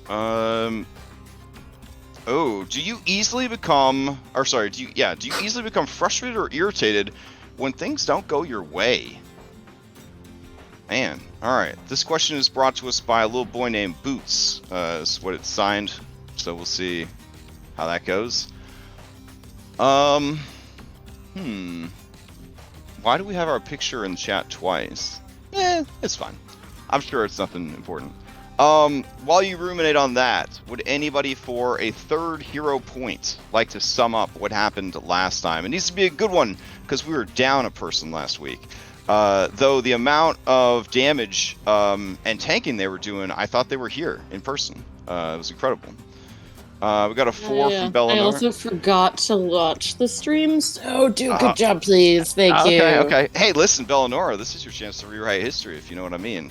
Oh, do you easily become, do you easily become frustrated or irritated when things don't go your way? Man, alright. This question is brought to us by a little boy named Boots, is what it's signed, so we'll see how that goes. Why do we have our picture in the chat twice? It's fine. I'm sure it's nothing important. While you ruminate on that, would anybody for a third hero point like to sum up what happened last time? It needs to be a good one, because we were down a person last week. Though the amount of damage and tanking they were doing, I thought they were here in person. It was incredible. We got a 4 from Bellinor. I also forgot to watch the stream, so do a good job, please. Thank you. Okay. Hey, listen, Bellinor, this is your chance to rewrite history, if you know what I mean.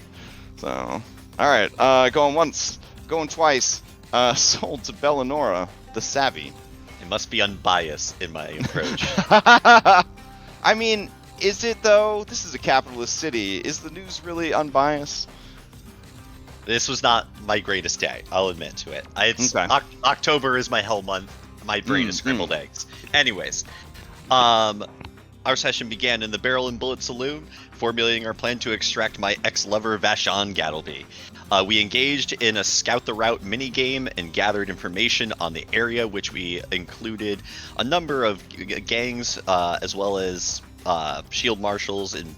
So, alright, going once, going twice. Sold to Bellinora, the Savvy. It must be unbiased in my approach. I mean, is it though? This is a capitalist city. Is the news really unbiased? This was not my greatest day. I'll admit to it. October is my hell month. My brain is scrambled eggs. Anyways, our session began in the Barrel and Bullet Saloon, formulating our plan to extract my ex-lover Vashon Gattleby. We engaged in a scout the route minigame and gathered information on the area, which we included a number of gangs, as well as shield marshals and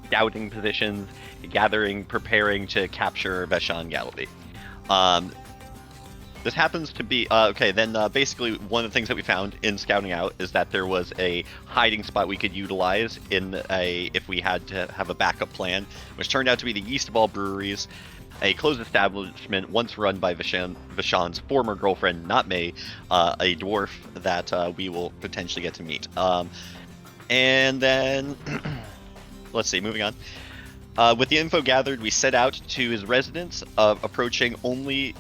scouting positions, preparing to capture Vashon Gattleby. This happens to be basically one of the things that we found in scouting out is that there was a hiding spot we could utilize if we had to have a backup plan, which turned out to be the Yeast of All Breweries, a closed establishment once run by Vashon's former girlfriend, not May, a dwarf that we will potentially get to meet. And then, let's see, moving on. With the info gathered, we set out to his residence, approaching the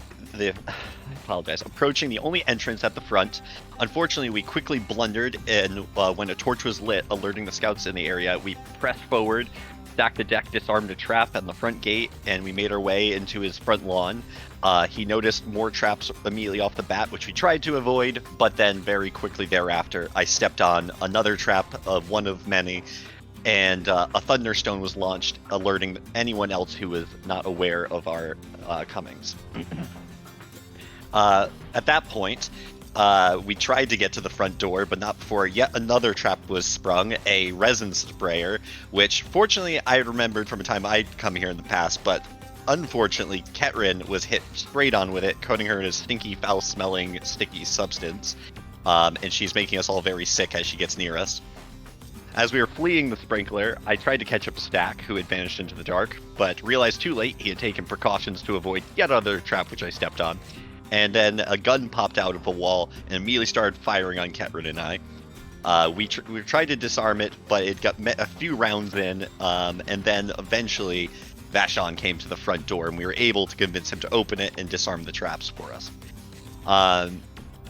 only entrance at the front. Unfortunately, we quickly blundered, and when a torch was lit, alerting the scouts in the area, we pressed forward, stacked the deck, disarmed a trap at the front gate, and we made our way into his front lawn. He noticed more traps immediately off the bat, which we tried to avoid, but then very quickly thereafter, I stepped on another trap of one of many, and a thunderstone was launched, alerting anyone else who was not aware of our comings. At that point, we tried to get to the front door, but not before yet another trap was sprung, a resin sprayer, which fortunately I remembered from a time I'd come here in the past, but unfortunately Ketrin was hit straight on with it, coating her in a stinky, foul-smelling, sticky substance, and she's making us all very sick as she gets near us. As we were fleeing the sprinkler, I tried to catch up to Stack, who had vanished into the dark, but realized too late he had taken precautions to avoid yet another trap which I stepped on. And then a gun popped out of a wall and immediately started firing on Ketrin and I. We tried to disarm it, but it got a few rounds in, and then eventually Vashon came to the front door, and we were able to convince him to open it and disarm the traps for us.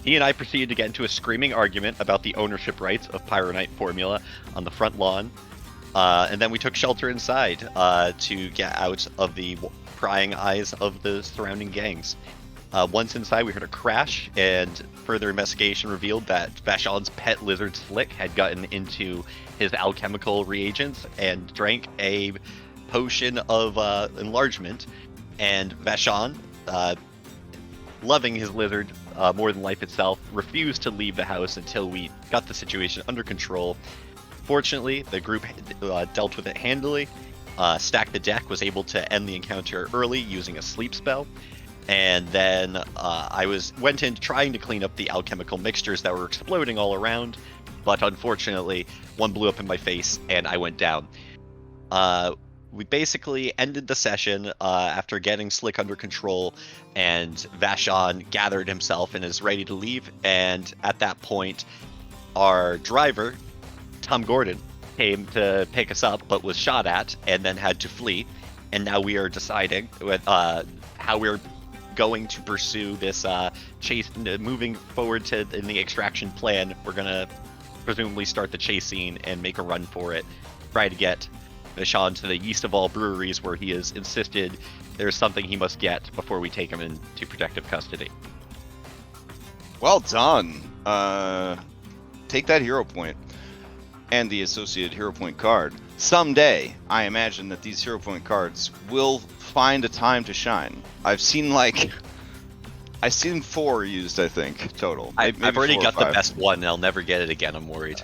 He and I proceeded to get into a screaming argument about the ownership rights of Pyronite formula on the front lawn, and then we took shelter inside to get out of the prying eyes of the surrounding gangs. Once inside, we heard a crash, and further investigation revealed that Vashon's pet lizard Slick had gotten into his alchemical reagents and drank a potion of enlargement, and Vashon, loving his lizard more than life itself, refused to leave the house until we got the situation under control. Fortunately, the group dealt with it handily. Stack the Deck was able to end the encounter early using a sleep spell. And then I went in trying to clean up the alchemical mixtures that were exploding all around, but unfortunately, one blew up in my face and I went down. We basically ended the session after getting Slick under control, and Vashon gathered himself and is ready to leave. And at that point, our driver, Tom Gordon, came to pick us up, but was shot at and then had to flee. And now we are deciding how we're going to pursue this chase. Moving forward in the extraction plan, we're gonna presumably start the chase scene and make a run for it, try to get Vashon to the Yeast of All Breweries, where he has insisted There's something he must get before we take him into protective custody. Well done. Take that hero point and the associated hero point card. Someday, I imagine that these hero point cards will find a time to shine. I've seen 4 used, I think, total. I've Maybe already 4 or got the 5. best one, and I'll never get it again, I'm worried.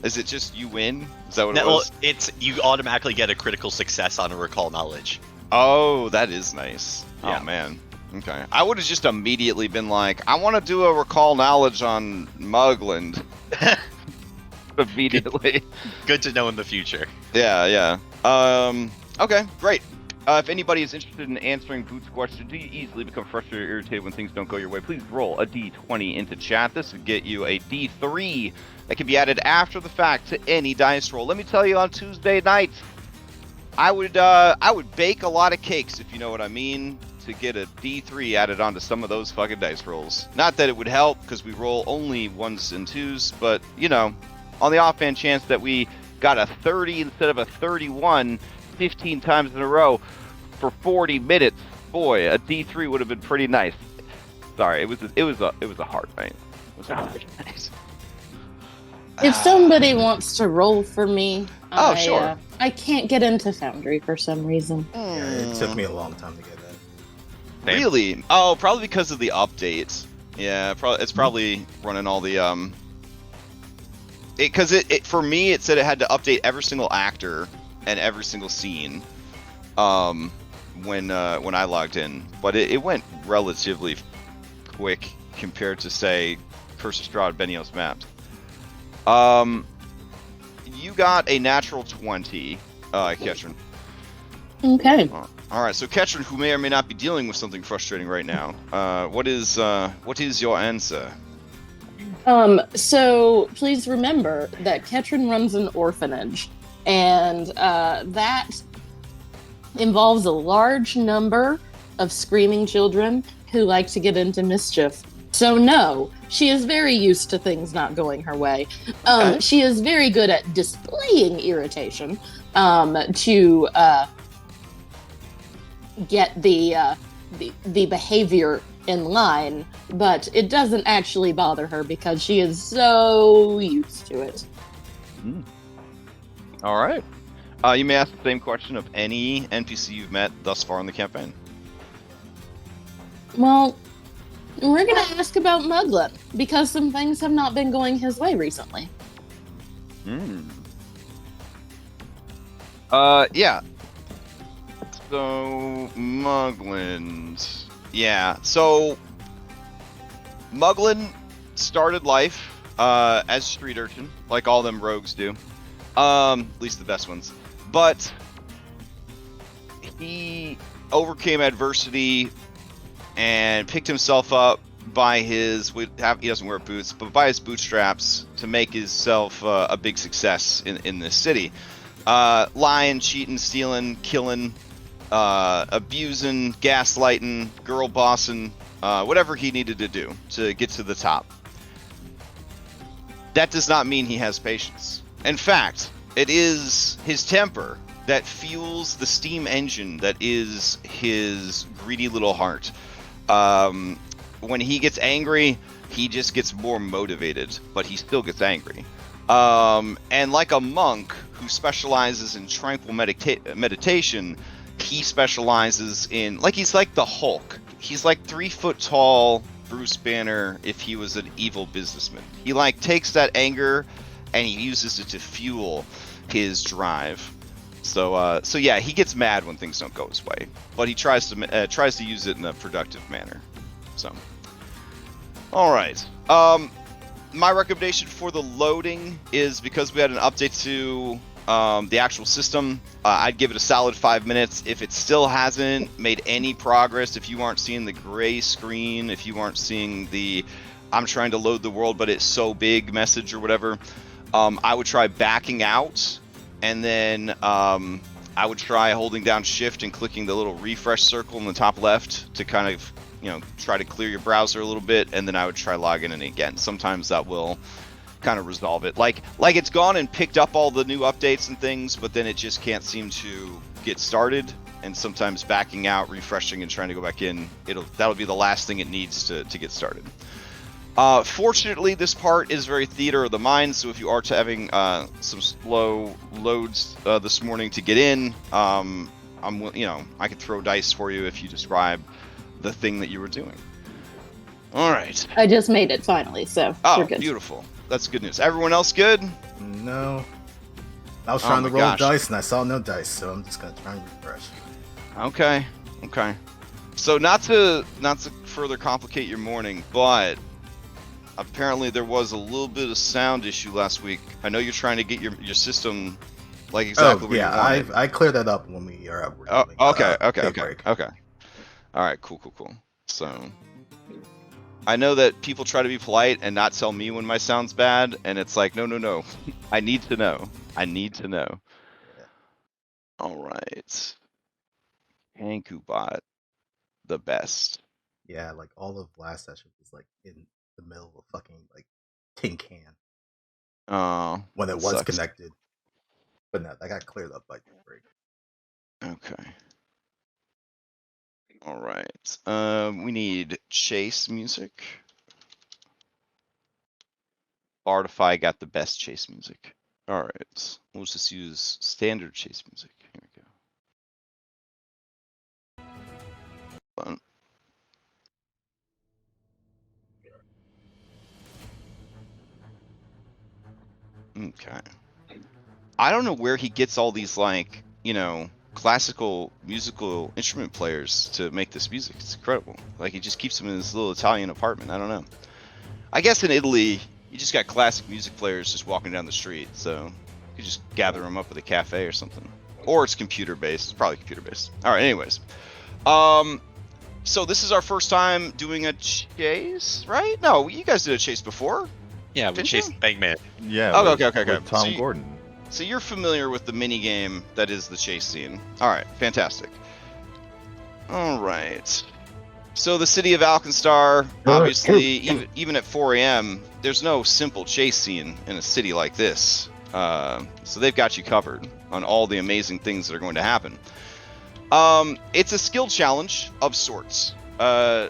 Is it just you win? Is that what it No, was? it's you automatically get a critical success on a recall knowledge. Oh, that is nice. Yeah. Oh, man. Okay. I would have just immediately been like, I want to do a recall knowledge on Mugland. Immediately. Good to know in the future. Yeah. Okay, great. If anybody is interested in answering Boots' question, do you easily become frustrated or irritated when things don't go your way? Please roll a d20 into chat. This would get you a d3 that can be added after the fact to any dice roll. Let me tell you, on Tuesday night, I would bake a lot of cakes, if you know what I mean, to get a d3 added onto some of those fucking dice rolls. Not that it would help, because we roll only 1s and 2s, but, you know, on the offhand chance that we got a 30 instead of a 31 15 times in a row for 40 minutes, boy, a d3 would have been pretty nice. Sorry, it was a hard night. It was a hard night. If somebody wants to roll for me, sure. I can't get into Foundry for some reason. Yeah, it took me a long time to get that. Really? Oh, probably because of the updates. Yeah, it's probably running all the because it for me it said it had to update every single actor and every single scene when I logged in, but it went relatively quick compared to, say, Curse of Strahd Benio's maps. You got a natural 20, Ketrin. Okay. All right, so Ketrin, who may or may not be dealing with something frustrating right now, what is your answer? So please remember that Ketrin runs an orphanage, and that involves a large number of screaming children who like to get into mischief. So no, she is very used to things not going her way. Okay. She is very good at displaying irritation to get the behavior in line, but it doesn't actually bother her because she is so used to it. All right. You may ask the same question of any NPC you've met thus far in the campaign. Well, we're going to ask about Muglin, because some things have not been going his way recently. Yeah. So, Muglin. Yeah, so Muglin started life as a street urchin, like all them rogues do. At least the best ones. But he overcame adversity and picked himself up by his, he doesn't wear boots, but by his bootstraps to make himself a big success in this city. Lying, cheating, stealing, killing, abusing, gaslighting, girl bossing, whatever he needed to do to get to the top. That does not mean he has patience. In fact, it is his temper that fuels the steam engine that is his greedy little heart. When he gets angry, he just gets more motivated, but he still gets angry. And like a monk who specializes in tranquil meditation, he specializes in, like, he's like the Hulk. He's like 3 foot tall Bruce Banner if he was an evil businessman. He like takes that anger and he uses it to fuel his drive. So yeah, he gets mad when things don't go his way, but he tries to use it in a productive manner. So, all right. My recommendation for the loading is, because we had an update to the actual system, I'd give it a solid 5 minutes. If it still hasn't made any progress, if you aren't seeing the gray screen, if you aren't seeing the "I'm trying to load the world but it's so big" message or whatever, I would try backing out, and then I would try holding down Shift and clicking the little refresh circle in the top left to kind of, try to clear your browser a little bit, and then I would try logging in again. Sometimes that will kind of resolve it. Like it's gone and picked up all the new updates and things, but then it just can't seem to get started, and sometimes backing out, refreshing, and trying to go back in. That'll be the last thing it needs to get started. Fortunately, this part is very theater of the mind, so if you are having some slow loads this morning to get in, I could throw dice for you if you describe the thing that you were doing. All right. I just made it finally, so Oh, we're good. beautiful. That's good news. Everyone else good? No. I was trying to roll dice and I saw no dice, so I'm just gonna try and refresh. Okay. So not to further complicate your morning, but apparently there was a little bit of sound issue last week. I know you're trying to get your system like exactly where you wanted. I cleared that up when we are up. Okay. All right, cool. So I know that people try to be polite and not tell me when my sound's bad, and it's like, no. I need to know. Yeah. All right. Kankubot, the best. Yeah, like all of last session was like in the middle of a fucking like tin can. Oh. When it was sucks. connected. But no, that got cleared up by the break. Okay. All right. We need chase music. Bardify got the best chase music. All right. We'll just use standard chase music. Here we go. Fun. Okay. I don't know where he gets all these, like, classical musical instrument players to make this music. It's incredible. Like, he just keeps them in this little Italian apartment. I don't know. I guess in Italy, you just got classic music players just walking down the street, so you just gather them up at a cafe or something. Or it's computer-based. It's probably computer-based. All right, anyways. So this is our first time doing a chase, right? No, you guys did a chase before. Yeah, we chased Bankman. Yeah. Okay. With Tom Gordon. So you're familiar with the mini game that is the chase scene. All right, fantastic. All right. So the city of Alkenstar, obviously, even at 4 a.m., there's no simple chase scene in a city like this. So they've got you covered on all the amazing things that are going to happen. It's a skill challenge of sorts. So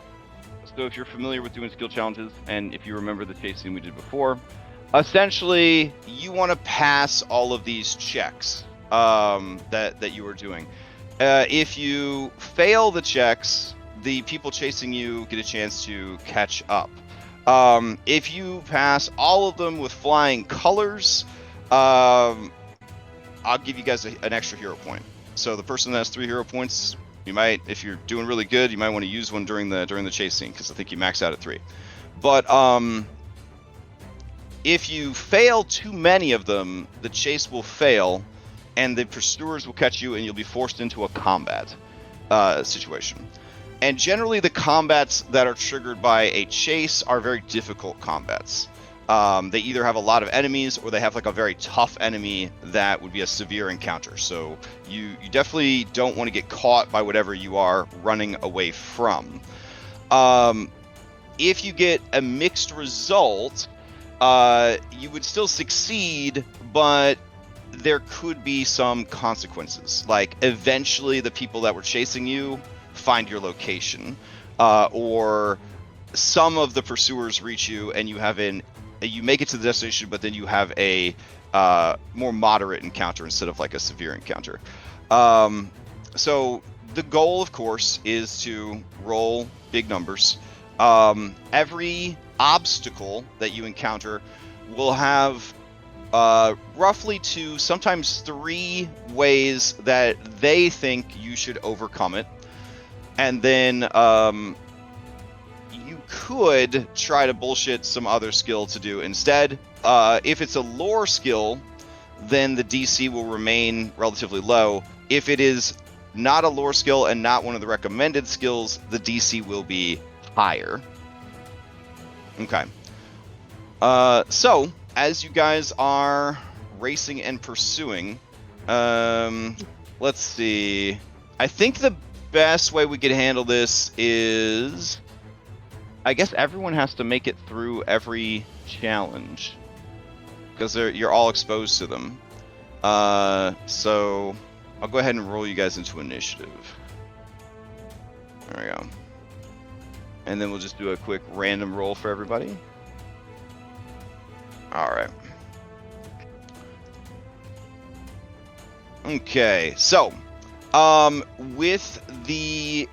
if you're familiar with doing skill challenges, and if you remember the chase scene we did before, essentially you want to pass all of these checks that you were doing. If you fail the checks, the people chasing you get a chance to catch up. If you pass all of them with flying colors, I'll give you guys an extra hero point. So the person that has 3 hero points, you might, if you're doing really good, you might want to use one during the chase scene, because I think you max out at 3. But if you fail too many of them, the chase will fail, and the pursuers will catch you, and you'll be forced into a combat situation. And generally, the combats that are triggered by a chase are very difficult combats. They either have a lot of enemies, or they have like a very tough enemy that would be a severe encounter. So you definitely don't want to get caught by whatever you are running away from. If you get a mixed result, you would still succeed, but there could be some consequences. Like, eventually the people that were chasing you find your location, or some of the pursuers reach you, and you make it to the destination, but then you have a more moderate encounter instead of like a severe encounter. So the goal, of course, is to roll big numbers. Every obstacle that you encounter will have roughly 2, sometimes 3 ways that they think you should overcome it. And then you could try to bullshit some other skill to do instead. If it's a lore skill, then the DC will remain relatively low. If it is not a lore skill and not one of the recommended skills, the DC will be higher. Okay. So, as you guys are racing and pursuing, let's see. I think the best way we could handle this is, I guess everyone has to make it through every challenge, because you're all exposed to them. So I'll go ahead and roll you guys into initiative. There we go. And then we'll just do a quick random roll for everybody. All right. Okay, so with the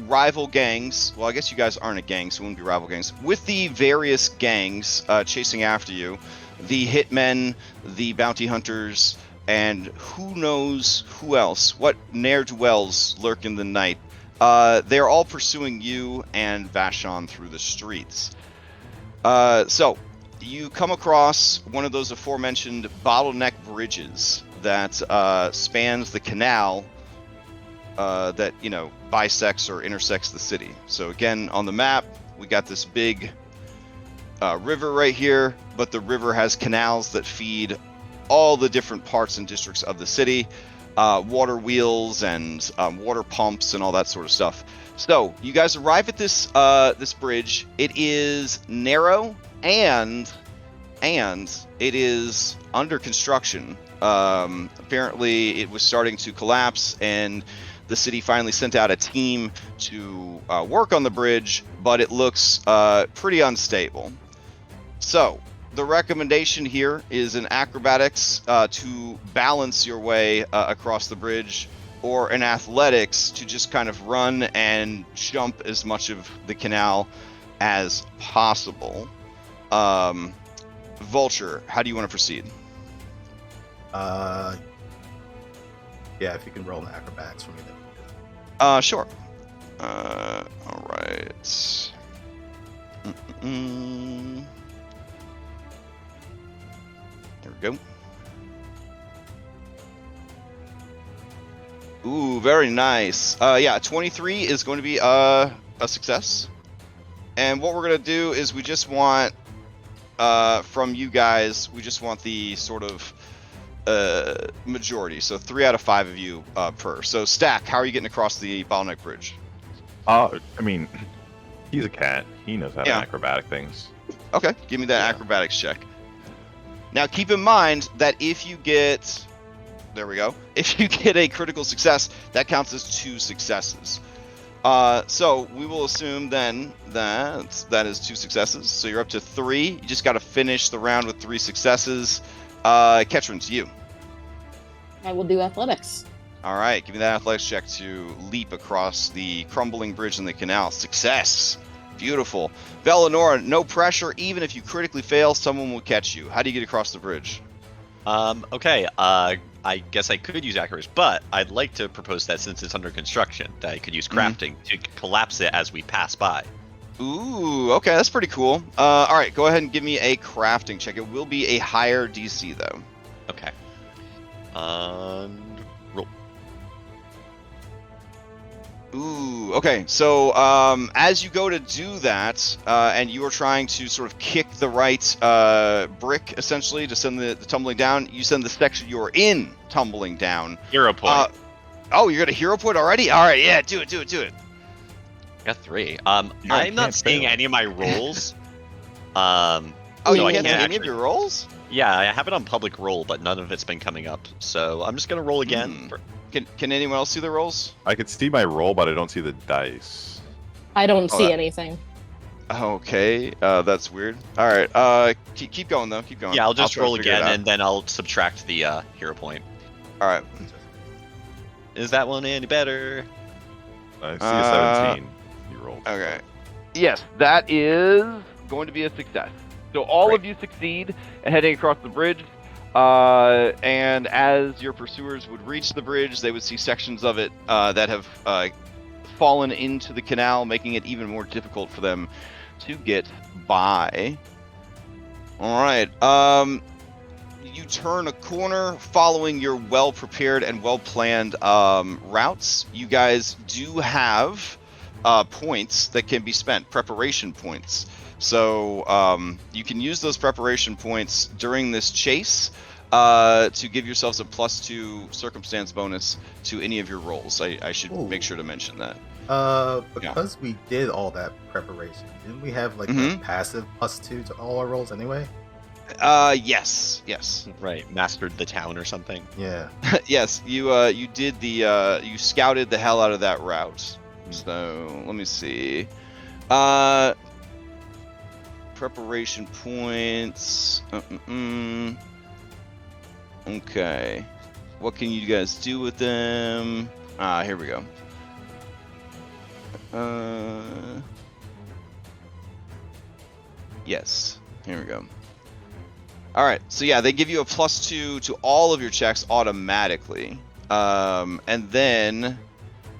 rival gangs, well, I guess you guys aren't a gang, so it wouldn't be rival gangs. With the various gangs chasing after you, the hitmen, the bounty hunters, and who knows who else, what ne'er-do-wells lurk in the night, they're all pursuing you and Vashon through the streets. So, you come across one of those aforementioned bottleneck bridges that spans the canal that, you know, bisects or intersects the city. So again, on the map, we got this big river right here, but the river has canals that feed all the different parts and districts of the city, water wheels and water pumps and all that sort of stuff. So you guys arrive at this this bridge. It is narrow and it is under construction. Apparently it was starting to collapse, and the city finally sent out a team to work on the bridge, but it looks pretty unstable. So the recommendation here is an acrobatics to balance your way across the bridge, or an athletics to just kind of run and jump as much of the canal as possible. Vulture, how do you want to proceed? Yeah, if you can roll an acrobatics for me, that'd be good. Sure. All right. There we go. Ooh, very nice. Yeah, 23 is going to be a success. And what we're going to do is we just want, from you guys, we just want the sort of majority. So 3 out of 5 of you per. So Stack, how are you getting across the bottleneck bridge? I mean, he's a cat. He knows how to acrobatic things. Okay, give me that acrobatics check. Now keep in mind that if you get, there we go, if you get a critical success, that counts as 2 successes. So we will assume then that is 2 successes. So you're up to 3. You just got to finish the round with 3 successes. Ketrin, to you. I will do athletics. All right, give me that athletics check to leap across the crumbling bridge in the canal. Success. Beautiful. Velenora, no pressure. Even if you critically fail, someone will catch you. How do you get across the bridge? Okay. I guess I could use acrobatics, but I'd like to propose that since it's under construction, that I could use crafting to collapse it as we pass by. Ooh, okay, that's pretty cool. All right, go ahead and give me a crafting check. It will be a higher DC, though. Okay. Roll. Ooh, okay. So as you go to do that, and you are trying to sort of kick the right brick, essentially, to send the tumbling down, you send the section you're in tumbling down. Hero point. Oh, you're at a hero point already? All right, yeah, do it. Got 3. I'm not seeing any of my rolls. Oh, so you I can't see can't any of your rolls? Yeah, I have it on public roll, but none of it's been coming up. So I'm just gonna roll again. Can anyone else see the rolls? I could see my roll, but I don't see the dice. I don't see anything. Okay, that's weird. All right, keep going though. Keep going. Yeah, I'll just try to roll figure it again, out. and then I'll subtract the hero point. All right. Is that one any better? I see a 17. You rolled. Okay. Yes, that is going to be a success. So all of you succeed at heading across the bridge. And as your pursuers would reach the bridge, they would see sections of it that have fallen into the canal, making it even more difficult for them to get by. All right. You turn a corner following your well-prepared and well-planned routes. You guys do have points that can be spent, preparation points. So you can use those preparation points during this chase to give yourselves a +2 circumstance bonus to any of your rolls. I should make sure to mention that. Because we did all that preparation, didn't we have like a passive +2 to all our rolls anyway? Yes. Right, mastered the town or something. Yeah. Yes, you did the you scouted the hell out of that route. So let me see. Preparation points. Okay. What can you guys do with them? Here we go. Yes. Here we go. All right. So yeah, they give you a +2 to all of your checks automatically. And then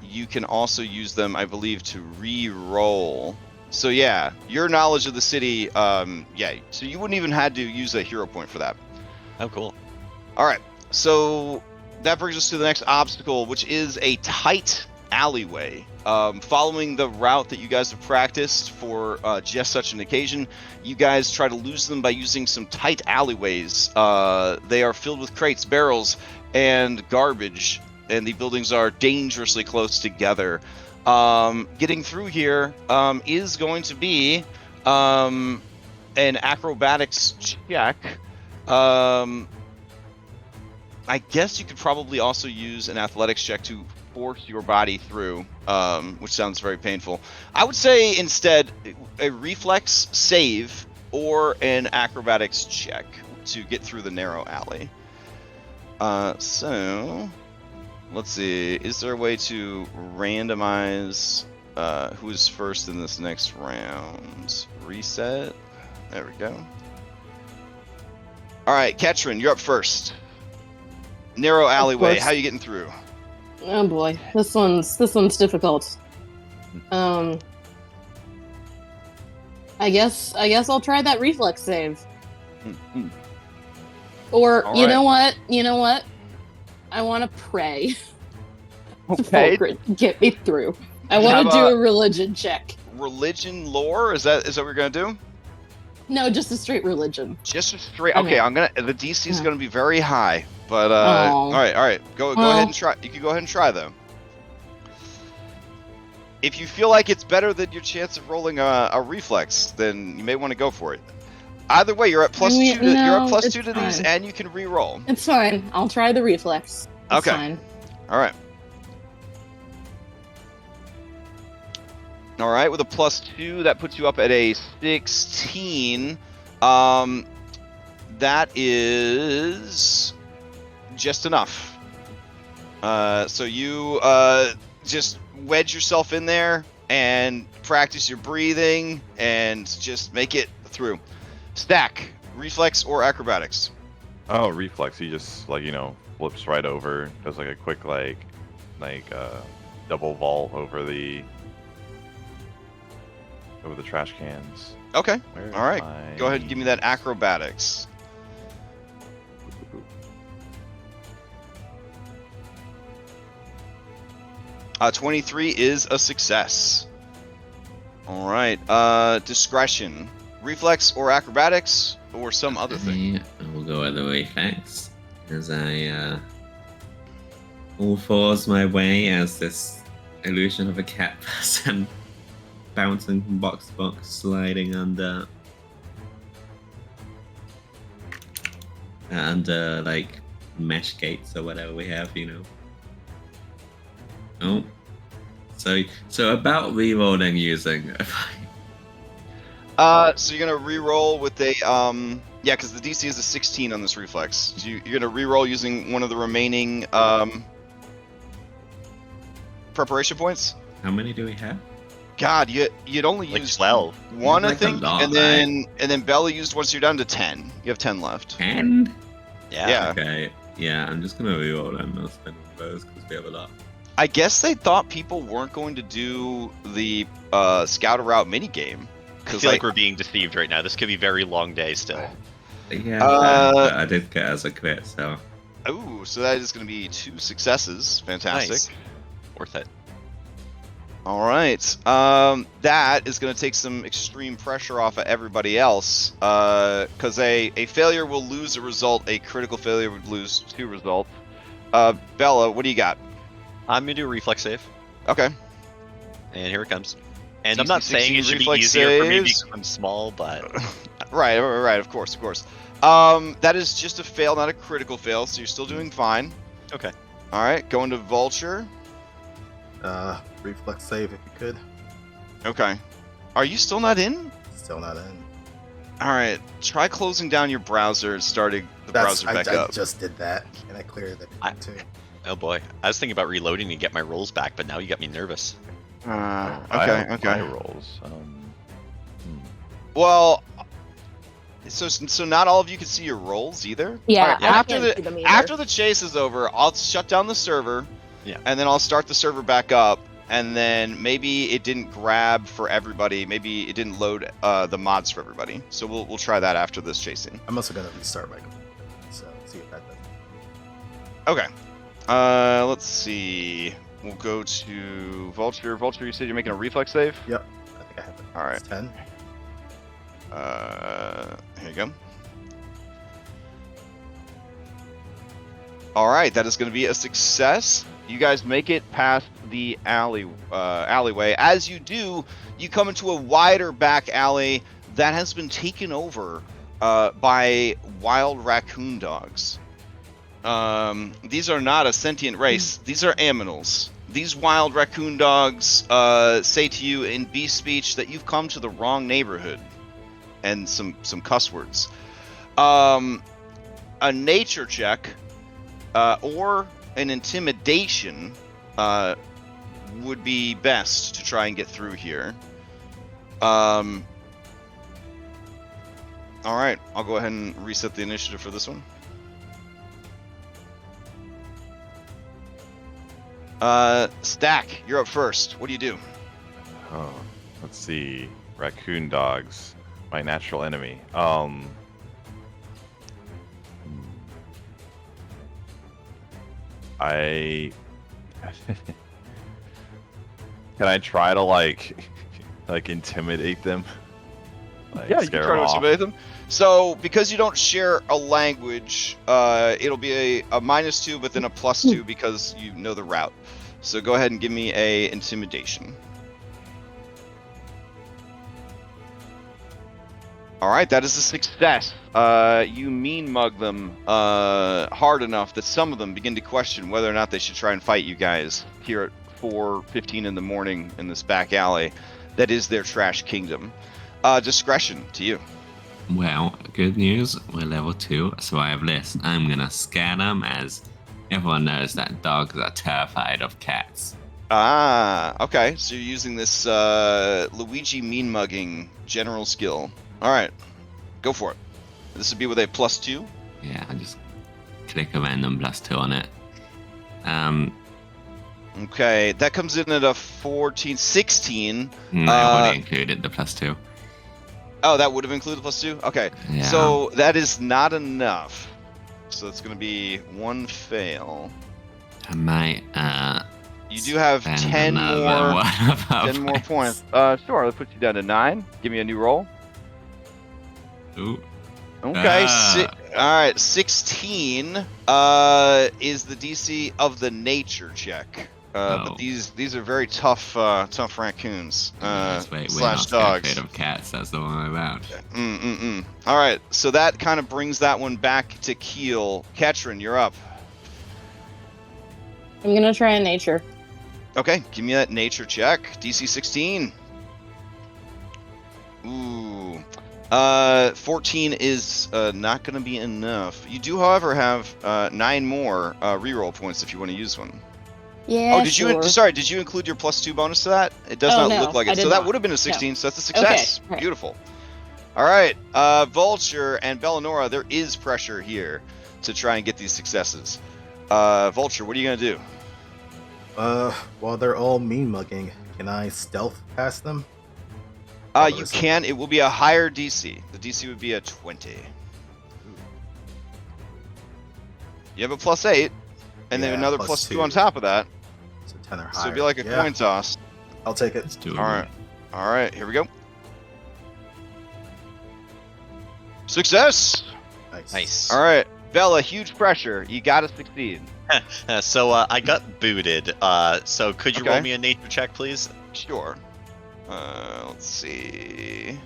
you can also use them, I believe, to re-roll. So yeah, your knowledge of the city, yeah, so you wouldn't even had to use a hero point for that. Oh, cool. All right, so that brings us to the next obstacle, which is a tight alleyway. Following the route that you guys have practiced for just such an occasion, you guys try to lose them by using some tight alleyways. They are filled with crates, barrels, and garbage, and the buildings are dangerously close together. Getting through here is going to be an acrobatics check. I guess you could probably also use an athletics check to force your body through, which sounds very painful. I would say instead a reflex save or an acrobatics check to get through the narrow alley. So let's see. Is there a way to randomize who's first in this next round? Reset. There we go. All right, Ketrin, you're up first. Narrow alleyway. How are you getting through? Oh boy, this one's difficult. I guess I'll try that reflex save. Or All you right. know what? I want to pray. Okay. Get me through. I want to do a religion check. Religion lore? Is that what we're gonna do? No, just a straight religion. Just a straight. Okay. Okay, the DC is gonna be very high, but all right. Go ahead and try. You can go ahead and try though. If you feel like it's better than your chance of rolling a reflex, then you may want to go for it. Either way, you're at +2. You're at +2 to these, and you can re-roll. It's fine. I'll try the reflex. It's fine. All right. All right, with a +2, that puts you up at a 16. That is just enough. So you just wedge yourself in there and practice your breathing and just make it through. Stack, reflex or acrobatics? Oh, reflex. He just flips right over, does like a quick double vault over the trash cans. Okay. All right. Go ahead and give me that acrobatics. 23 is a success. All right. Discretion, reflex or acrobatics or some other thing. I will go other reflex as I all fours my way as this illusion of a cat person bouncing from box to box, sliding under mesh gates or whatever we have, Oh, so about re-rolling using. So you're gonna re-roll with a yeah, because the DC is a 16 on this reflex. So you're gonna re-roll using one of the remaining preparation points. How many do we have? God, you'd only use 12. One, I Like a think, lot, and then Bella used one, so you're down to 10. You have 10 left. 10? Yeah. Okay. Yeah, I'm just gonna re-roll and not spend one of those because we have a lot. I guess they thought people weren't going to do the scout route minigame. I feel like we're being deceived right now. This could be a very long day still. Yeah, but I did get as a crit, so. Ooh, so that is going to be 2 successes. Fantastic. Nice. Worth it. All right. That is going to take some extreme pressure off of everybody else. Because a failure will lose a result. A critical failure would lose 2 results. Bella, what do you got? I'm going to do a reflex save. Okay. And here it comes. And DC I'm not saying it should be 16 easier for me reflex because I'm small, but Right, of course. That is just a fail, not a critical fail, so you're still doing fine. Okay. All right, going to Vulture. Reflex save if you could. Okay. Are you still not in? Still not in. All right, try closing down your browser and starting the browser back up. I just did that, and I cleared it too. Oh boy, I was thinking about reloading to get my rolls back, but now you got me nervous. Okay. My rolls. Well, so not all of you can see your rolls either. Yeah, All right, I can't see them either. after the chase is over, I'll shut down the server. Yeah. And then I'll start the server back up, and then maybe it didn't grab for everybody. Maybe it didn't load the mods for everybody. So we'll try that after this chasing. I'm also gonna restart my computer, so see if that does. Okay. Let's see. We'll go to Vulture. Vulture, you said you're making a reflex save? Yep. I think I have it. All right. It's 10. Here you go. All right, that is going to be a success. You guys make it past the alleyway. As you do, you come into a wider back alley that has been taken over by wild raccoon dogs. These are not a sentient race. These are aminals. These wild raccoon dogs say to you in beast speech that you've come to the wrong neighborhood, and some cuss words. A nature check or an intimidation would be best to try and get through here. All right, I'll go ahead and reset the initiative for this one. Stack, you're up first. What do you do? Oh, let's see. Raccoon dogs, my natural enemy. I can I try to like intimidate them? Like, Yeah, you can try to intimidate them. So, because you don't share a language, it'll be a -2, but then a +2 because you know the route. So go ahead and give me a intimidation. All right, that is a success. You mean mug them hard enough that some of them begin to question whether or not they should try and fight you guys here at 4:15 in the morning in this back alley. That is their trash kingdom. Discretion to you. Well, good news, we're level 2 survivalist. I'm gonna scare them, as everyone knows that dogs are terrified of cats. Okay. So you're using this Luigi mean mugging general skill. All right, go for it. This would be with a +2. Yeah, I just click a random +2 on it. Okay, that comes in at a 14, 16. No, I already included the +2. Oh, that would have included the +2? Okay, Yeah. so that is not enough. So it's going to be 1 fail. I might, You do have spend 10 another more, one of our 10 more points. points. Sure, let's put you down to 9. Give me a new roll. Ooh. Okay, all right, 16 is the DC of the nature check. But these are very tough raccoons slash dogs. Of cats, that's the one about. All right, so that kind of brings that one back to Keel. Ketrin, you're up. I'm gonna try a nature. Okay, give me that nature check. DC 16. Ooh. 14 is not going to be enough. You do, however, have 9 more reroll points if you want to use one. Yeah, Oh, did sure. you? Sorry, did you include your +2 bonus to that? It does not no, look like I it. did So that not. would have been a 16. No. So that's a success. Okay, right. Beautiful. All right, Vulture and Bellanora, there is pressure here to try and get these successes. Vulture, what are you gonna do? While they're all mean mugging, can I stealth past them? You can. It will be a higher DC. The DC would be a 20. You have a +8, and then Yeah, another +2 on top of that. So 10 or higher. So it'd be like a coin toss. I'll take it. Let's do it. All right, here we go. Success! Nice. All right, Bella, huge pressure. You gotta succeed. So I got booted. So could you Okay. roll me a nature check, please? Sure. Let's see.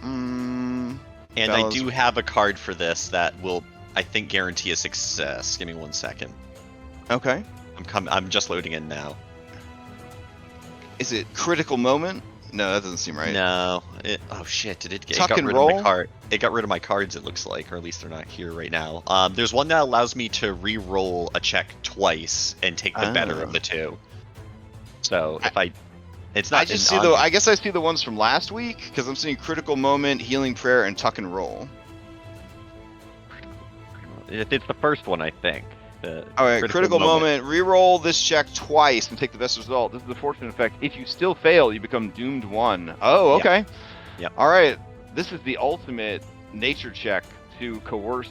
Mm, And I Fellas. do have a card for this that will, I think, guarantee a success. Give me 1 second. okay. I'm just loading in now. Is it critical moment? No, that doesn't seem right. No. Oh shit! Did it? It Tuck got and rid of my roll? card. It got rid of my cards. It looks like, or at least they're not here right now. There's one that allows me to re-roll a check twice and take the better Oh. of the two. So if it's I not. just see I guess I see the ones from last week because I'm seeing critical moment, healing prayer, and tuck and roll. It's the first one, I think. All right, critical moment. Reroll this check twice and take the best result. This is the fortunate effect. If you still fail, you become doomed 1. Oh, okay. Yep. All right. This is the ultimate nature check to coerce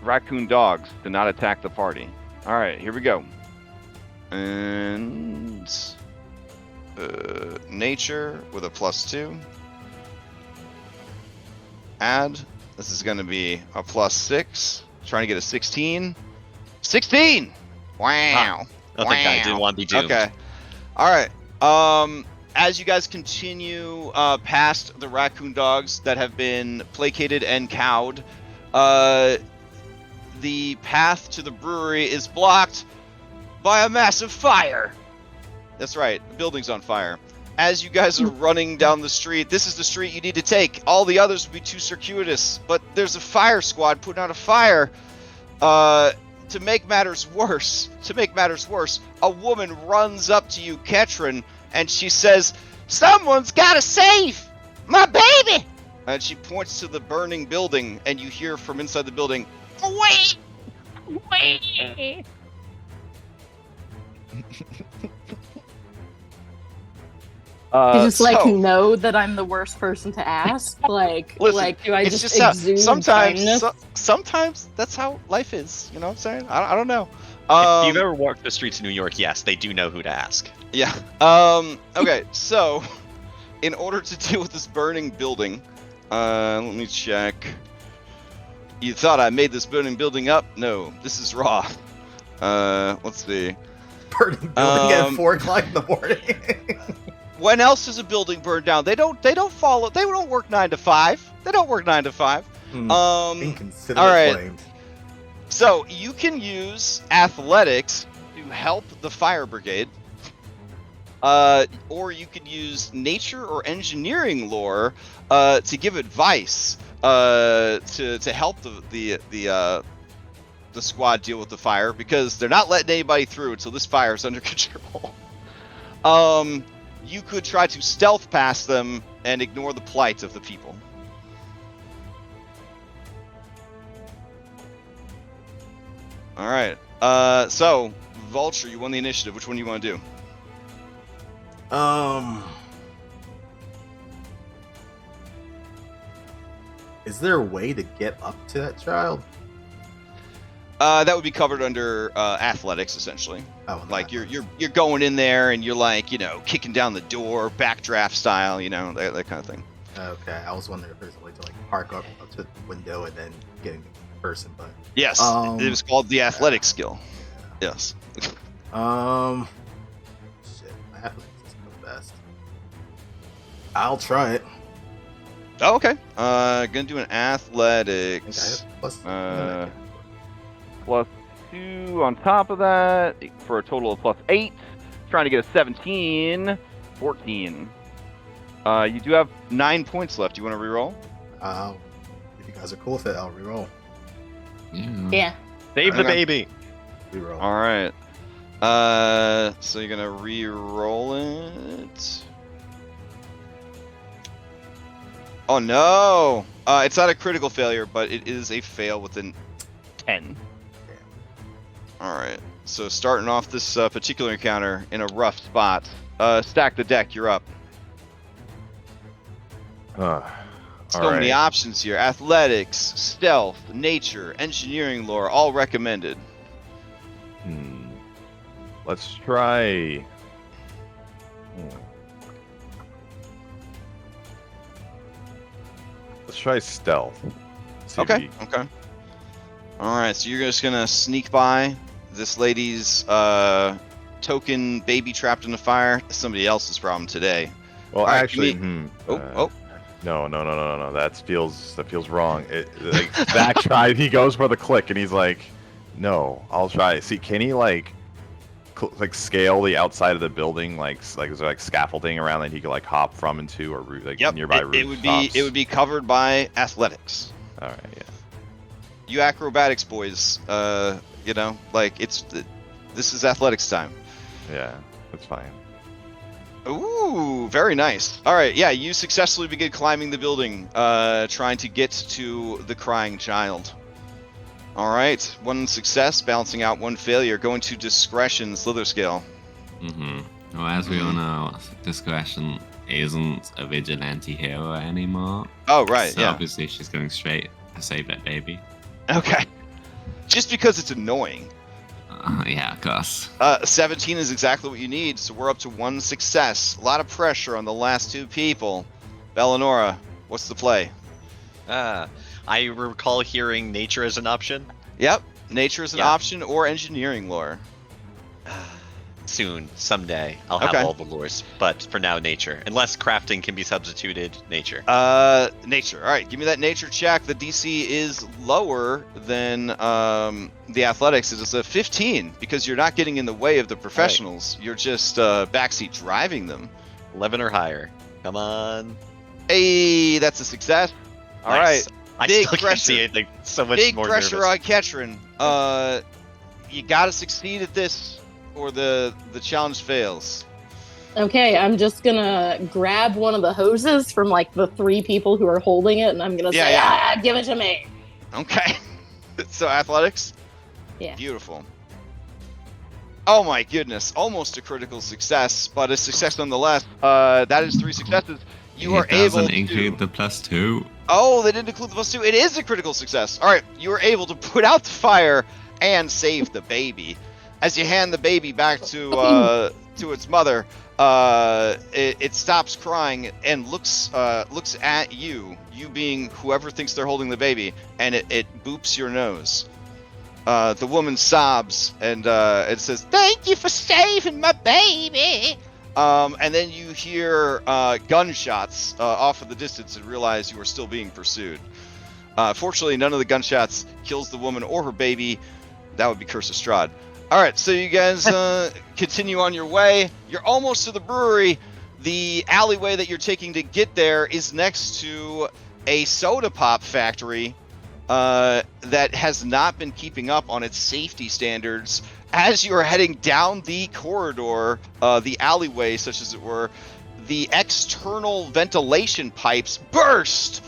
raccoon dogs to not attack the party. All right, here we go. And nature with a +2. Add. This is going to be a +6. Trying to get a 16. 16! Wow. Oh, thank God, I didn't want to be doomed. Okay. All right. As you guys continue past the raccoon dogs that have been placated and cowed, the path to the brewery is blocked by a massive fire. That's right. The building's on fire. As you guys are running down the street, this is the street you need to take. All the others would be too circuitous, but there's a fire squad putting out a fire. To make matters worse, a woman runs up to you, Ketrin, and she says, "Someone's got a safe! My baby!" And she points to the burning building, and you hear from inside the building, "Wait! Wait!" You just so- know that I'm the worst person to ask. Like, Listen, do I it's just how- exude sometimes kindness? sometimes that's how life is, you know what I'm saying? I don't know. If you've ever walked the streets of New York, yes, they do know who to ask. Yeah. Okay, so in order to deal with this burning building, let me check. You thought I made this burning building up? No, this is raw. Let's see. Burning building at 4 o'clock in the morning. When else does a building burn down? They don't work 9 to 5. They don't work 9 to 5. Inconsiderate all right. flames. So you can use athletics to help the fire brigade, or you could use nature or engineering lore to give advice to help the squad deal with the fire, because they're not letting anybody through until this fire is under control. You could try to stealth past them and ignore the plight of the people. All right. So Vulture, you won the initiative. Which one do you want to do? Is there a way to get up to that child? That would be covered under athletics, essentially. Oh, Like you're going in there and you're like, kicking down the door, backdraft style, that kind of thing. Okay, I was wondering if there's a way to park up to the window and then getting the person, but Yes, it was called the athletic skill. Yes. shit, my athletics is the best. I'll try it. Oh, okay. Gonna do an I think I athletics. have plus. +2 on top of that for a total of +8. Trying to get a 17, 14. You do have 9 points left. You want to reroll? If you guys are cool with it, I'll reroll. Yeah. Save the Okay. baby. Reroll. All right. So you're gonna re-roll it. Oh no! It's not a critical failure, but it is a fail with an 10. All right. So starting off this particular encounter in a rough spot. Stack the deck. You're up. So many options here: athletics, stealth, nature, engineering lore, all recommended. Let's try. Let's try stealth. See if Okay. we- Okay. All right. So you're just gonna sneak by this lady's token baby trapped in the fire. Somebody else's problem today. Well, All right, actually, give Oh. No. That feels wrong. Like, Zach tried. He goes for the click, and he's like, "No, I'll try." See, can he like scale the outside of the building, is there like scaffolding around that he could like hop from into, or like nearby rooftops? It would be covered by athletics. All right, yeah. You acrobatics boys, this is athletics time. Yeah, that's fine. Ooh, very nice. All right, yeah, you successfully begin climbing the building, trying to get to the crying child. All right, 1 success, balancing out 1 failure. Going to discretion, slither scale. Well, as we all know, discretion isn't a vigilante hero anymore. Oh, right, so yeah. Obviously, she's going straight to save that baby. Okay. Just because it's annoying. Yeah, of course. 17 is exactly what you need, so we're up to 1 success. A lot of pressure on the last 2 people. Bellinora, what's the play? I recall hearing nature as an option. Yep, nature is an option, or engineering lore. Soon, someday, I'll have all the lores, but for now, nature. Unless crafting can be substituted, nature. Nature. All right, give me that nature check. The DC is lower than the athletics. It's a 15 because you're not getting in the way of the professionals. Right. You're just backseat driving them. 11 or higher. Come on. Hey, that's a success. All right. I still can't see it. Like, so much more nervous. Big pressure on Ketrin. You gotta succeed at this, or the challenge fails. Okay, I'm just gonna grab one of the hoses from like the 3 people who are holding it, and I'm gonna say, give it to me. Okay. So athletics? Yeah. Beautiful. Oh my goodness, almost a critical success, but a success nonetheless. That is 3 successes. You are able to... It doesn't include the +2. Oh, they didn't include the +2. It is a critical success. All right, you are able to put out the fire and save the baby. As you hand the baby back to its mother, it stops crying and looks at you being whoever thinks they're holding the baby, and it boops your nose. The woman sobs and it says, "Thank you for saving my baby." And then you hear gunshots off in the distance and realize you are still being pursued. Fortunately, none of the gunshots kills the woman or her baby. That would be Curse of Strahd. All right, so you guys continue on your way. You're almost to the brewery. The alleyway that you're taking to get there is next to a soda pop factory that has not been keeping up on its safety standards. As you are heading down the corridor, the alleyway, such as it were, the external ventilation pipes burst,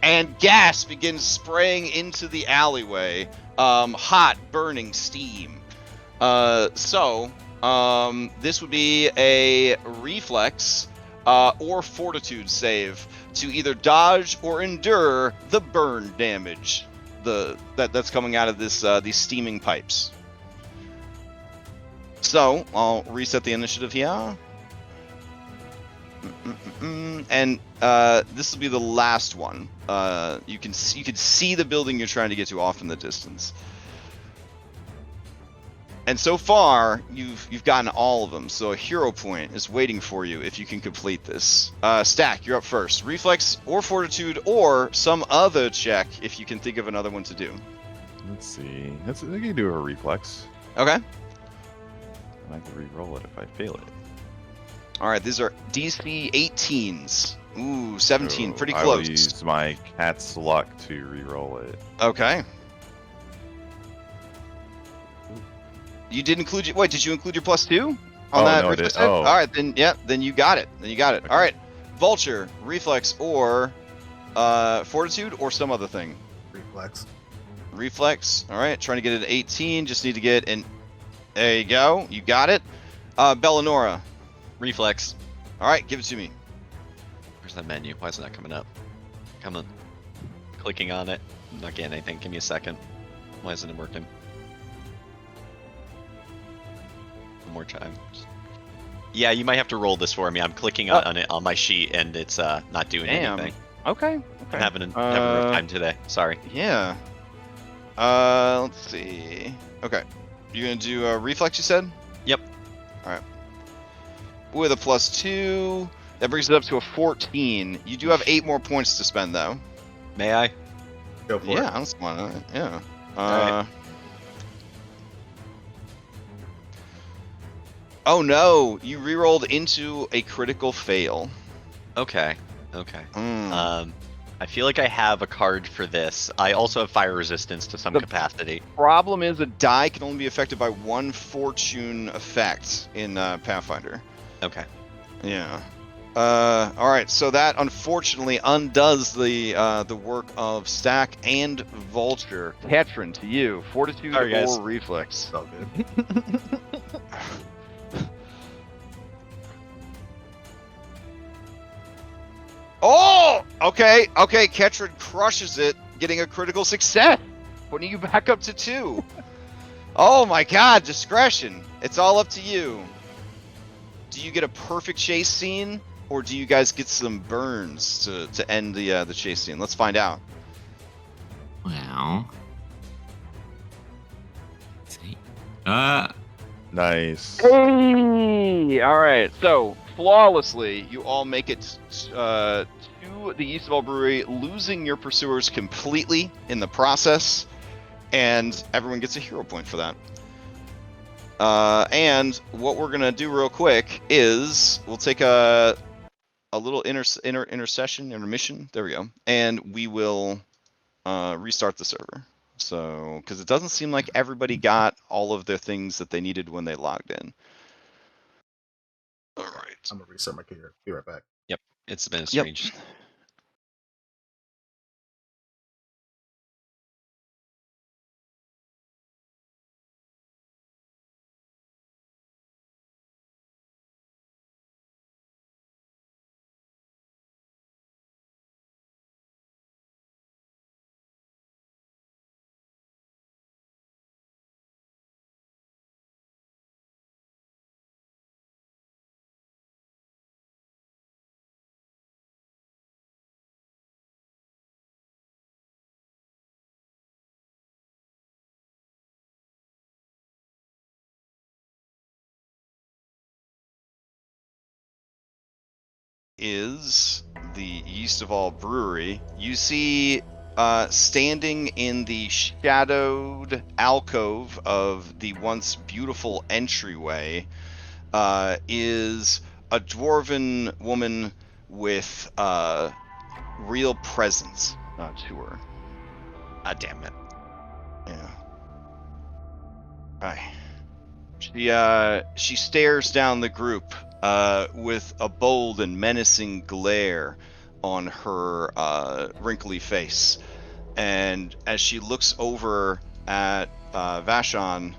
and gas begins spraying into the alleyway. Hot, burning steam. So this would be a reflex or fortitude save to either dodge or endure the burn damage that's coming out of these steaming pipes. So I'll reset the initiative here. And this will be the last one. You can see the building you're trying to get to off in the distance. And so far, you've gotten all of them. So a hero point is waiting for you if you can complete this. Stack, you're up first. Reflex or fortitude or some other check if you can think of another one to do. Let's see. I can do a reflex. Okay. I can re-roll it if I fail it. All right, these are DC 18s. Ooh, 17, pretty close. I will use my cat's luck to re-roll it. Okay. You did include your... Wait, did you include your +2 on that? No, reflex? All right, then you got it. Okay. All right, Vulture, reflex or fortitude or some other thing. Reflex. All right, trying to get it at 18. Just need to get an... There you go. You got it. Bellinora. Reflex. All right, give it to me. Where's that menu? Why is it not coming up? Come on. Clicking on it. I'm not getting anything. Give me a second. Why isn't it working? One more time. Yeah, you might have to roll this for me. I'm clicking on it on my sheet and it's not doing anything. Okay. I'm having a rough time today. Sorry. Yeah. Let's see. Okay. You're gonna do a reflex, you said? Yep. All right. With a +2, That brings it up to a 14. You do have 8 more points to spend, though. May I? Go for Yeah, it. that's fine. Yeah. Alright. Oh no! You rerolled into a critical fail. Okay. I feel like I have a card for this. I also have fire resistance to some The- capacity. Problem is, a die can only be affected by 1 fortune effect in Pathfinder. Okay. Yeah. All right. So that unfortunately undoes the work of Stack and Vulture. Ketrin, to you, Fortitude Sorry, guys. or Reflex. So good. Oh, okay. Ketrin crushes it, getting a critical success, putting you back up to 2. Oh my God, discretion. It's all up to you. Do you get a perfect chase scene, or do you guys get some burns to end the chase scene? Let's find out. Well. See. Nice. Hey! All right. So flawlessly, you all make it to the East of All Brewery, losing your pursuers completely in the process, and everyone gets a hero point for that. And what we're gonna do real quick is we'll take a little intermission. There we go, and we will restart the server. So, because it doesn't seem like everybody got all of their things that they needed when they logged in. All right. I'm gonna reset my computer. Be right back. It's been strange. Is the East of All Brewery. You see, standing in the shadowed alcove of the once beautiful entryway, is a dwarven woman with real presence to her. Ah, damn it. Yeah. Right. She stares down the group with a bold and menacing glare on her wrinkly face. And as she looks over at Vashon,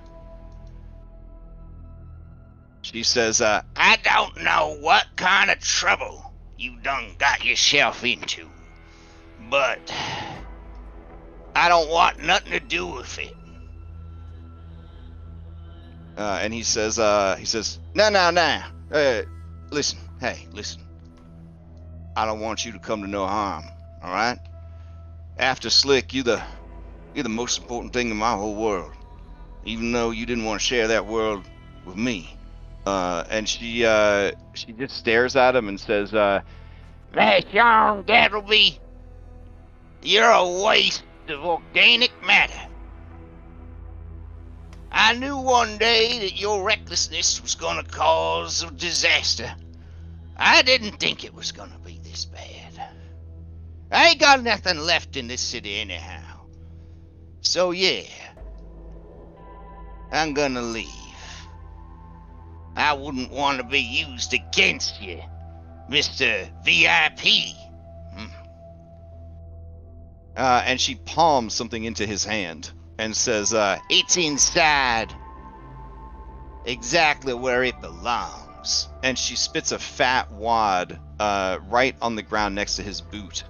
she says, I don't know what kind of trouble you done got yourself into, but I don't want nothing to do with it. And he says, now. Listen. I don't want you to come to no harm, all right? After Slick, you're the most important thing in my whole world, even though you didn't want to share that world with me. And she just stares at him and says, Vashon Gattleby, you're a waste of organic matter. I knew one day that your recklessness was gonna cause a disaster. I didn't think it was gonna be this bad. I ain't got nothing left in this city anyhow. So yeah, I'm gonna leave. I wouldn't want to be used against you, Mr. VIP. And she palms something into his hand and says, it's inside. Exactly where it belongs. And she spits a fat wad right on the ground next to his boot.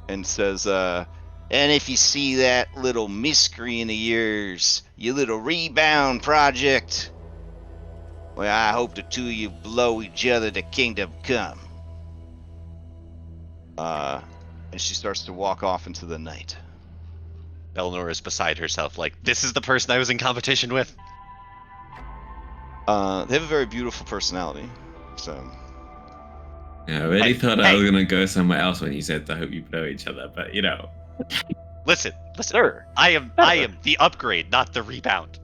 And says, and if you see that little miscreant of yours, your little rebound project, well, I hope the two of you blow each other to kingdom come. And she starts to walk off into the night. Eleanor is beside herself, like, this is the person I was in competition with. They have a very beautiful personality, so. Yeah, I really Hey, thought I hey. was gonna go somewhere else when you said I hope you blow each other, but you know. Listen. Sir. I am the upgrade, not the rebound.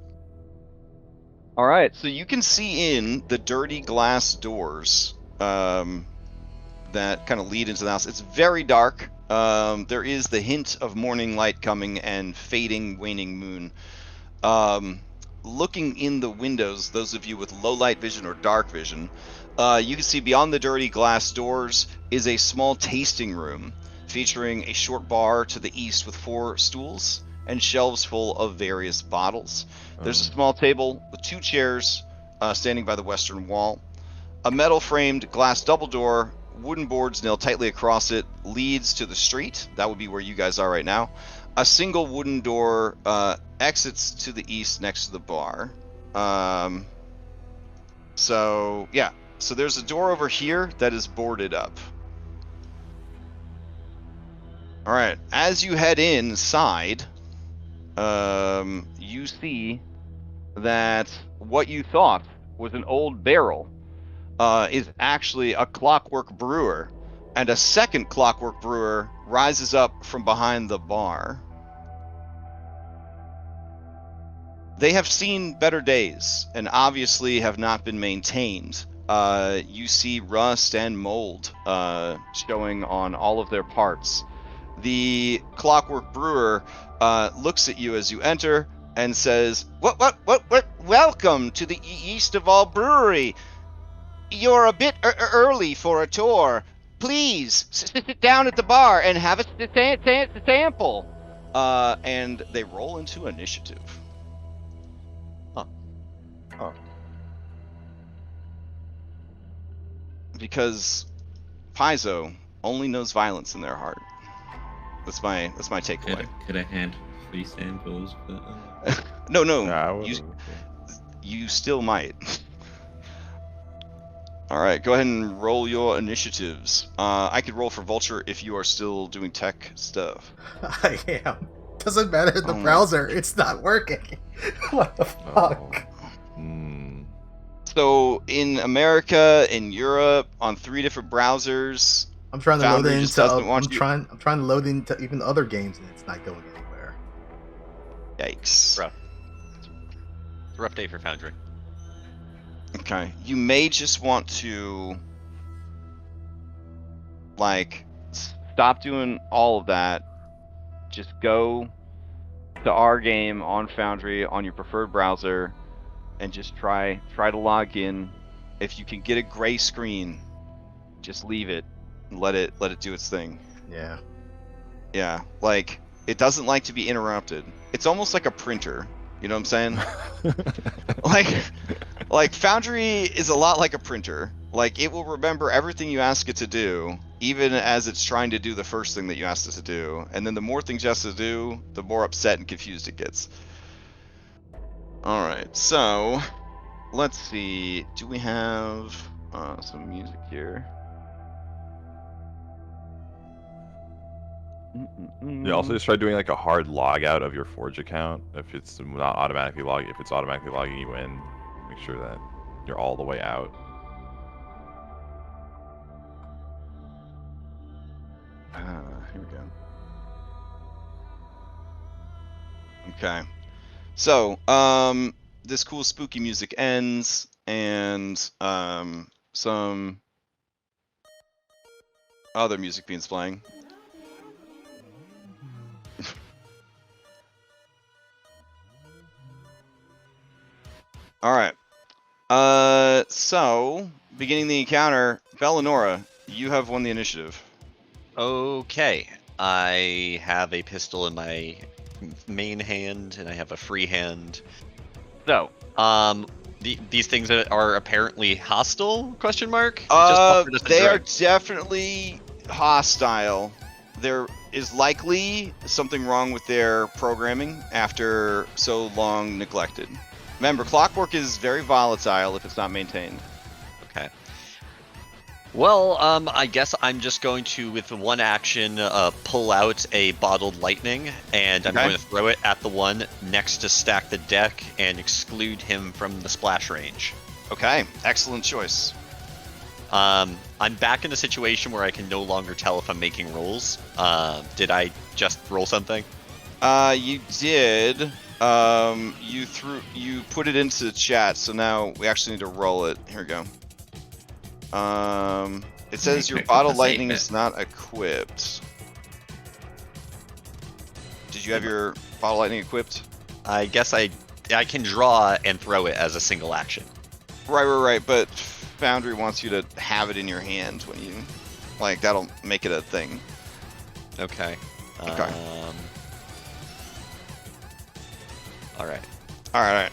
All right, so you can see in the dirty glass doors that kind of lead into the house. It's very dark. There is the hint of morning light coming and fading, waning moon. Looking in the windows, those of you with low light vision or dark vision, you can see beyond the dirty glass doors is a small tasting room featuring a short bar to the east with 4 stools and shelves full of various bottles. There's a small table with 2 chairs standing by the western wall. A metal-framed glass double door, wooden boards nailed tightly across it, leads to the street. That would be where you guys are right now. A single wooden door exits to the east next to the bar. So there's a door over here that is boarded up. All right, as you head inside, you see that what you thought was an old barrel is actually a clockwork brewer, and a second clockwork brewer rises up from behind the bar. They have seen better days and obviously have not been maintained. You see rust and mold showing on all of their parts. The clockwork brewer looks at you as you enter and says, What? Welcome to the East of All Brewery. You're a bit early for a tour. Please sit down at the bar and have a sample. And they roll into initiative. Because Paizo only knows violence in their heart. That's my takeaway. Could have had 3 samples, but No. Nah, You still might. All right, go ahead and roll your initiatives. I could roll for Vulture if you are still doing tech stuff. I am. Doesn't matter in the browser. It's not working. What the fuck? So in America, in Europe, on 3 different browsers. I'm trying to Foundry load just into. doesn't want I'm you- trying to load into even other games, and it's not going anywhere. Yikes. Rough. It's a rough day for Foundry. Okay, you may just want to stop doing all of that. Just go to our game on Foundry on your preferred browser and just try to log in. If you can get a gray screen, just leave it and let it do its thing. Yeah. Yeah, it doesn't like to be interrupted. It's almost like a printer. You know what I'm saying? like Foundry is a lot like a printer. It will remember everything you ask it to do, even as it's trying to do the first thing that you asked it to do. And then the more things you ask it to do, the more upset and confused it gets. All right, so let's see. Do we have some music here? You also just try doing a hard log out of your Forge account if it's not automatically logging. If it's automatically logging you in, make sure that you're all the way out. Here we go. Okay. So, this cool spooky music ends, and some other music begins playing. All right. So beginning the encounter, Bellinora, you have won the initiative. Okay. I have a pistol in my main hand, and I have a free hand. So, these things are apparently hostile? Question mark. They are definitely hostile. There is likely something wrong with their programming after so long neglected. Remember, clockwork is very volatile if it's not maintained. Okay. Well, I guess I'm just going to, with one action, pull out a bottled lightning, and I'm going to throw it at the one next to Stack the Deck and exclude him from the splash range. Okay, excellent choice. I'm back in a situation where I can no longer tell if I'm making rolls. Did I just roll something? You did. You put it into the chat, so now we actually need to roll it. Here we go. It says your bottle lightning is not equipped. Did you have your bottle lightning equipped? I guess I can draw and throw it as a single action. Right. But Foundry wants you to have it in your hand when you, like, that'll make it a thing. Okay. Okay. All right. All right.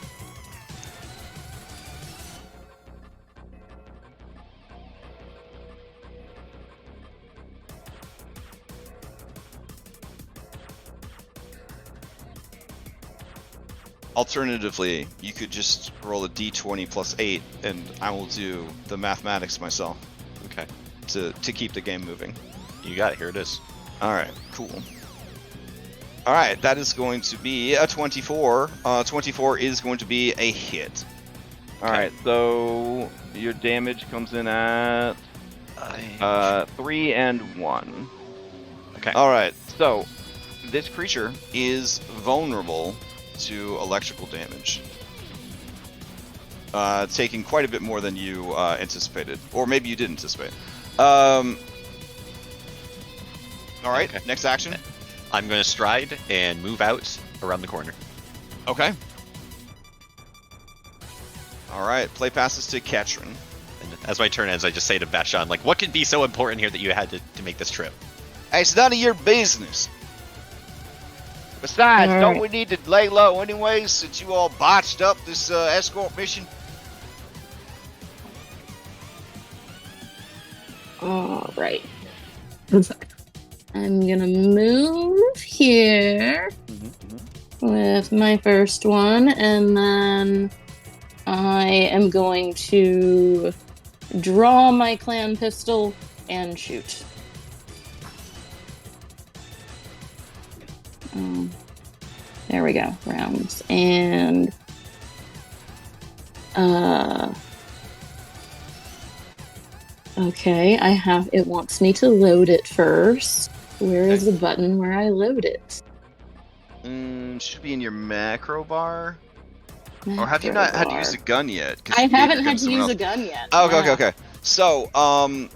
Alternatively, you could just roll a d20 plus 8, and I will do the mathematics myself. Okay. To keep the game moving. You got it. Here it is. All right. Cool. All right. That is going to be a 24. 24 is going to be a hit. All right. So your damage comes in at 3 and 1. Okay. All right. So this creature is vulnerable to electrical damage, taking quite a bit more than you anticipated, or maybe you did anticipate. All right, okay. Next action. I'm going to stride and move out around the corner. Okay. All right, play passes to Ketrin. And as my turn ends, I just say to Bashan, like, what could be so important here that you had to make this trip? Hey, it's none of your business. Besides, don't we need to lay low anyways, since you all botched up this escort mission? All right. I'm gonna move here with my first one, and then I am going to draw my clan pistol and shoot. There we go. Rounds. And okay, it wants me to load it first. Where is the button where I load it? Should be in your macro bar. Or have you not had to use a gun yet? I haven't had to use a gun yet. Oh, okay. So, to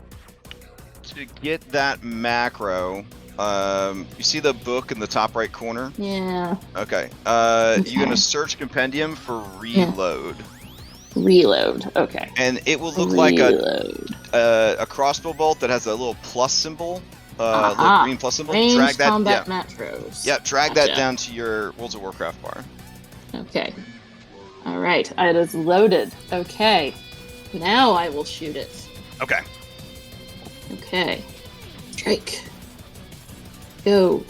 get that macro, you see the book in the top right corner? Yeah. Okay. You're gonna search compendium for reload. Reload. Okay. And it will look like a crossbow bolt that has a little plus symbol, little green plus symbol. Ranged drag that. Combat macros. Yeah. Drag that down to your World of Warcraft bar. Okay. All right. It is loaded. Okay. Now I will shoot it. Okay. Okay. Strike. Go.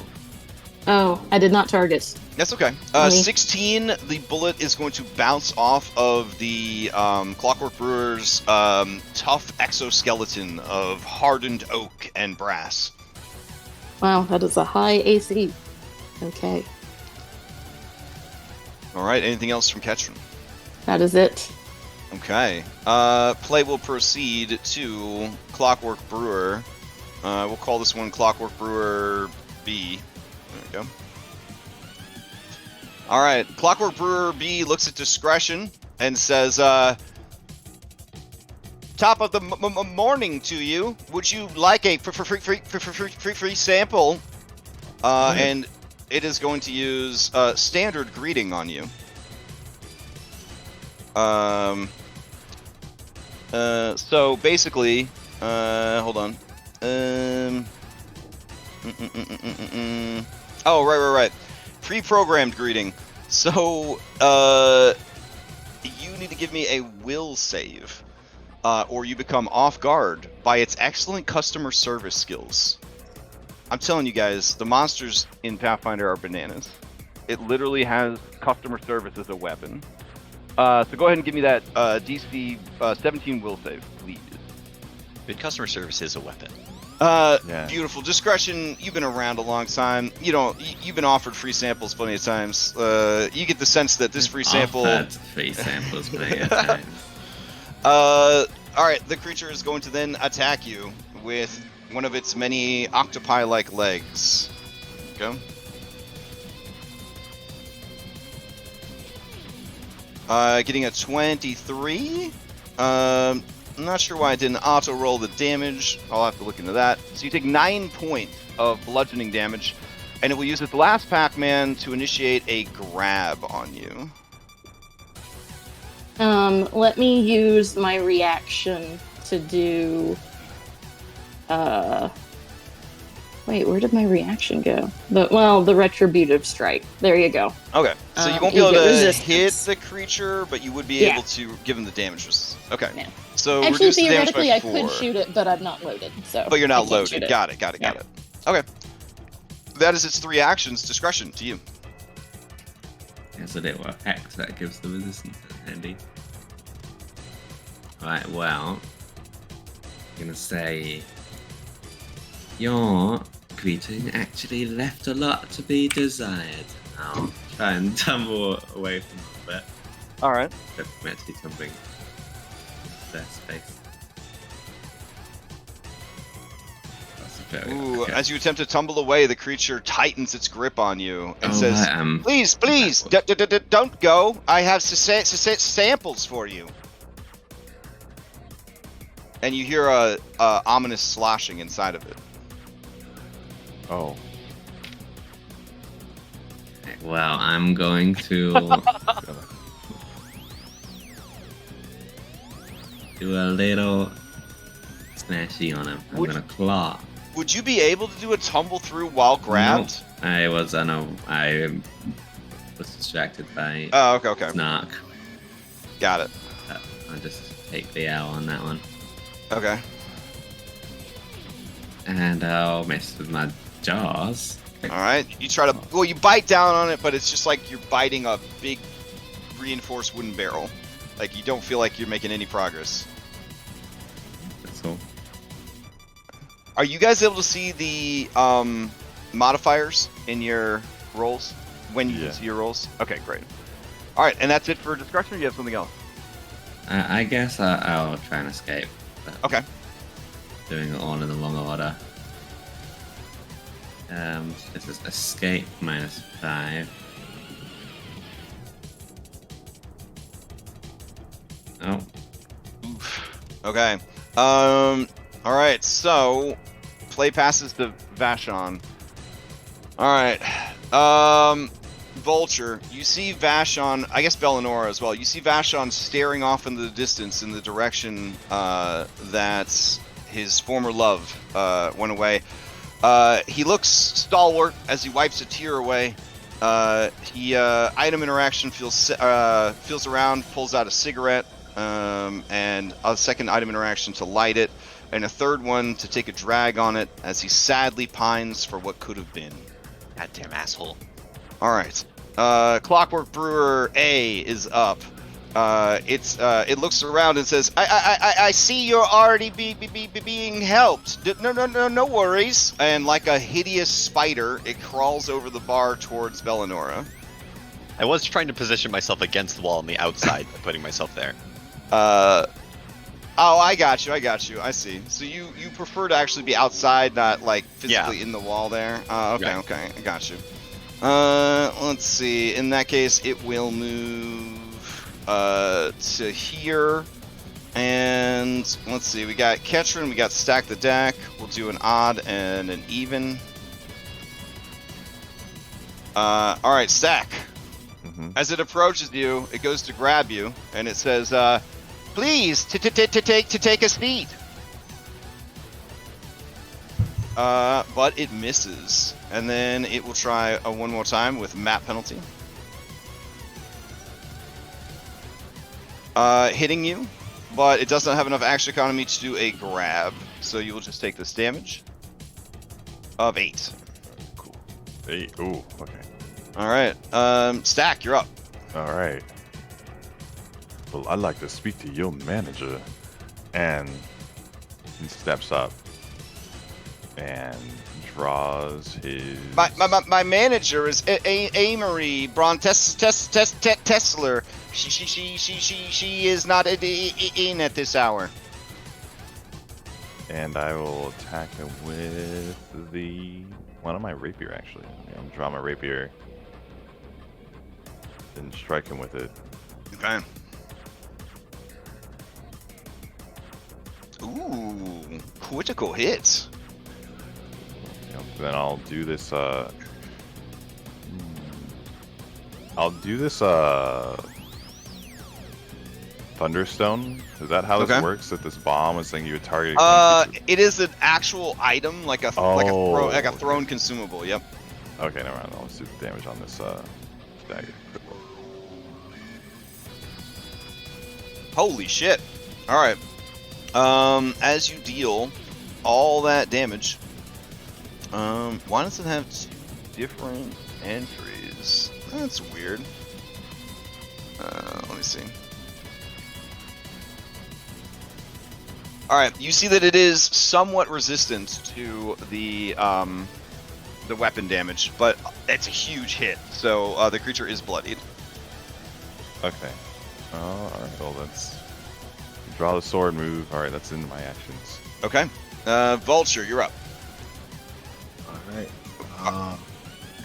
Oh, I did not target. That's okay. 16, the bullet is going to bounce off of the Clockwork Brewer's tough exoskeleton of hardened oak and brass. Wow, that is a high AC. Okay. Alright, anything else from Ketrin? That is it. Okay. Play will proceed to Clockwork Brewer. We'll call this one Clockwork Brewer B. There we go. Alright, Clockwork Brewer B looks at discretion and says, top of the morning to you. Would you like a free sample? And it is going to use standard greeting on you. So basically, hold on. Oh, right. Pre-programmed greeting. So, you need to give me a will save, or you become off guard by its excellent customer service skills. I'm telling you guys, the monsters in Pathfinder are bananas. It literally has customer service as a weapon. So go ahead and give me that DC 17 will save, please. Good customer service is a weapon. Yeah. Beautiful. Discretion, you've been around a long time. You've been offered free samples plenty of times. You get the sense that this free sample... Offered free samples plenty of times. All right, the creature is going to then attack you with one of its many octopi-like legs. Go. Getting a 23. I'm not sure why I didn't auto-roll the damage. I'll have to look into that. So you take 9 points of bludgeoning damage, and it will use its last Pac-Man to initiate a grab on you. Let me use my reaction to do... Wait, where did my reaction go? The retributive strike. There you go. Okay, so you won't be you able get to resistance. hit the creature, but you would be able to give him the damage resistance. Okay, Yeah. so Actually, reduce the damage theoretically, by I 4. could shoot it, but I'm not loaded. So. But you're I not can't shoot loaded. it. Got it. Okay. That is its 3 actions. Discretion to you. Has a little effect that gives the resistance. Handy. Right, well, I'm gonna say your greeting actually left a lot to be desired. I'll try and tumble away from it a bit. Alright. But I'm actually tumbling into their space. That's very Ooh, okay. as you attempt to tumble away, the creature tightens its grip on you and Oh, says, I am. Please, don't go. I have samples for you. And you hear a ominous sloshing inside of it. Oh. Well, I'm going to do a little smashy on him. I'm Would- gonna claw. Would you be able to do a tumble through while grabbed? No, I was distracted by Oh, okay. Snark. Got it. I'll just take the L on that one. Okay. And I'll mess with my jaws. Alright. You try to... Well, you bite down on it, but it's just like you're biting a big reinforced wooden barrel. Like, you don't feel like you're making any progress. That's all. Are you guys able to see the modifiers in your rolls? When you see your rolls? Okay, great. Alright, and that's it for discretion, or do you have something else? I guess I'll try and escape. Okay. Doing it all in the long order. This is escape -5. Oh. Oof. Okay. Alright, so play passes to Vashon. Alright. Vulture, you see Vashon, I guess Bellinora as well, you see Vashon staring off into the distance in the direction that his former love went away. He looks stalwart as he wipes a tear away. Item interaction feels around, pulls out a cigarette, and a second item interaction to light it, and a third one to take a drag on it as he sadly pines for what could have been. Goddamn asshole. Alright. Clockwork Brewer A is up. It looks around and says, I see you're already being helped. No worries. And like a hideous spider, it crawls over the bar towards Bellinora. I was trying to position myself against the wall on the outside by putting myself there. Oh, I got you. I see. So you prefer to actually be outside, not like physically in the wall there? Okay, Right. okay. I got you. Let's see. In that case, it will move to here. And let's see. We got Ketrin. We got Stack the Deck. We'll do an odd and an even. All right, Stack. Mm-hmm. As it approaches you, it goes to grab you, and it says, "Please, to take a seat." But it misses, and then it will try one more time with map penalty. Hitting you, but it doesn't have enough action economy to do a grab, so you will just take this damage of 8. Cool. 8. Ooh. Okay. All right, Stack, you're up. All right. Well, I'd like to speak to your manager, and he steps up and draws his. My manager is Amory Braun Tessler. She is not in at this hour. And I will attack him with the one on my rapier, actually. I'm draw my rapier. Then strike him with it. Okay. Ooh, critical hit. Then I'll do this. I'll do this. Thunderstone. Is that how this works? That this bomb is saying you would target? It is an actual item, like a thrown consumable. Yep. Okay, never mind. I'll do the damage on this dagger. Holy shit! All right. As you deal all that damage, why does it have different entries? That's weird. Let me see. All right, you see that it is somewhat resistant to the weapon damage, but it's a huge hit, so the creature is bloodied. Okay. All right. Well, that's draw the sword move. All right, that's in my actions. Okay. Vulture, you're up. All right.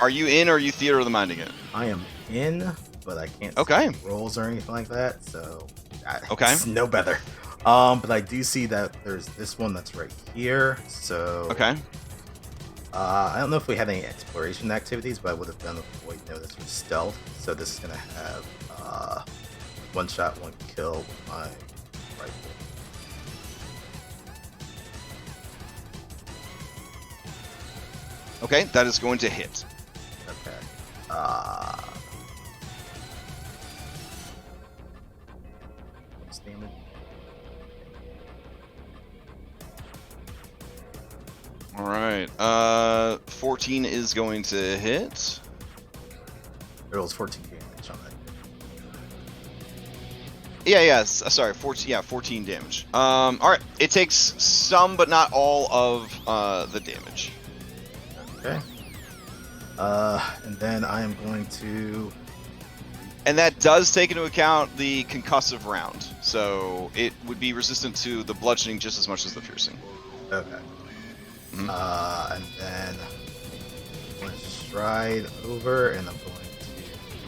Are you in, or are you theater of the minding it? I am in, but I can't Okay. see rolls or anything like that, so Okay. it's no better. But I do see that there's this one that's right here. So Okay. I don't know if we had any exploration activities, but I would have done a void notice for stealth. So this is gonna have one shot, one kill with my rifle. Okay, that is going to hit. Okay. What's damage? All right. 14 is going to hit. It rolls 14 damage on that. Yeah. Sorry, 14. Yeah, 14 damage. All right. It takes some, but not all of the damage. Okay. And then I am going to. And that does take into account the concussive round, so it would be resistant to the bludgeoning just as much as the piercing. Okay. And then I'm going to stride over, and I'm going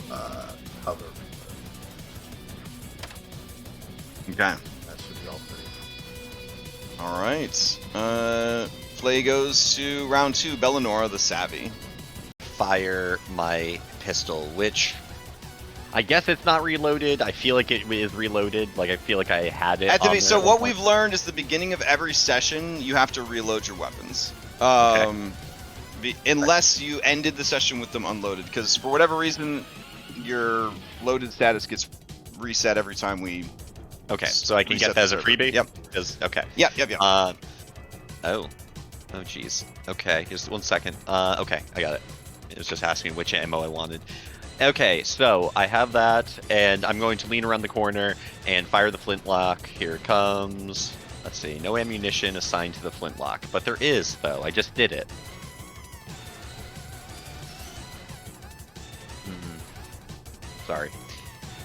to cover. Okay. That should be all three. All right. Play goes to round 2. Bellinora the Savvy. Fire my pistol, which I guess it's not reloaded. I feel like it is reloaded. Like I feel like I had it. So what we've learned is the beginning of every session, you have to reload your weapons. Unless you ended the session with them unloaded, because for whatever reason, your loaded status gets reset every time we. Okay, so I can get that as a freebie. Yep. Okay. Yep. Oh, jeez. Okay, just 1 second. Okay, I got it. It was just asking which ammo I wanted. Okay, so I have that, and I'm going to lean around the corner and fire the flintlock. Here it comes. Let's see, no ammunition assigned to the flintlock, but there is, though. I just did it. Sorry.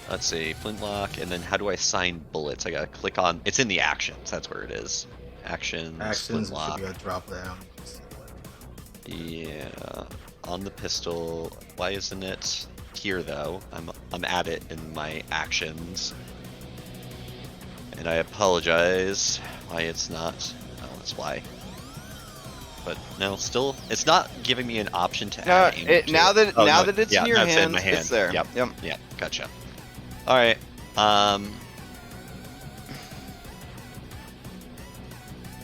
Let's see, flintlock, and then how do I assign bullets? I gotta click on. It's in the actions. That's where it is. Actions. Should Flintlock. be a drop down. Yeah, on the pistol. Why isn't it here though? I'm at it in my actions, and I apologize. Why it's not? Oh, that's why. But no, still, it's not giving me an option to add. Now that it's in your hand, in my hand, it's there. Yep. Yep. Yeah, gotcha. All right.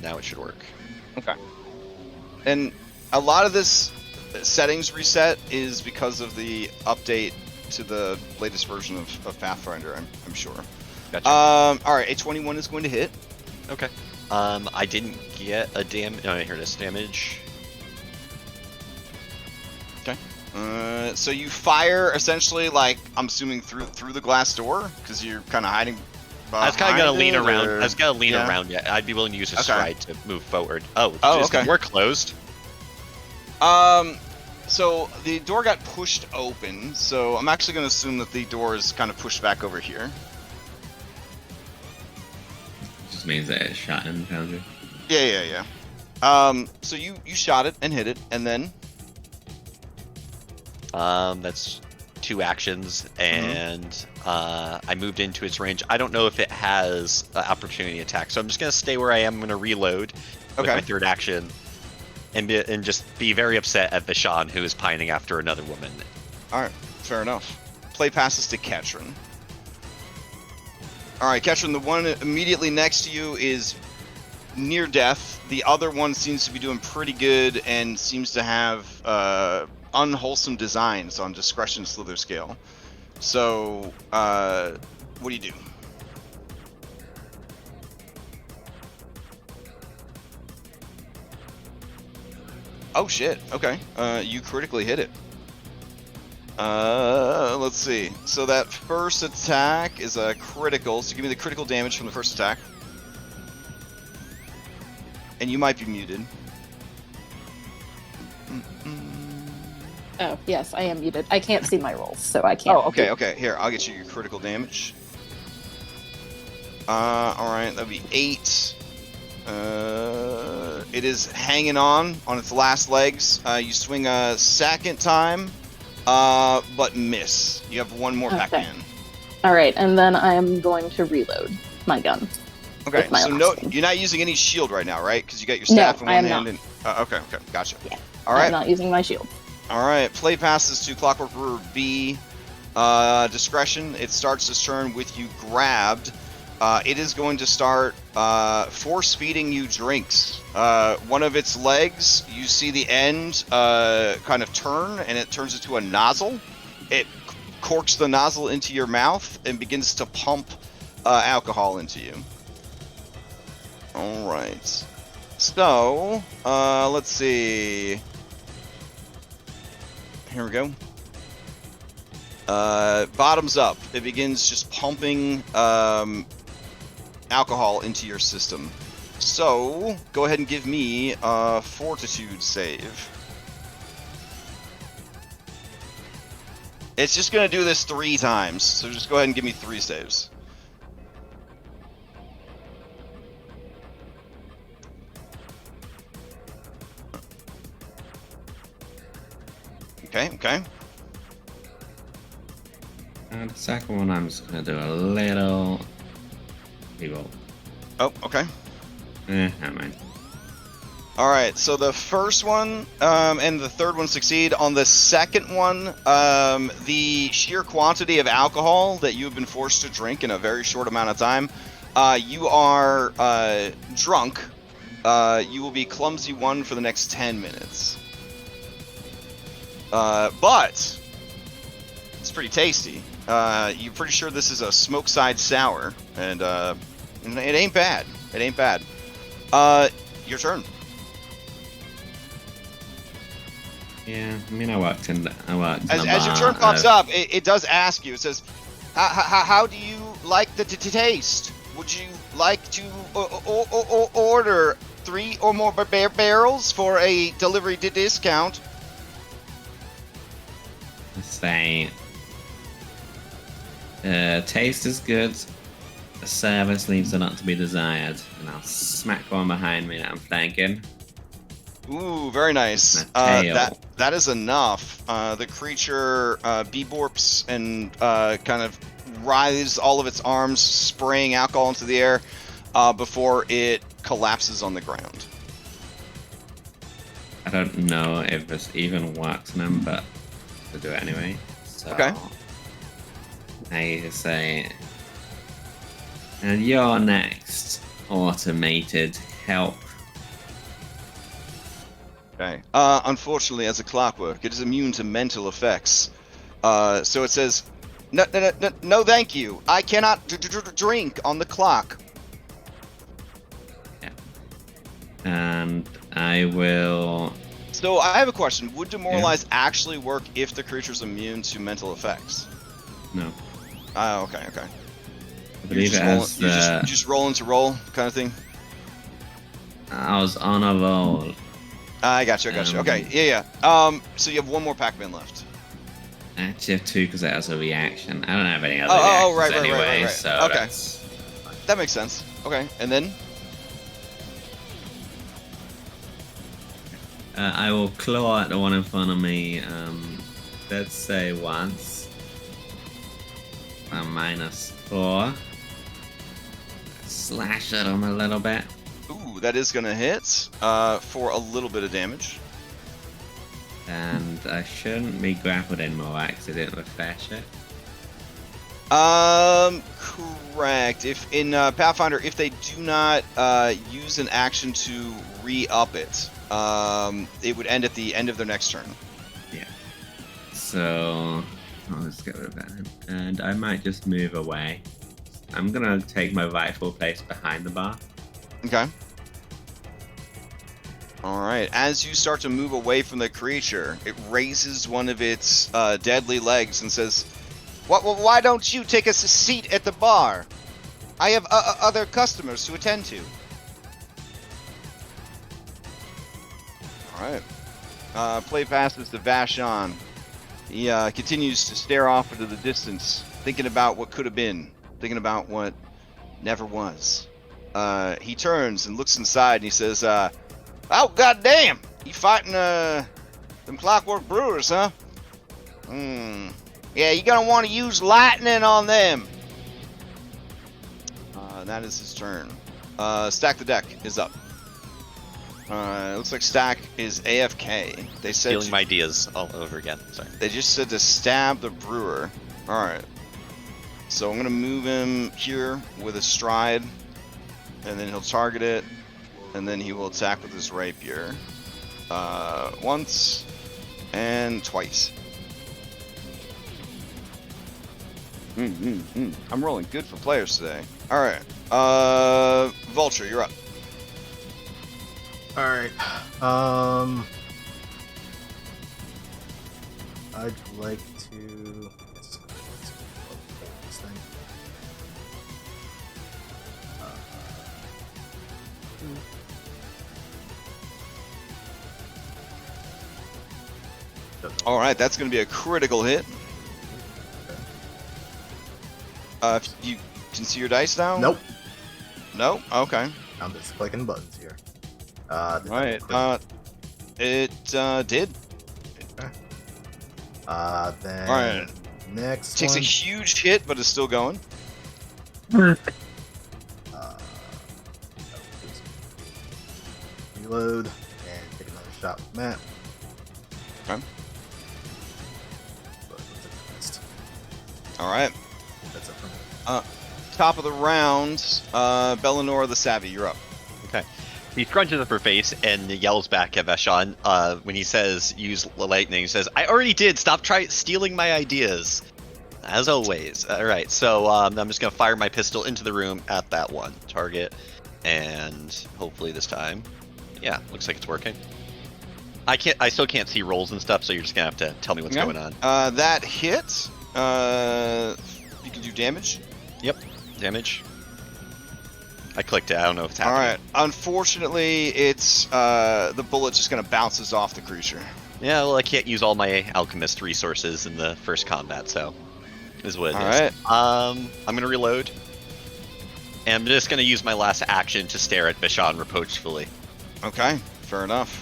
Now it should work. Okay. And a lot of this settings reset is because of the update to the latest version of Pathfinder, I'm sure. Gotcha. All right, a 21 is going to hit. Okay. I didn't get a damage. No, here it is. Damage. Okay. So you fire essentially, like I'm assuming through the glass door because you're kind of hiding. I was kind of gonna lean around. Or... I was gonna lean around. Yeah, I'd be willing to use a stride to move forward. Okay. We're closed. So the door got pushed open. So I'm actually gonna assume that the door is kind of pushed back over here. Just means that it's shut in, Foundry. Yeah. So you shot it and hit it, and then That's 2 actions, and I moved into its range. I don't know if it has opportunity attack, so I'm just gonna stay where I am. I'm gonna reload with my 3rd action, and just be very upset at Vishan, who is pining after another woman. all right, fair enough. Play passes to Ketrin. All right, Ketrin, the one immediately next to you is near death. The other one seems to be doing pretty good and seems to have unwholesome designs on discretion slither scale. So, what do you do? Oh shit, okay. You critically hit it. Let's see. So that first attack is a critical, so give me the critical damage from the first attack. And you might be muted. Oh, yes, I am muted. I can't see my rolls, so I can't. Oh, okay. Here, I'll get you your critical damage. Alright, that'll be 8. It is hanging on its last legs. You swing a second time, but miss. You have one more back in. All right, and then I am going to reload my gun. Okay, so you're not using any shield right now, right? Because you got your staff in one hand. Not. And okay, gotcha. Yeah. All right. I'm not using my shield. All right, play passes to Clockwork Brewer B. Discretion. It starts this turn with you grabbed. It is going to start force feeding you drinks. One of its legs, you see the end kind of turn, and it turns into a nozzle. It corks the nozzle into your mouth and begins to pump alcohol into you. All right. So, let's see. Here we go. Bottoms up. It begins just pumping alcohol into your system. So, go ahead and give me a fortitude save. It's just going to do this 3 times, so just go ahead and give me 3 saves. Okay. And the second one, I'm just gonna do a little reroll. Oh, okay. Never mind. All right, so the first one and the third one succeed. On the second one, the sheer quantity of alcohol that you have been forced to drink in a very short amount of time, you are drunk. You will be clumsy 1 for the next 10 minutes. But it's pretty tasty. You're pretty sure this is a smoke side sour, and it ain't bad. It ain't bad. Your turn. Yeah, I mean, I worked in As your turn pops up, it does ask you. It says, "How do you like the taste? Would you like to order 3 or more barrels for a delivery discount?" Say, taste is good. The service leaves a lot to be desired, and I'll smack one behind me that I'm thanking. Ooh, very nice. That is enough. The creature beborps and kind of writhes all of its arms, spraying alcohol into the air before it collapses on the ground. I don't know if this even works on him, but to do it anyway. So okay. I say, and you're next, automated help. Okay. Unfortunately, as a clockwork, it is immune to mental effects. So it says, no, thank you. I cannot drink on the clock. Yeah. And I will. So I have a question. Would Demoralize actually work if the creature's immune to mental effects? No. Okay. I believe it has you just roll into roll kind of thing? I was on a roll. I got you. Okay, yeah. So you have 1 more Pac-Man left. I actually have 2 because it has a reaction. I don't have any other reactions right. anyway, so okay. that's... That makes sense. Okay, and then? I will claw at the one in front of me. Let's say once. -4. Slash at him a little bit. Ooh, that is gonna hit for a little bit of damage. And I shouldn't be grappled anymore. I accidentally refresh it. Correct. If in Pathfinder, if they do not use an action to re-up it, it would end at the end of their next turn. Yeah. So I'll just get rid of that. And I might just move away. I'm gonna take my rightful place behind the bar. Okay. All right. As you start to move away from the creature, it raises one of its deadly legs and says, Why don't you take us a seat at the bar? I have other customers to attend to. All right. Play passes to Vashon. He continues to stare off into the distance, thinking about what could have been, thinking about what never was. He turns and looks inside and he says, oh, goddamn! You fighting them Clockwork Brewers, huh? Yeah, you're gonna want to use lightning on them. That is his turn. Stack the Deck is up. It looks like Stack is AFK. They said Stealing my ideas all over again. Sorry. They just said to stab the brewer. All right. So I'm gonna move him here with a stride, and then he'll target it, and then he will attack with his rapier. Once and twice. I'm rolling good for players today. All right. Vulture, you're up. All right. I'd like to. This thing. All right, that's going to be a critical hit. If you can see your dice now? Nope. No? Okay. I'm just clicking buttons here. Right. It did. Then Alright. next Takes one. a huge hit, but is still going. Reload and take another shot with Matt. Okay. But what's it missed? Alright. That's it for me. Top of the round, Bellinor the Savvy, you're up. Okay. He scrunches up her face and yells back at Vashon when he says, use lightning. He says, I already did. Stop stealing my ideas. As always. All right. So I'm just going to fire my pistol into the room at that one target. And hopefully this time, yeah, looks like it's working. I still can't see rolls and stuff, so you're just going to have to tell me what's going on. That hit, you can do damage. Yep. Damage. I clicked it. I don't know if it's happening. Alright. Unfortunately, it's the bullet just kind of bounces off the creature. Yeah, well, I can't use all my alchemist resources in the first combat, so is what it is. Alright. I'm going to reload. And I'm just going to use my last action to stare at Vashon reproachfully. Okay, fair enough.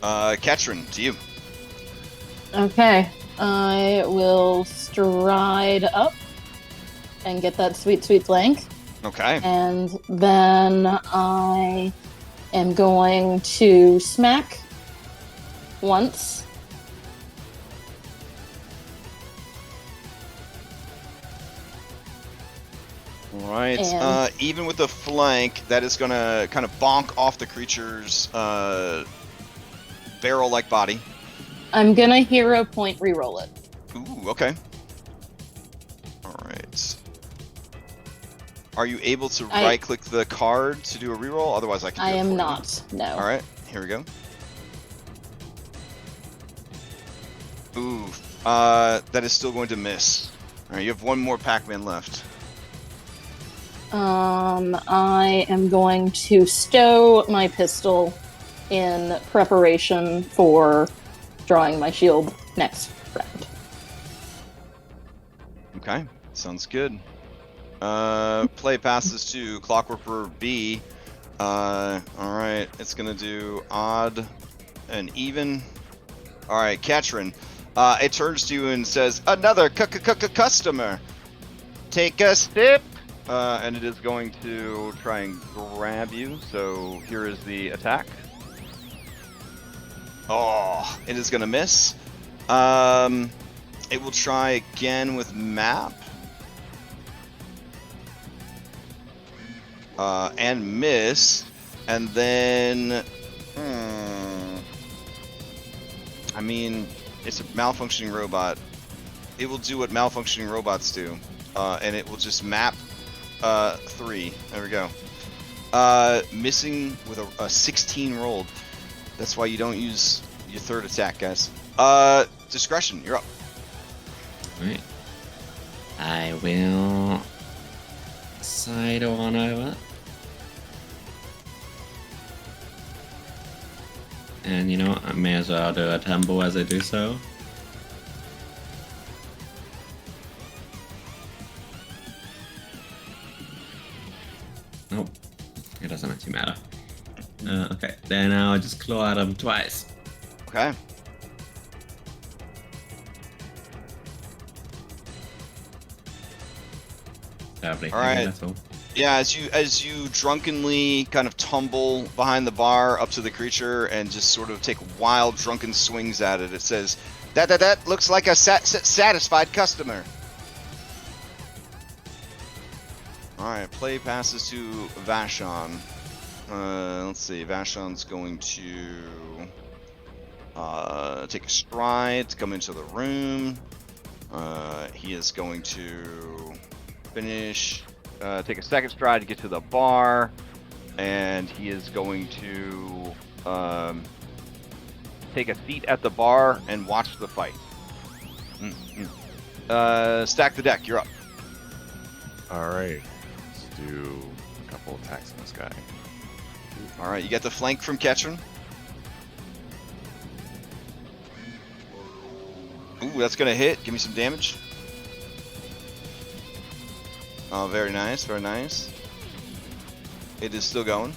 Ketrin, to you. Okay, I will stride up and get that sweet, sweet flank. Okay. And then I am going to smack once. Alright. And- Even with the flank, that is going to kind of bonk off the creature's barrel-like body. I'm gonna hero point reroll it. Ooh, okay. Alright. Are you able to right-click the card to do a reroll? Otherwise, I can do I it am for you. not, no. Alright, here we go. Ooh, that is still going to miss. Alright, you have one more Pac-Man left. I am going to stow my pistol in preparation for drawing my shield next round. Okay, sounds good. Play passes to Clockwork B. Alright, it's gonna do odd and even. Alright, Katrin. It turns to you and says, another customer. Take a sip. And it is going to try and grab you. So here is the attack. Oh, it is gonna miss. It will try again with map. And miss. And then... I mean, it's a malfunctioning robot. It will do what malfunctioning robots do. And it will just map 3. There we go. Missing with a 16 rolled. That's why you don't use your third attack, guys. Discretion, you're up. Right. I will side on over. And you know what, I may as well do a tumble as I do so. Nope, it doesn't actually matter. Okay, then I'll just claw at him twice. Okay. Lovely. All right. That's all. Yeah, as you drunkenly kind of tumble behind the bar up to the creature and just sort of take wild drunken swings at it, it says, that looks like a satisfied customer. Alright, play passes to Vashon. Let's see, Vashon's going to take a stride to come into the room. He is going to finish... take a second stride to get to the bar, and he is going to take a seat at the bar and watch the fight. Stack the deck, you're up. Alright. Let's do a couple attacks on this guy. Alright, you get the flank from Ketron. Ooh, that's gonna hit. Give me some damage. Oh, very nice, very nice. It is still going.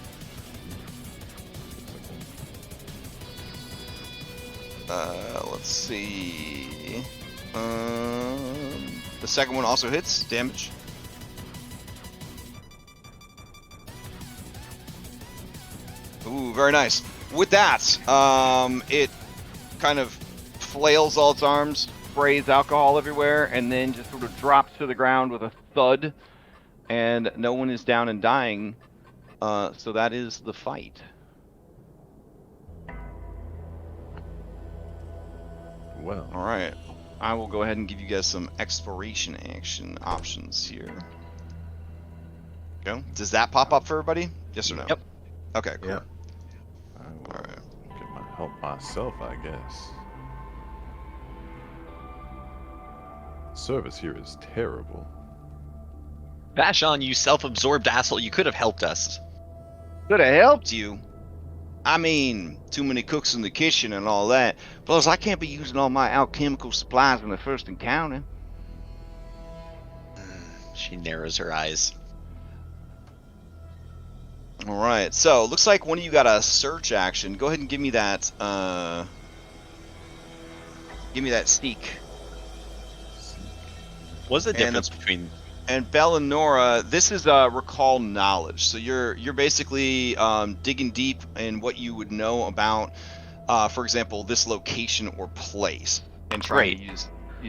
Let's see. The second one also hits, damage. Ooh, very nice. With that, it kind of flails all its arms, sprays alcohol everywhere, and then just sort of drops to the ground with a thud, and no one is down and dying. So that is the fight. Well. All right, I will go ahead and give you guys some exploration action options here. Go. Does that pop up for everybody? Yes or no? Yep. Okay, cool. Yeah. I will Alright. help myself, I guess. Service here is terrible. Vashon, you self-absorbed asshole, you could have helped us. Could have helped you. I mean, too many cooks in the kitchen and all that. Plus, I can't be using all my alchemical supplies in the first encounter. She narrows her eyes. All right, so looks like one of you got a search action. Go ahead and give me that. Give me that sneak. What's the And difference between... And Belle and Nora, this is recall knowledge. So you're basically digging deep in what you would know about, for example, this location or place, and trying to use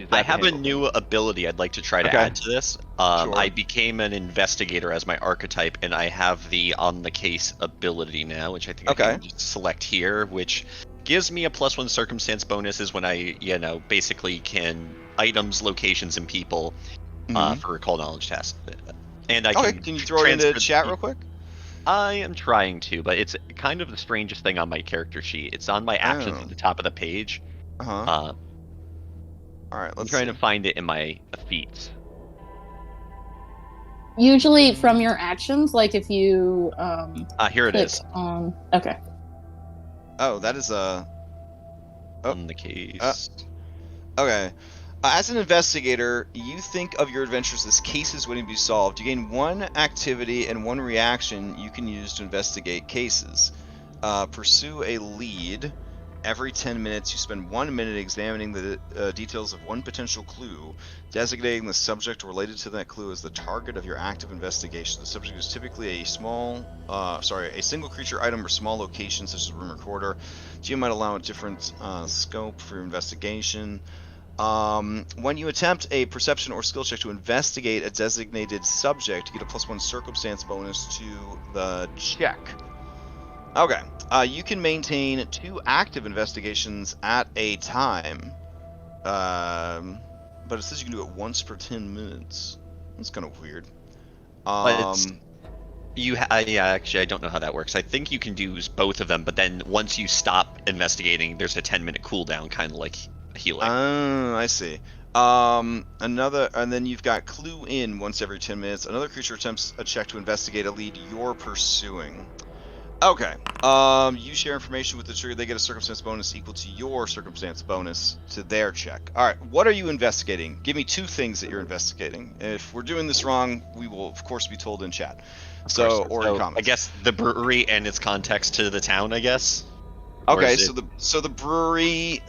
that I to have a handle new ability I'd like to try to Okay. add to this. Sure. I became an investigator as my archetype, and I have the on the case ability now, which I think I Okay. can just select here, which gives me a +1 circumstance bonuses when I, basically can items, locations, and people Mhm. for recall knowledge tasks. And I Okay, can can you throw it into transfer chat the- real quick? I am trying to, but it's kind of the strangest thing on my character sheet. It's on my actions Oh. at the top of the page. Uh-huh. All right, I'm let's trying see. to find it in my feats. Usually from your actions, like if you Here it click is. on. Okay. Oh, that is a... Oh. On the case. Okay. As an investigator, you think of your adventures as cases waiting to be solved. You gain 1 activity and 1 reaction you can use to investigate cases. Pursue a lead. Every 10 minutes, you spend 1 minute examining the details of 1 potential clue, designating the subject related to that clue as the target of your active investigation. The subject is typically a single creature item or small location, such as a room recorder. GM might allow a different scope for your investigation. When you attempt a perception or skill check to investigate a designated subject, you get a +1 circumstance bonus to the check. Okay. You can maintain 2 active investigations at a time. But it says you can do it once per 10 minutes. That's kind of weird. But it's, actually, I don't know how that works. I think you can do both of them, but then once you stop investigating, there's a 10-minute cooldown, kind of like healing. Oh, I see. And then you've got clue in once every 10 minutes. Another creature attempts a check to investigate a lead you're pursuing. Okay. You share information with the trigger. They get a circumstance bonus equal to your circumstance bonus to their check. All right. What are you investigating? Give me 2 things that you're investigating. If we're doing this wrong, we will, of course, be told in chat. So, or in comments. I guess the brewery and its context to the town, I guess. Okay, so the brewery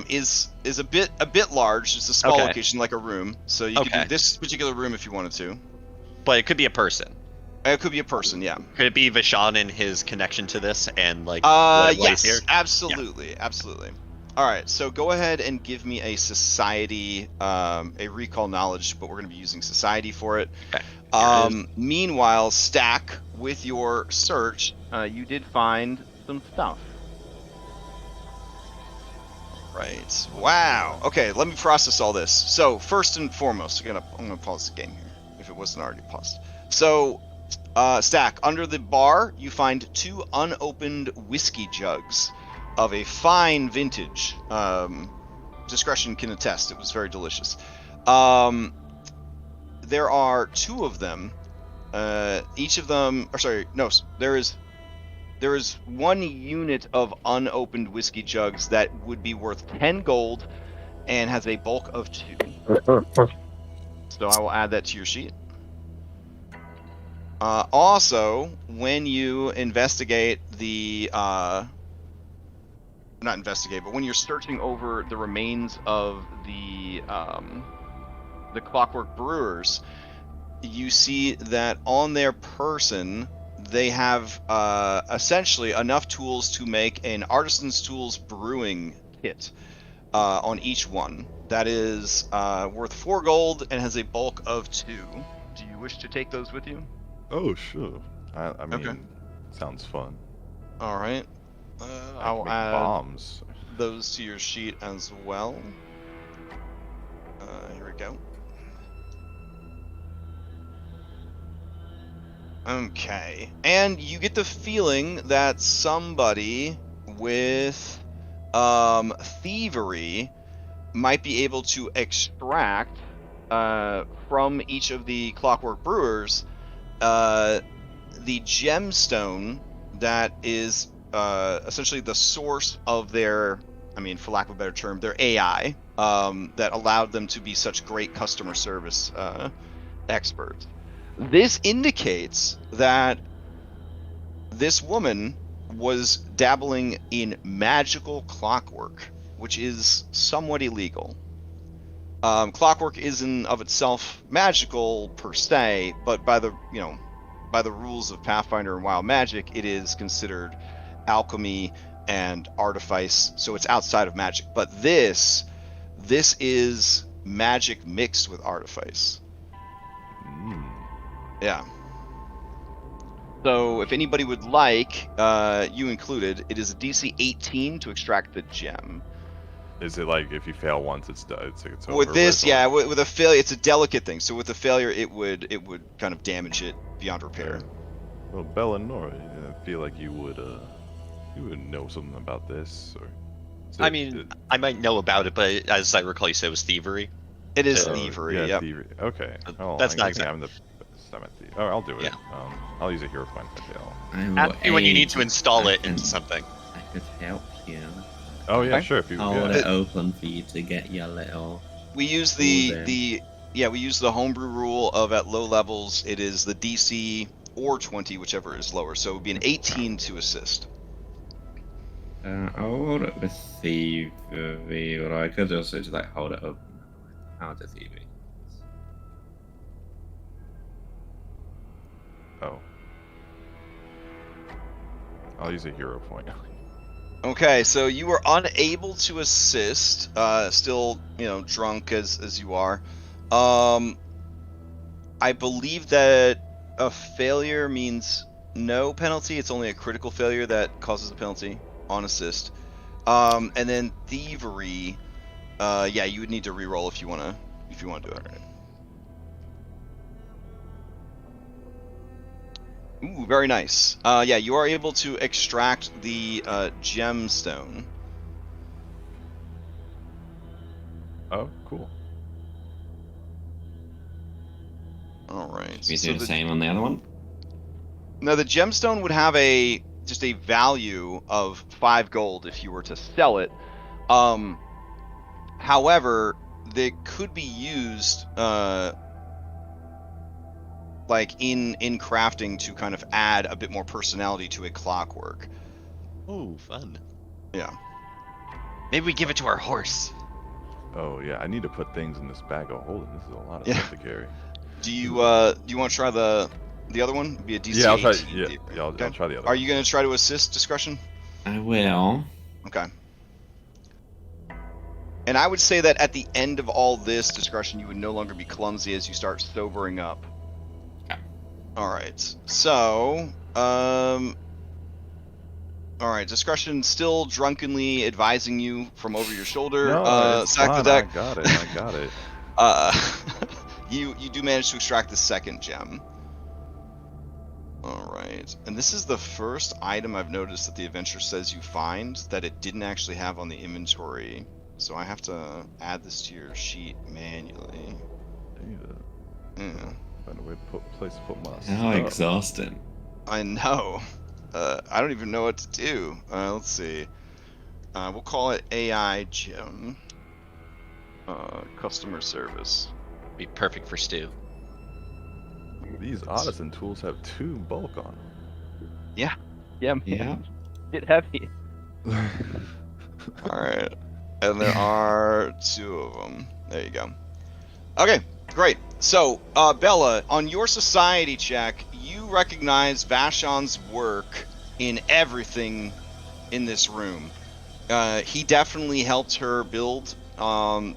is a bit large. It's a small location, like a room. So you could do this particular room if you wanted to. But it could be a person. It could be a person, yeah. Could it be Vishan and his connection to this and like yes, here? absolutely, yeah. Absolutely. All right, so go ahead and give me a society, a recall knowledge, but we're going to be using society for it. Okay. Meanwhile, Stack, with your search, you did find some stuff. Right. Wow. Okay, let me process all this. So first and foremost, I'm gonna pause the game here if it wasn't already paused. So, Stack, under the bar, you find 2 unopened whiskey jugs of a fine vintage. Discretion can attest; it was very delicious. There are 2 of them. Each of them, there is 1 unit of unopened whiskey jugs that would be worth 10 gold and has a bulk of 2. So I will add that to your sheet. Also, when you investigate the... not investigate, but when you're searching over the remains of the Clockwork Brewers, you see that on their person... they have essentially enough tools to make an artisan's tools brewing kit on each one. That is worth 4 gold and has a bulk of 2. Do you wish to take those with you? Oh, sure. I mean, sounds fun. All right. I will add bombs. Those to your sheet as well. Here we go. Okay, and you get the feeling that somebody with thievery might be able to extract from each of the Clockwork Brewers the gemstone that is essentially the source of their, I mean, for lack of a better term, their AI that allowed them to be such great customer service experts. This indicates that this woman was dabbling in magical clockwork, which is somewhat illegal. Clockwork isn't of itself magical per se, but by the rules of Pathfinder and Wild Magic, it is considered alchemy and artifice, so it's outside of magic. But this is magic mixed with artifice. Yeah. So if anybody would like, you included, it is a DC 18 to extract the gem. Is it like if you fail once, it's over? With this, yeah, with a failure, it's a delicate thing. So with a failure, it would kind of damage it beyond repair. Well, Bellinora, I feel like you would know something about this, or. I mean, I might know about it, but as I recall, you said it was thievery. It is thievery. Yeah, yep. thievery. Okay. Well, That's not exactly. I'm the best at thievery. Oh, I'll do it. Yeah. I'll use a hero point if I fail. Ask me when you need to install it into something. I could help you. Oh yeah, Okay. sure. If you Hold it open for you to get your little We use Ooh, we use the homebrew rule of at low levels it is the DC or 20, whichever is lower. So it would be an 18 to assist. I'll roll it with thievery, or I could also just like hold it open. How does thievery? Oh. I'll use a hero point. Okay, so you were unable to assist, still, drunk as you are. I believe that a failure means no penalty. It's only a critical failure that causes a penalty on assist. And then thievery, you would need to reroll if you wanna do it. Ooh, very nice. You are able to extract the gemstone. Oh, cool. All right. We do the same on the other one. Now the gemstone would have just a value of 5 gold if you were to sell it. However, they could be used like in crafting to kind of add a bit more personality to a clockwork. Ooh, fun. Yeah. Maybe we give it to our horse. Oh yeah, I need to put things in this bag of holding. This is a lot of Yeah. stuff to carry. Do you want to try the other one? It'd be a DC Yeah, I'll try. 18. I'll Okay. try the other. Are you going to try to assist discretion? I will. Okay. And I would say that at the end of all this discretion, you would no longer be clumsy as you start sobering up. Okay. All right. So, all right. Discretion still drunkenly advising you from over your shoulder. No, it's sack the fine. deck. I got it. I got it. You do manage to extract the second gem. All right. And this is the first item I've noticed that the adventure says you find that it didn't actually have on the inventory. So I have to add this to your sheet manually. I need to Yeah. find a way to place to put my How stuff. exhausting. I know. I don't even know what to do. Let's see. We'll call it AI gem. Customer service. Be perfect for stew. These artisan tools have 2 bulk on Yeah, man. Yeah. Get heavy. them. All right. And there are 2 of them. There you go. Okay, great. So, Bella, on your society check, you recognize Vashon's work in everything in this room. He definitely helped her build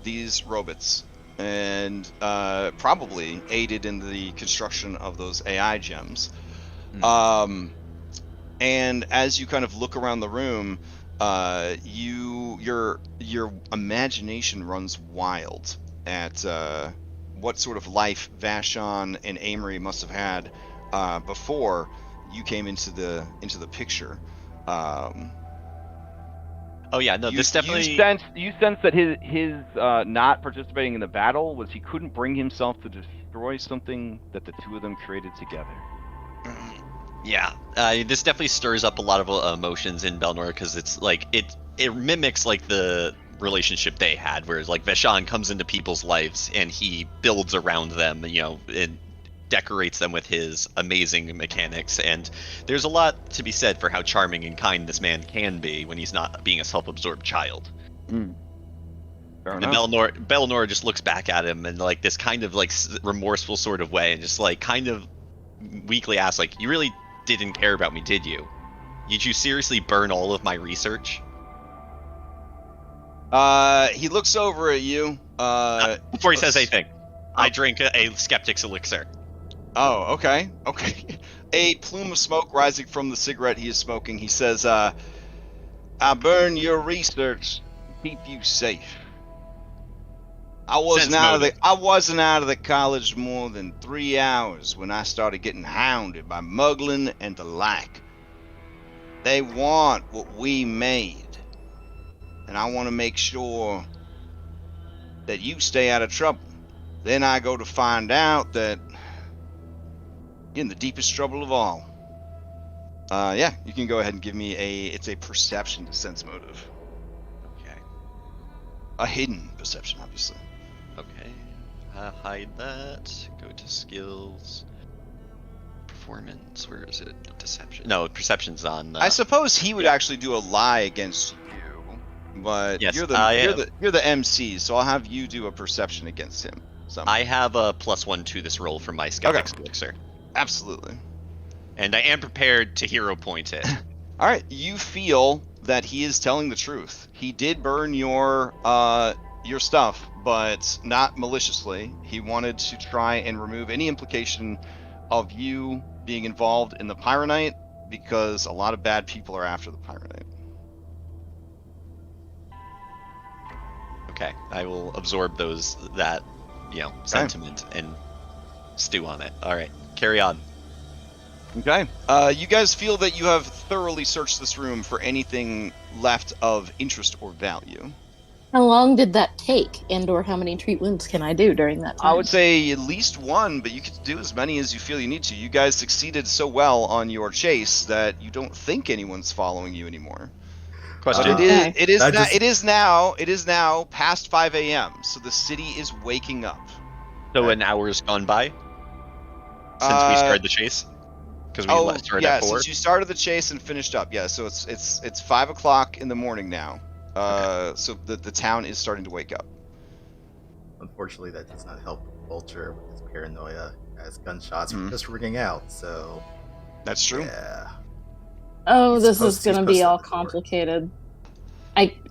these robots, and probably aided in the construction of those AI gems. And as you kind of look around the room, your imagination runs wild at what sort of life Vashon and Amory must have had before you came into the picture. Oh yeah, no, this definitely. You sense that his not participating in the battle was he couldn't bring himself to destroy something that the 2 of them created together. Yeah, this definitely stirs up a lot of emotions in Belnor because it's like it mimics like the relationship they had, whereas like Vashon comes into people's lives and he builds around them, and decorates them with his amazing mechanics. And there's a lot to be said for how charming and kind this man can be when he's not being a self-absorbed child. Fair And enough. Belnor just looks back at him in like this kind of like remorseful sort of way, and just like kind of weakly asks, like, "You really didn't care about me, did you? Did you seriously burn all of my research?" He looks over at you. Before he says anything, I drink a skeptic's elixir. Oh, okay. A plume of smoke rising from the cigarette he is smoking. He says, I burn your research to keep you safe. I wasn't out of the college more than 3 hours when I started getting hounded by Muglin and the like. They want what we made. And I want to make sure that you stay out of trouble. Then I go to find out that you're in the deepest trouble of all. You can go ahead and give me it's a perception to sense motive. Okay. A hidden perception, obviously. Okay. Hide that. Go to skills. Performance. Where is it? Deception. No, perception's on. I suppose he would actually do a lie against you, but Yes, you're the MC, so I'll have you do a perception against him. I have a +1 to this roll from my Skeptic's Elixir. Absolutely. And I am prepared to hero point it. All right, you feel that he is telling the truth. He did burn your stuff, but not maliciously. He wanted to try and remove any implication of you being involved in the Pyronite, because a lot of bad people are after the Pyronite. Okay, I will absorb that sentiment and stew on it. All right, carry on. Okay. You guys feel that you have thoroughly searched this room for anything left of interest or value. How long did that take, and/or how many treat wounds can I do during that time? I would say at least one, but you could do as many as you feel you need to. You guys succeeded so well on your chase that you don't think anyone's following you anymore. Question. But it is now past 5 a.m., so the city is waking up. So an hour's gone by since we started the chase. Because we started at 4. Since you started the chase and finished up, yeah. So it's 5 o'clock in the morning now. So the town is starting to wake up. Unfortunately, that does not help Vulture with his paranoia, as gunshots are just ringing out. So that's true. Yeah. Oh, this is going to be all complicated.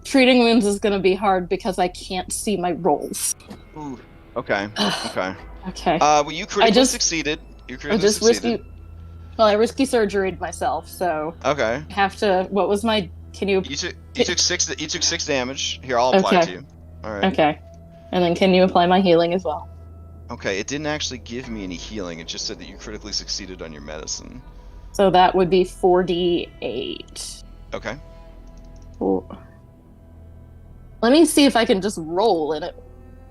Treating wounds is going to be hard because I can't see my rolls. Ooh. Okay. Okay. Okay. Well, you critically succeeded. I risky surgeried myself, so okay. I have to. What was my? Can you? You took 6. You took 6 damage. Here, I'll apply it to you. All right. Okay. And then can you apply my healing as well? Okay. It didn't actually give me any healing. It just said that you critically succeeded on your medicine. So that would be 4d8. Okay. Let me see if I can just roll in it.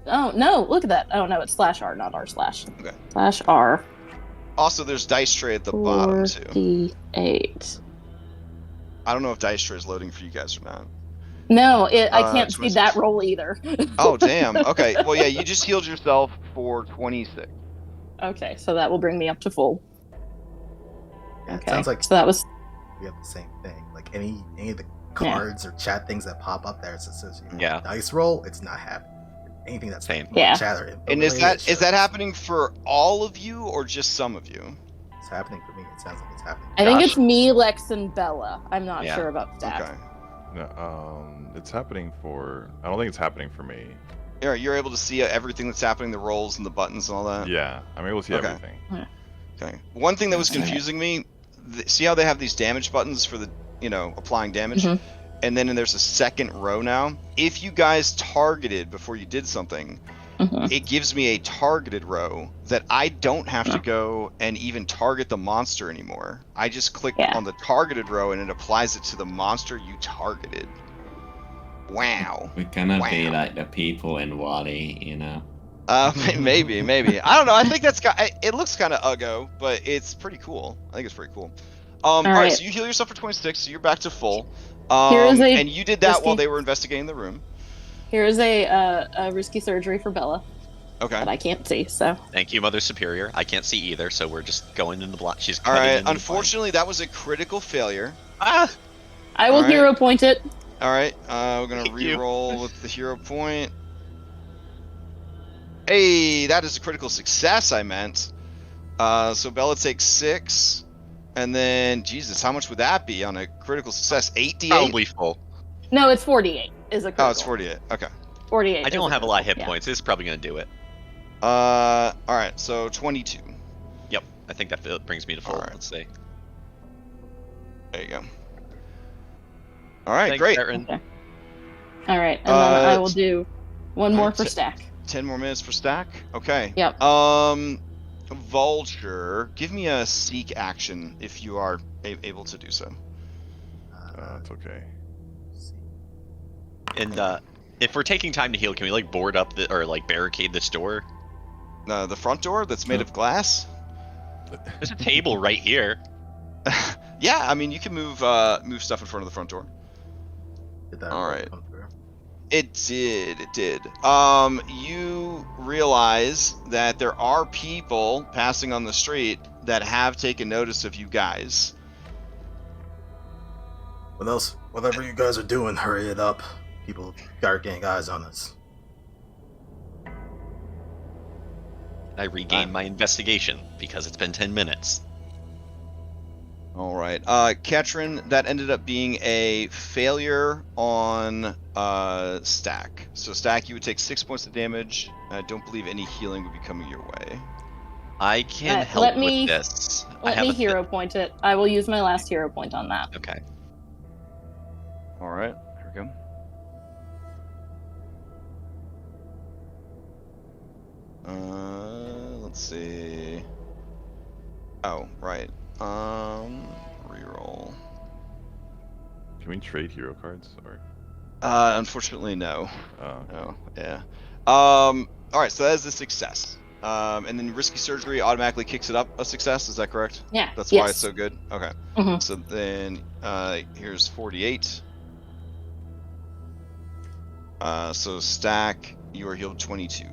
Oh no! Look at that. Oh no, it's /R, not r/. Okay. /R. Also, there's dice tray at the bottom too. 4d8. I don't know if dice tray is loading for you guys or not. No, I can't see that roll either. Oh damn. Okay. Well, yeah, you just healed yourself for 26. Okay, so that will bring me up to full. Yeah, Okay. It sounds like so that was. We have the same thing. Like any of the cards or chat things that pop up there, it's associated with dice roll. It's not happening. Anything that's same. Chat or and is that happening for all of you or just some of you? It's happening for me. It sounds like it's happening. I think it's me, Lex, and Bella. I'm not sure about that. Okay. No, it's happening for. I don't think it's happening for me. You're able to see everything that's happening, the rolls and the buttons and all that. Yeah, I'm able to see everything. Okay. One thing that was confusing me. See how they have these damage buttons for the applying damage, and then there's a second row now. If you guys targeted before you did something, it gives me a targeted row that I don't have to go and even target the monster anymore. I just click on the targeted row and it applies it to the monster you targeted. Wow. We're gonna be like the people in Wally, Maybe. I don't know. I think it looks kind of uggo, but it's pretty cool. I think it's pretty cool. All right, so you heal yourself for 26, so you're back to full. And you did that while they were investigating the room. Here is a risky surgery for Bella. Okay. But I can't see, so. Thank you, Mother Superior. I can't see either, so we're just going in the block. She's all right. Unfortunately, that was a critical failure. I will hero point it. All right. We're gonna re-roll with the hero point. Hey, that is a critical success. I meant. So Bella takes 6, and then Jesus, how much would that be on a critical success? 8d8. Probably full. No, it's 48. Is a critical. Oh, it's 48. Okay. 48. I don't have a lot of hit points. It's probably gonna do it. All right. So 22. Yep. I think that brings me to full. All right. Let's see. There you go. All right. Thanks, great. Okay. All right, and then I will do one more for stack. 10 more minutes for stack. Okay. Yep. Vulture, give me a seek action if you are able to do so. It's okay. And if we're taking time to heal, can we board up or barricade this door? The front door that's made of glass. There's a table right here. Yeah, I mean you can move stuff in front of the front door. Did that all right. come through? It did. It did. You realize that there are people passing on the street that have taken notice of you guys. What else? Whatever you guys are doing, hurry it up. People start getting eyes on us. I regain my investigation because it's been 10 minutes. All right. Ketrin, that ended up being a failure on Stack. So Stack, you would take 6 points of damage. I don't believe any healing would be coming your way. I can help let me- with this. Let me hero point it. I will use my last hero point on that. Okay. All right. Here we go. Let's see. Oh, right. Reroll. Can we trade hero cards? Or Unfortunately, no. oh, Oh, yeah. All right, so that is a success. And then risky surgery automatically kicks it up a success. Is that correct? Yeah. That's yes. why it's so good. Okay. Mhm. So then here's 48. So Stack, you are healed 22.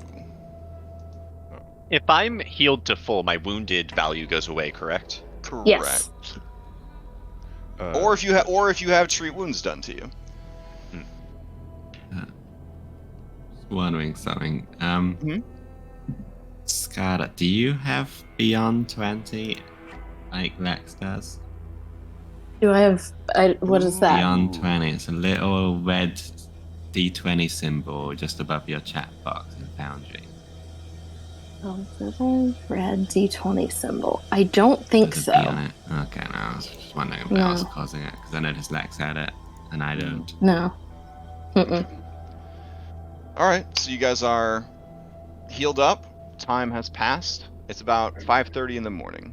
If I'm healed to full, my wounded value goes away, correct? Correct. Yes. Or if you have treat wounds done to you. Just wondering something. Mhm. Scarlet, do you have beyond 20 like Lex does? Do I have? What is that? Beyond 20, it's a little red D20 symbol just above your chat box in Foundry. Oh, little red D20 symbol. I don't think Does so. it be on it? Okay, no, I was just wondering if that No. was causing it because I noticed Lex had it and I don't. No. Mm-mm. All right, so you guys are healed up. Time has passed. It's about 5:30 in the morning.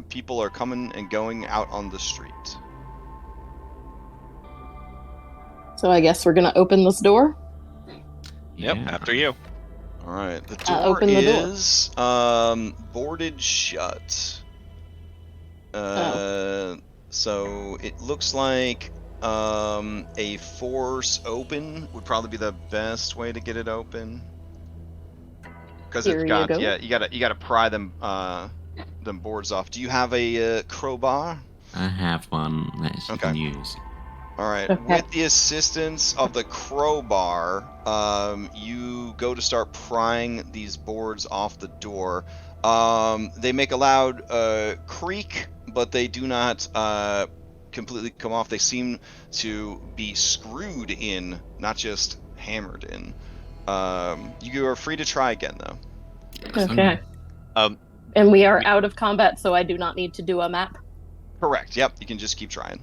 People are coming and going out on the street. So I guess we're gonna open this door. Yep, Yeah. after you. All right, the I'll door open the door. is boarded shut. So it looks like a force open would probably be the best way to get it open. Because Here it's you got go. you gotta pry them boards off. Do you have a crowbar? I have one that you Okay. can use. All right. Okay. With the assistance of the crowbar, you go to start prying these boards off the door. They make a loud creak, but they do not completely come off. They seem to be screwed in, not just hammered in. You are free to try again, though. Okay. Um, And we are out of combat, so I do not need to do a map. Correct. Yep. You can just keep trying.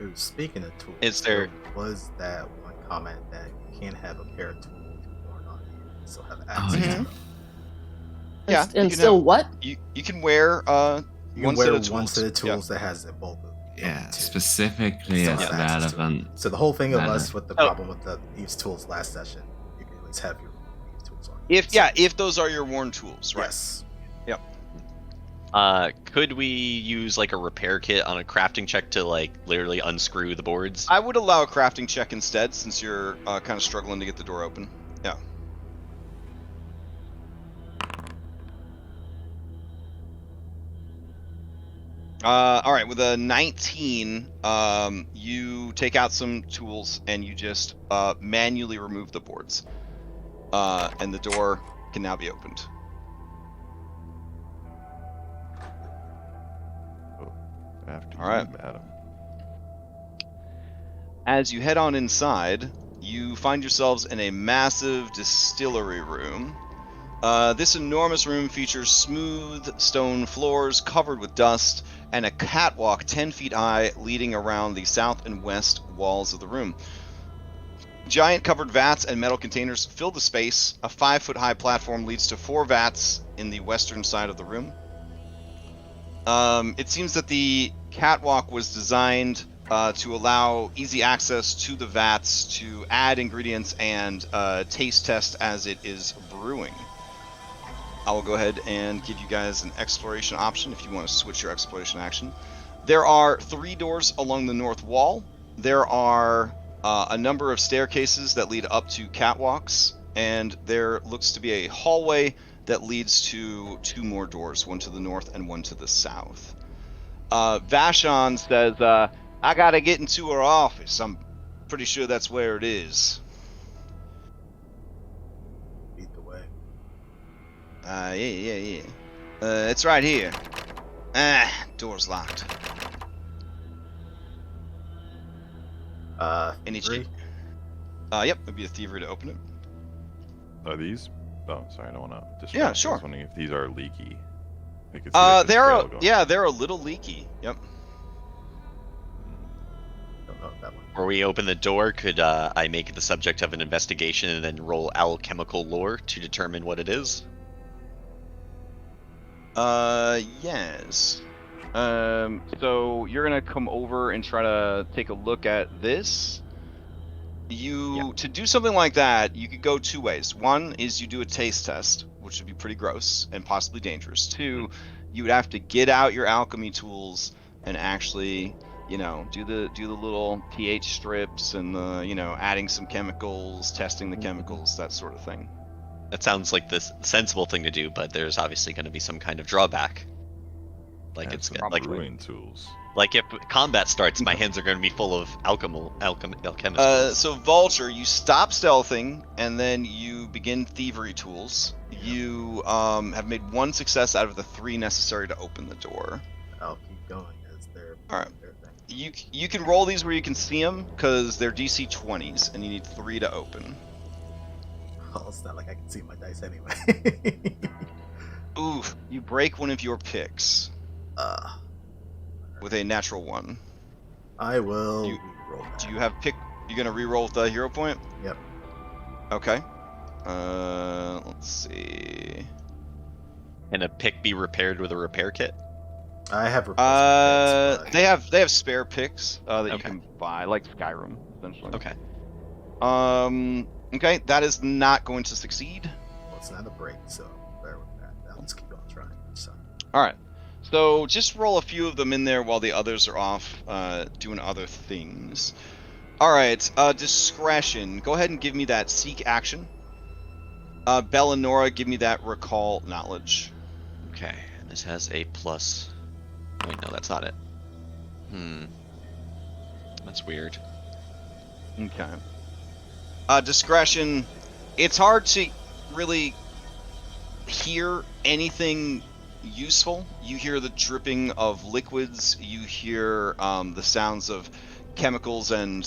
Ooh, speaking of tools, Is there- was that one comment that you can't have a pair of tools worn on you, so have Oh, access yeah. to them. Yeah, And you can still have- what? You can wear You one can set wear of one tools. set of Yeah. tools that has a bulk of Yeah, two. specifically Still it's have access to it. relevant. So the whole thing of Matter. us with the Oh. problem with these tools last session, you can always have your these tools on. If those are your worn tools, right? Yes. Could we use like a repair kit on a crafting check to like literally unscrew the boards? I would allow a crafting check instead, since you're kind of struggling to get the door open. Yeah. All right, with a 19, you take out some tools and you just manually remove the boards, and the door can now be opened. after All right. you, madam. As you head on inside, you find yourselves in a massive distillery room. This enormous room features smooth stone floors covered with dust and a catwalk 10 feet high leading around the south and west walls of the room. Giant covered vats and metal containers fill the space. A 5-foot high platform leads to 4 vats in the western side of the room. It seems that the catwalk was designed to allow easy access to the vats to add ingredients and taste test as it is brewing. I will go ahead and give you guys an exploration option if you want to switch your exploration action. There are 3 doors along the north wall. There are a number of staircases that lead up to catwalks, and there looks to be a hallway that leads to 2 more doors, one to the north and one to the south. Vashon says, I gotta get into her office. I'm pretty sure that's where it is. Lead the way. Yeah. It's right here. Door's locked. Any thievery? Yep, it'd be a thievery to open it. Are these? Oh, sorry, I don't want to distract. Yeah, you. sure. I was wondering if these are leaky. I could see like the trail going. they're a little leaky. Yep. Don't know that one. Before we open the door, could I make it the subject of an investigation and then roll alchemical lore to determine what it is? Yes. So you're gonna come over and try to take a look at this. To do something like that, you could go 2 ways. One is you do a taste test, which would be pretty gross and possibly dangerous. 2, you would have to get out your alchemy tools and actually, do the little pH strips and the, adding some chemicals, testing the chemicals, that sort of thing. That sounds like the sensible thing to do, but there's obviously going to be some kind of drawback. Like And it's some like brewing tools. Like if combat starts, my hands are going to be full of alchemist. So Vulture, you stop stealthing and then you begin thievery tools. You have made 1 success out of the 3 necessary to open the door. I'll keep going as they're All right. their thing. You can roll these where you can see them because they're DC 20s and you need 3 to open. Well, it's not like I can see my dice anyway. Oof, you break one of your picks with a natural 1. I will You- roll that. Do you have pick? You gonna re-roll with the hero point? Yep. Okay. Let's see. Can a pick be repaired with a repair kit? I have replacement picks, but They have spare picks that you Okay. can. By like Skyrim, essentially. Okay. Okay, that is not going to succeed. well, it's not a break, so bear with that. Now let's keep on trying. So, All right. So just roll a few of them in there while the others are off doing other things. All right. Discretion. Go ahead and give me that seek action. Bella and Nora, give me that recall knowledge. Okay. And this has a plus. Wait, no, that's not it. That's weird. Okay. Discretion. It's hard to really hear anything useful. You hear the dripping of liquids. You hear the sounds of chemicals and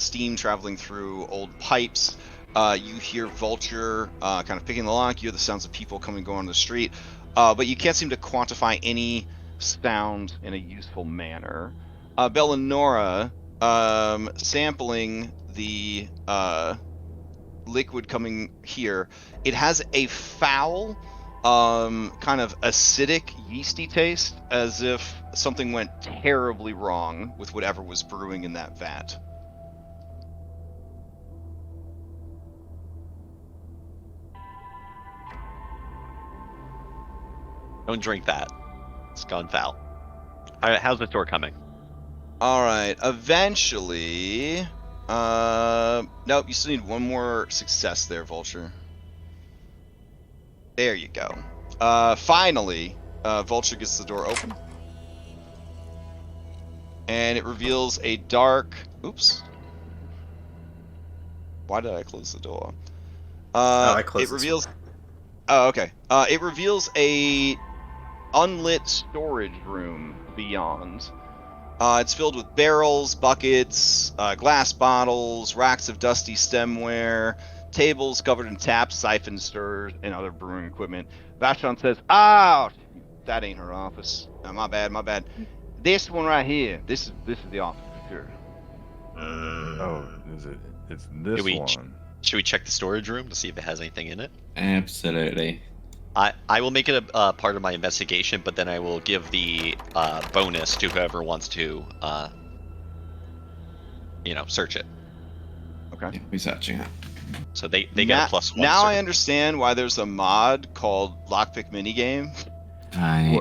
steam traveling through old pipes. You hear Vulture kind of picking the lock. You hear the sounds of people coming and going on the street. But you can't seem to quantify any sound in a useful manner. Bellanora, sampling the liquid coming here, it has a foul, kind of acidic, yeasty taste, as if something went terribly wrong with whatever was brewing in that vat. Don't drink that. It's gone foul. All right, how's the door coming? All right, eventually. Nope, you still need 1 more success there, Vulture. There you go. Finally, Vulture gets the door open. And it reveals a dark... Oops. Why did I close the door? I closed It this reveals... Oh, okay. It reveals a unlit storage room beyond. It's filled with barrels, buckets, glass bottles, racks of dusty stemware, tables covered in taps, siphons, stirrers, and other brewing equipment. Vashon says, that ain't her office. My bad. This one right here, this is the office for sure. Oh, is it? It's this Do we one. Should we check the storage room to see if it has anything in it? Absolutely. I will make it a part of my investigation, but then I will give the bonus to whoever wants to, search it. Okay. Yeah, we're searching it. So they get a +1. Now I search. understand why there's a mod called Lockpick Minigame. I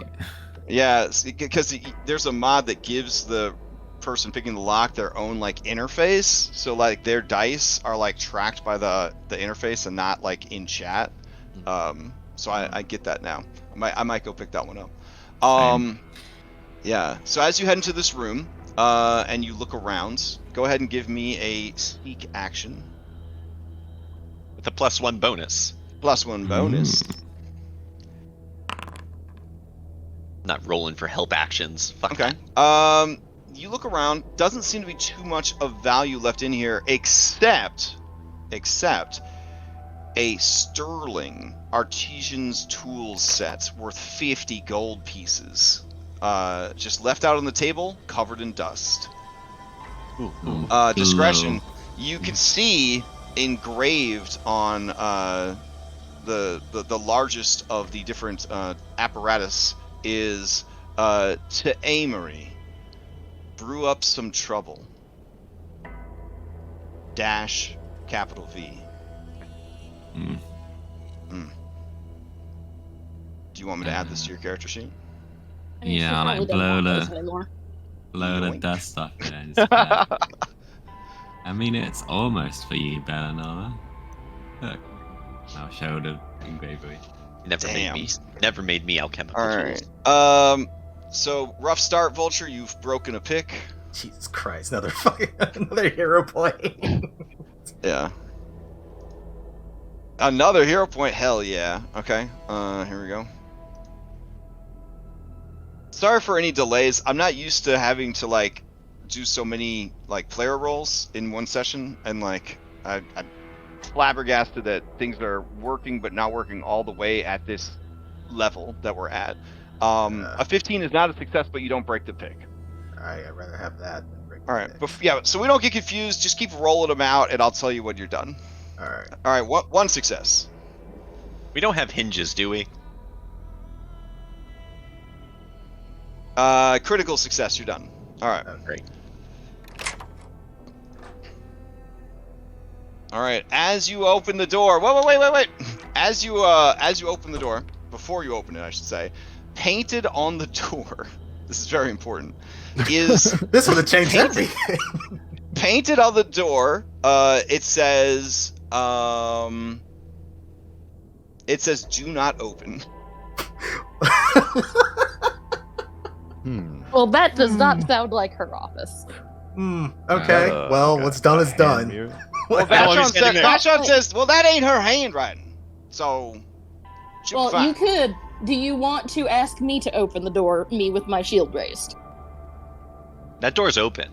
Yeah, because there's a mod that gives the person picking the lock their own like interface, so like their dice are like tracked by the interface and not like in chat. So I get that now. I might go pick that one up. Yeah. So as you head into this room, and you look around, go ahead and give me a sneak action. With a +1 bonus. +1 bonus. Not rolling for help actions. Fuck Okay. that. You look around. Doesn't seem to be too much of value left in here, except a sterling artisan's tools set worth 50 gold pieces. Just left out on the table, covered in dust. Discretion. You can see engraved on the largest of the different apparatus is to Amory. Brew up some trouble. Dash capital V. Do you want me to add this to your character sheet? I mean, she Yeah, probably like doesn't blow want the- those anymore. Load Yoink. of dust off there. Just bad. I mean, it's almost for you, Bellanova. Look, I'll show the engravery. Never made me alchemical All tools. right. So rough start, Vulture. You've broken a pick. Jesus Christ, another hero point. Yeah. Another hero point. Hell yeah. Okay. Here we go. Sorry for any delays. I'm not used to having to like do so many like player roles in one session, and like I'm flabbergasted that things are working but not working all the way at this level that we're at. A 15 is not a success, but you don't break the pick. Alright, I'd rather have that than break All right, the but yeah, so we don't get confused. Just keep rolling them out, and I'll tell you when you're done. Alright. All right, one success. We don't have hinges, do we? Critical success. You're done. All right. Oh, Great. All right. As you open the door, wait. As you open the door, before you open it, I should say, painted on the door. This is very important. Is This would have changed everything. painted on the door? It says, "Do not open." Well, that does not sound like her office. Okay. Well, Okay. what's done is done. Well, How long is Vashon getting there? says, "Well, that ain't her handwriting." So, she'll be Well, fine. you could. Do you want to ask me to open the door, me with my shield raised? That door's open.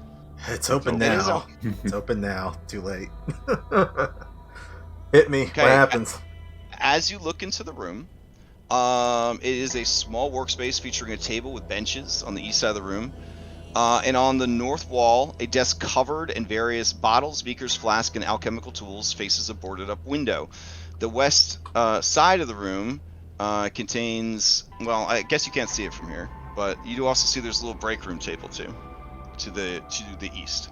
It's open It is now. It's open now. Too late. Hit me. Okay, What happens? As you look into the room, it is a small workspace featuring a table with benches on the east side of the room. And on the north wall, a desk covered in various bottles, beakers, flasks, and alchemical tools faces a boarded up window. The west side of the room contains, well, I guess you can't see it from here, but you do also see there's a little break room table too, to the east.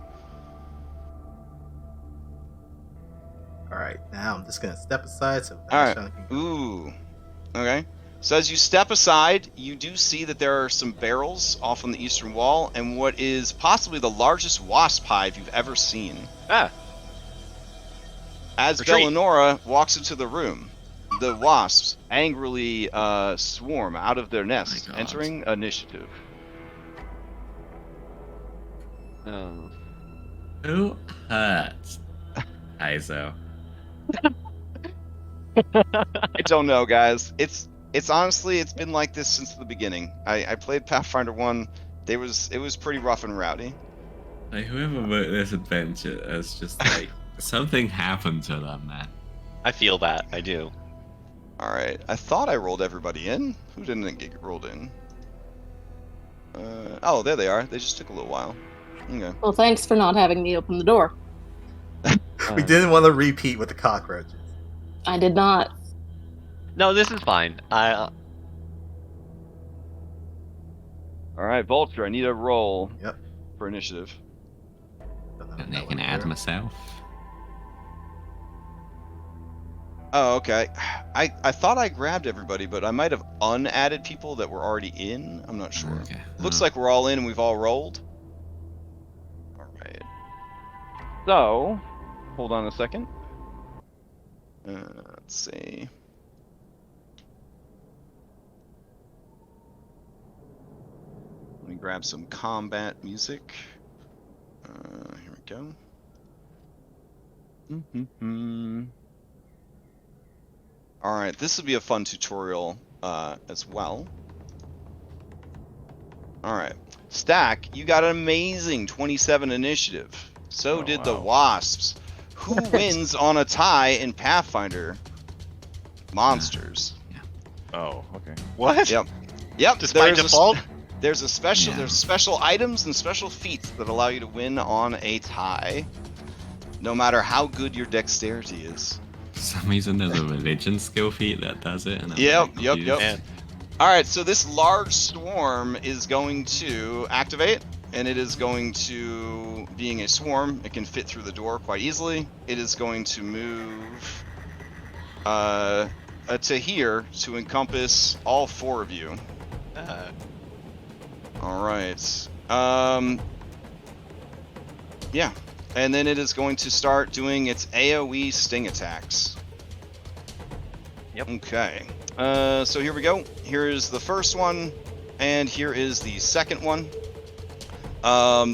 Alright, now I'm just gonna step aside so Alright. Vashon can go. Ooh. Okay. So as you step aside, you do see that there are some barrels off on the eastern wall, and what is possibly the largest wasp hive you've ever seen. Ah. As Retreat. Bellanora walks into the room, the wasps angrily swarm out of their nests, God. entering initiative. Oh. Who hurt? Iso. I don't know, guys. It's honestly, it's been like this since the beginning. I played Pathfinder 1. It was pretty rough and rowdy. Like, whoever wrote this adventure has just like something happened to them, man. I feel that. I do. All right. I thought I rolled everybody in. Who didn't get rolled in? Oh, there they are. They just took a little while. Okay. Well, thanks for not having me open the door. We didn't want to repeat with the cockroaches. I did not. No, this is fine. All right, Vulture. I need a roll. Yep. For initiative. Don't know And that I can one add here. myself. Oh, okay. I thought I grabbed everybody, but I might have unadded people that were already in. I'm not sure. Okay. Looks like we're all in and we've all rolled. So, hold on a second. Let's see. Let me grab some combat music. Here we go. All right, this will be a fun tutorial as well. All right, Stack, you got an amazing 27 initiative. So did the Wasps. Who wins on a tie in Pathfinder? Monsters. Oh, okay. What? Yep. Just by default? There's special items and special feats that allow you to win on a tie, no matter how good your dexterity is. For some reason, there's a religion skill feat that does it. And I'm Yep. very confused. All right, so this large swarm is going to activate, and it is going to, being a swarm, it can fit through the door quite easily. It is going to move to here to encompass all 4 of you. All right. Yeah, and then it is going to start doing its AoE sting attacks. Yep. Okay. So here we go. Here is the first one, and here is the second one.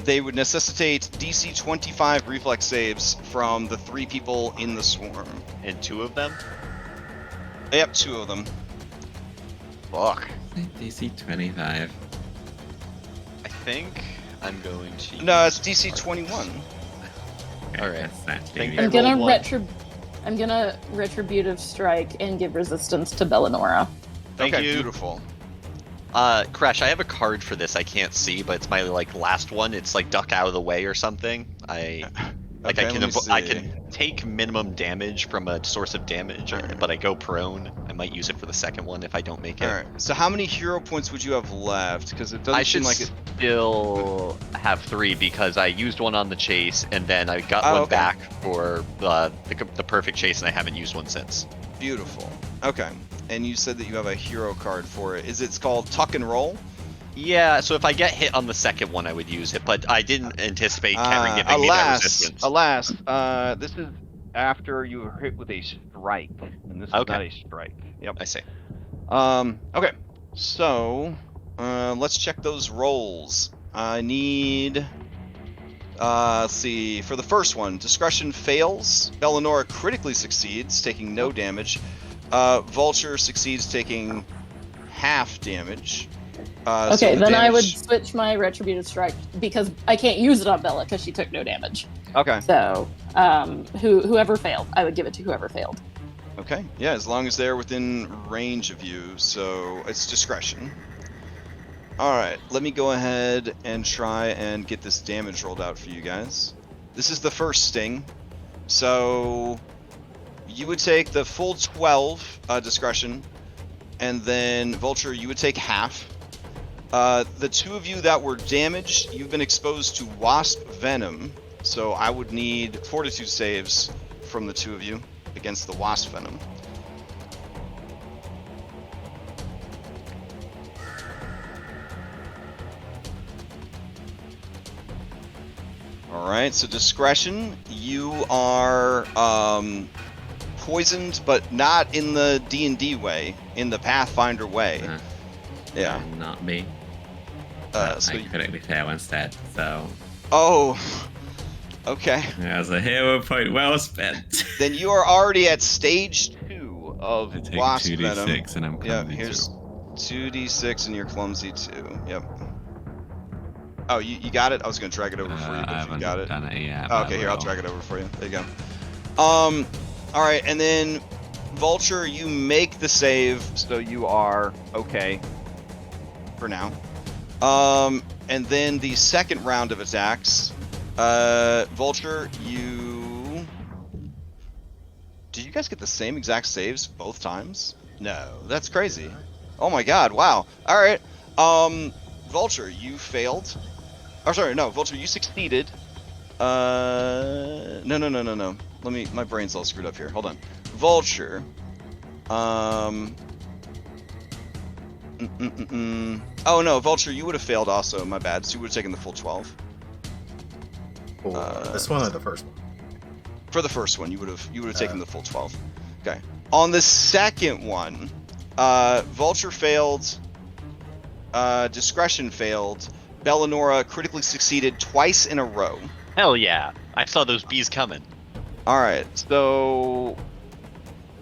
They would necessitate DC 25 reflex saves from the 3 people in the swarm. And 2 of them? Yep, 2 of them. Fuck. DC 25. I think I'm going to. No, it's DC 21. Okay, Alright. that's actually Think the- I'm gonna rolled I'm gonna retributive strike and give resistance to Bellinora. Thank Okay, you. beautiful. Crash, I have a card for this I can't see, but it's my last one. It's duck out of the way or something. I Okay, let me I see. can take minimum damage from a source of damage, Alright. but I go prone. I might use it for the second one if I don't make it. All right. So how many hero points would you have left? Because it doesn't I seem should like it. still have 3 because I used one on the chase and then I got Oh, one okay. back for the perfect chase and I haven't used one since. Beautiful. Okay. And you said that you have a hero card for it. It's called Tuck and Roll? Yeah, so if I get hit on the second one, I would use it, but I didn't anticipate Karen giving me that resistance. Alas, this is after you were hit with a strike, and this is Okay. not a strike. Yep. I see. Okay. So, let's check those rolls. I need. Let's see. For the first one, discretion fails. Bellinora critically succeeds, taking no damage. Vulture succeeds, taking half damage. So Okay, the then I would damage- switch my retributive strike because I can't use it on Bella because she took no damage. Okay. So, whoever failed, I would give it to whoever failed. Okay. Yeah, as long as they're within range of you, so it's discretion. All right, let me go ahead and try and get this damage rolled out for you guys. This is the first sting. So you would take the full 12 discretion, and then Vulture, you would take half. The 2 of you that were damaged, you've been exposed to wasp venom, so I would need fortitude saves from the 2 of you against the wasp venom. Alright, so discretion, you are poisoned, but not in the D&D way, in the Pathfinder way. Yeah. Not me. So I critically fail instead, so oh, okay. as a hero point well spent. Then you are already at stage 2 of I take wasp 2d6 venom. and I'm Yeah, clumsy here's too. 2d6 and you're clumsy too. Yep. Oh, you got it? I was gonna drag it over for you, I but you haven't got it. done it yet. Oh, but okay, I here, I'll will. drag it over for you. There you go. Alright, and then Vulture, you make the save, so you are okay for now. And then the second round of attacks, Vulture, you... Did you guys get the same exact saves both times? No, that's crazy. Oh my god, wow. Alright, Vulture, you failed. Oh, sorry, no, Vulture, you succeeded. No. Let me, my brain's all screwed up here. Hold on. Vulture. Oh no, Vulture, you would have failed also. My bad. So you would have taken the full 12. For this one or the first one? For the first one, you would have taken the full 12. Okay. On the second one, Vulture failed, Discretion failed, Bellinora critically succeeded twice in a row. Hell yeah! I saw those bees coming. All right, so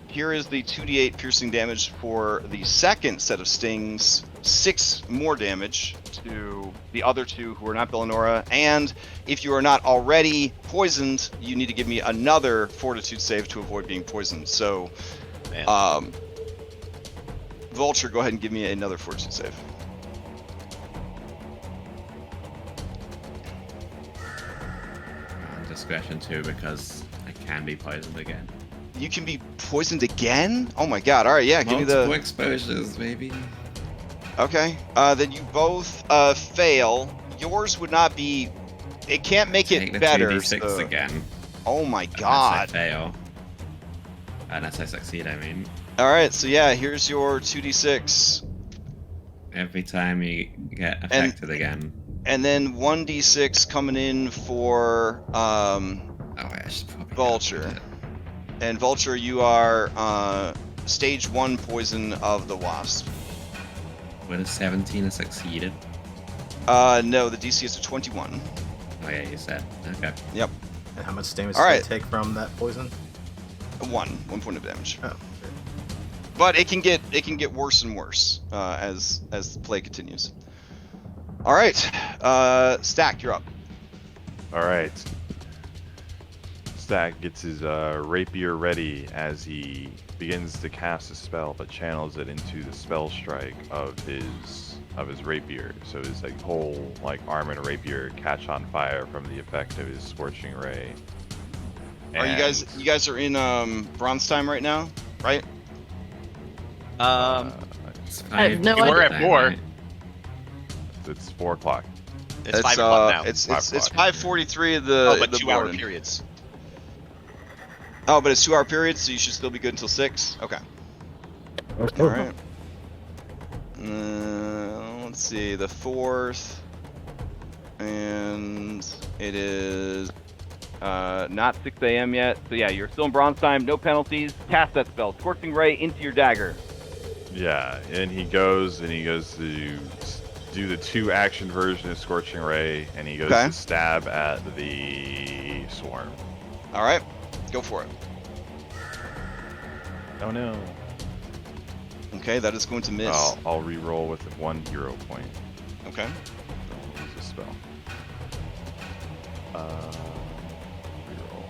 here is the 2d8 piercing damage for the second set of stings. 6 more damage to the other two who are not Bellinora, and if you are not already poisoned, you need to give me another Fortitude save to avoid being poisoned. So, Man. Vulture, go ahead and give me another Fortitude save. Discretion too, because I can be poisoned again. You can be poisoned again? Oh my god! All right, yeah, give me Multiple the. exposures, maybe. Okay, then you both fail. Yours would not be. It can't make Take it the better. 2d6 so- again. Oh my Unless I god! fail. Unless I succeed, I mean. All right, so yeah, here's your 2d6, Every time you get affected again. and then 1d6 coming in for Oh, I should probably Vulture. calculate And Vulture, you are stage 1 poison of the wasp. it. Would a 17 have succeeded? No, the DC is a 21. Oh yeah, you said. Okay. Yep, And how much damage All did right. I take from that poison? 1 point of damage. Oh, okay. But it can get worse and worse as the play continues. All right, Stack, you're up. All right. Stack gets his rapier ready as he begins to cast a spell, but channels it into the spell strike of his rapier. So his whole arm and rapier catch on fire from the effect of his scorching ray. Are you guys are in bronze time right now, right? It's I have no We're idea. at 4. It's 4 o'clock. It's 5 o'clock now. It's 5 5:43 of the but the 2-hour morning. periods. Oh, but it's 2-hour periods, so you should still be good until 6. Okay. All right. Let's see, the 4th, and it is not 6 a.m. yet. So yeah, you're still in bronze time. No penalties. Cast that spell, Scorching Ray into your dagger. Yeah, and he goes to do the 2-action version of Scorching Ray, and he goes Okay. to stab at the swarm. All right, go for it. Oh no. Okay, that is going to miss. I'll re-roll with 1 hero point. Okay. Don't use a spell. Reroll.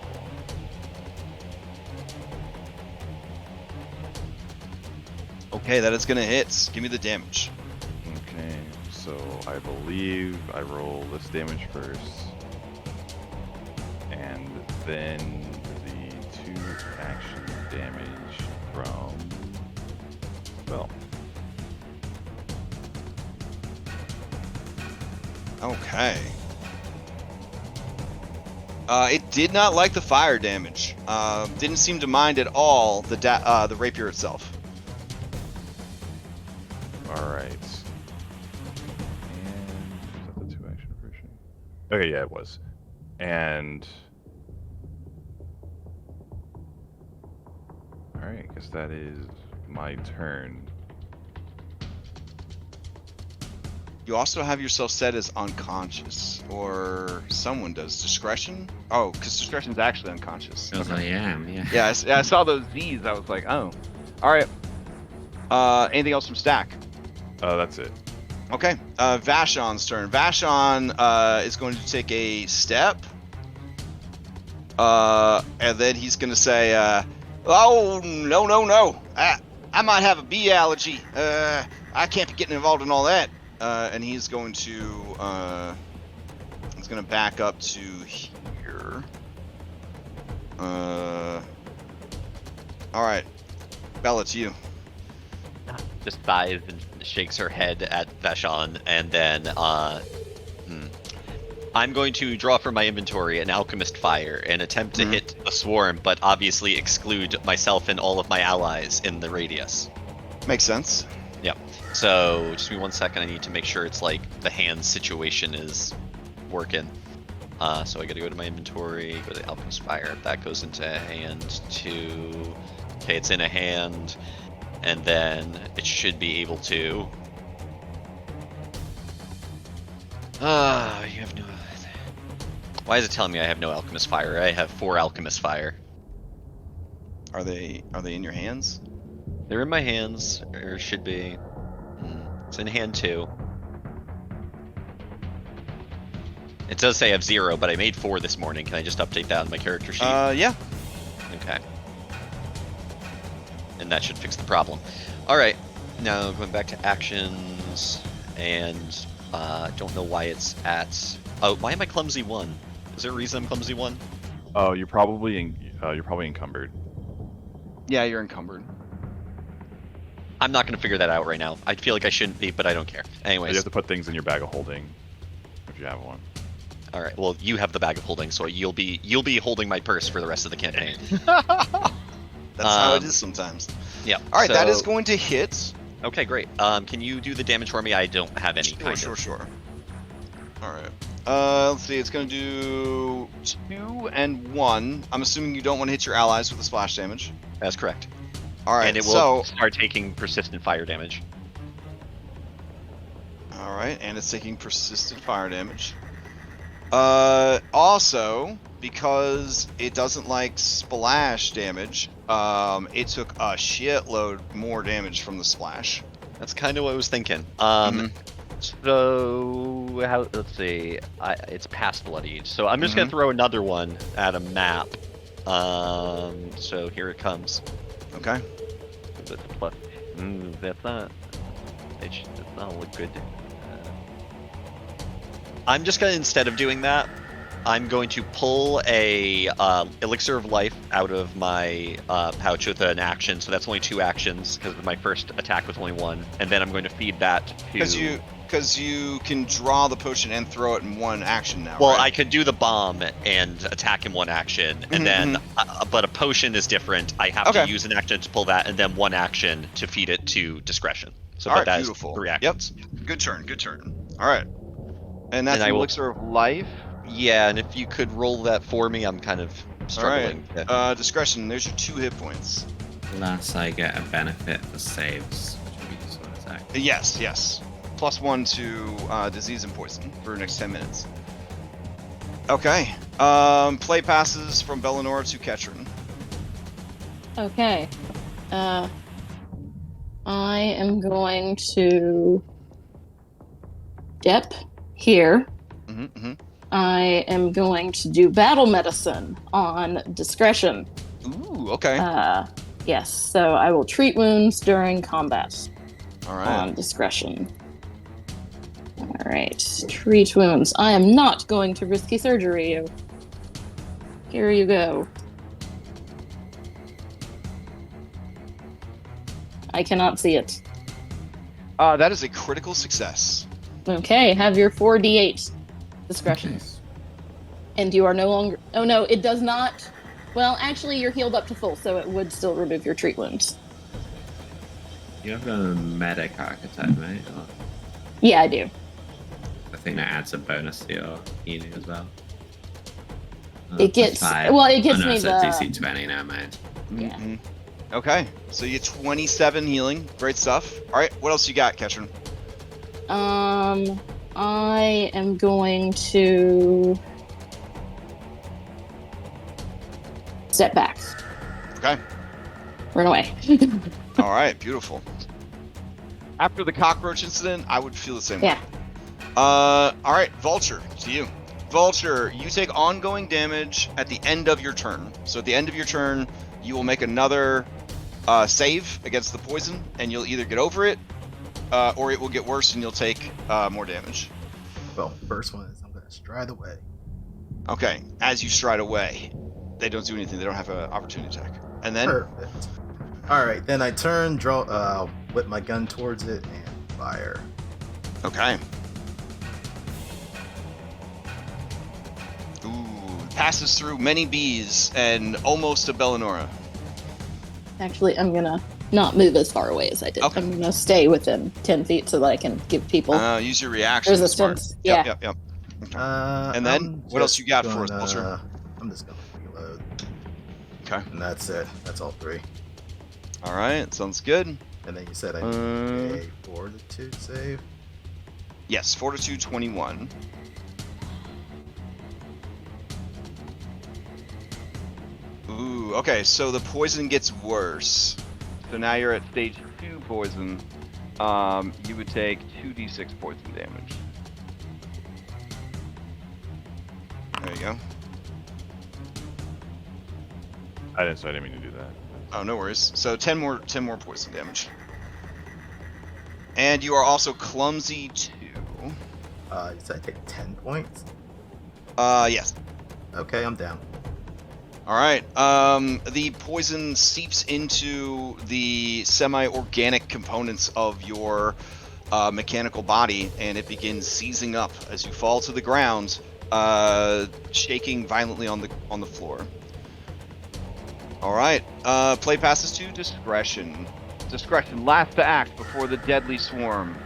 Okay, that is going to hit. Give me the damage. Okay, so I believe I roll this damage first, and then the 2-action damage from spell. Okay. It did not like the fire damage. Didn't seem to mind at all the rapier itself. All right. And was that the 2-action version? Okay, yeah, it was. And all right, I guess that is my turn. You also have yourself set as unconscious, or someone does. Discretion? Oh, because discretion's actually unconscious. Because I am, yeah. Yeah, I saw those Z's. I was like, oh. All right. Anything else from Stack? That's it. Okay. Vashon's turn. Vashon is going to take a step. And then he's going to say, oh, no. I might have a bee allergy. I can't be getting involved in all that. And he's going to back up to here. All right. Bella, it's you. Just sighs and shakes her head at Vashon, and then I'm going to draw from my inventory an Alchemist Fire and attempt to hit a swarm, but obviously exclude myself and all of my allies in the radius. Makes sense. Yep. So just give me 1 second. I need to make sure it's the hand situation is working. So I gotta go to my inventory, go to Alchemist Fire. That goes into hand 2. Okay, it's in a hand. And then it should be able to... you have no... Why is it telling me I have no Alchemist Fire? I have 4 Alchemist Fire. Are they in your hands? They're in my hands, or should be. It's in hand 2. It does say I have 0, but I made 4 this morning. Can I just update that on my character sheet? Yeah. Okay. And that should fix the problem. Alright, now going back to actions, and don't know why it's at... Oh, why am I clumsy 1? Is there a reason I'm clumsy 1? Oh, you're probably encumbered. Yeah, you're encumbered. I'm not going to figure that out right now. I feel like I shouldn't be, but I don't care. Anyways. You have to put things in your bag of holding, if you have one. All right. Well, you have the bag of holding, so you'll be holding my purse for the rest of the campaign. That's how it is sometimes. Yeah. All right, so, that is going to hit. Okay, great. Can you do the damage for me? I don't have any. Sure. All right. Let's see. It's going to do 2 and 1. I'm assuming you don't want to hit your allies with the splash damage. That's correct. All right. And it will start taking persistent fire damage. All right, and it's taking persistent fire damage. Also, because it doesn't like splash damage, it took a shitload more damage from the splash. That's kind of what I was thinking. So let's see. It's past bloodied. So I'm just gonna throw another one at a map. So here it comes. Okay. That's plus. That's not. It does not look good. I'm just gonna, instead of doing that, I'm going to pull a elixir of life out of my pouch with an action. So that's only 2 actions because my first attack was only 1, and then I'm going to feed that to. Because you can draw the potion and throw it in 1 action now. Well, right? I could do the bomb and attack in 1 action, and then, but a potion is different. I have to use an action to pull that, and then 1 action to feed it to discretion. So, all that right, is beautiful. 3 actions. Yep. Good turn. All right. And that's an elixir of life. Yeah, and if you could roll that for me, I'm kind of struggling. All right. Discretion. There's your 2 hit points. Unless I get a benefit for saves, which would be just 1 attack. Yes. +1 to disease and poison for the next 10 minutes. Okay. Play passes from Bellinora to Ketrin. Okay. I am going to step here. I am going to do battle medicine on discretion. Ooh, okay. Yes, so I will treat wounds during combat. All right. On discretion. All right, treat wounds. I am not going to risky surgery. Here you go. I cannot see it. That is a critical success. Okay, have your 4d8 discretion. And you are no longer... Oh no, it does not... Well, actually, you're healed up to full, so it would still remove your treat wounds. You have a medic archetype, right? Or... Yeah, I do. I think that adds a bonus to your healing as well. It gets... Well, it gets me it's the... DC 20 now, mate. Yeah. Okay, so you get 27 healing. Great stuff. All right, what else you got, Ketrin? I am going to step back. Okay. Run away. All right, beautiful. After the cockroach incident, I would feel the same way. All right, Vulture, to you. Vulture, you take ongoing damage at the end of your turn. So at the end of your turn, you will make another save against the poison, and you'll either get over it, or it will get worse and you'll take more damage. Well, first one is I'm going to stride away. Okay, as you stride away, they don't do anything. They don't have an opportunity attack. And then? Perfect. All right, then I turn, whip my gun towards it, and fire. Okay. Ooh, passes through many bees and almost a Bellinora. Actually, I'm gonna not move as far away as I did. Okay. I'm gonna stay within 10 feet so that I can give people Use your reaction. resistance. Smart. Yeah. Yep. Okay. And then? What else you got for us, Vulture? I'm just gonna reload. Okay. And that's it. That's all three. All right, sounds good. And then you said I need a fortitude save. Yes, Fortitude 21. Ooh, okay, so the poison gets worse. So now you're at stage 2 poison. You would take 2d6 poison damage. There you go. I didn't mean to do that. Oh, no worries. So 10 more poison damage. And you are also clumsy 2. You said I take 10 points? Yes. Okay, I'm down. Alright, the poison seeps into the semi-organic components of your mechanical body, and it begins seizing up as you fall to the ground, shaking violently on the floor. Alright, play passes to Discretion. Discretion, last to act before the deadly swarm.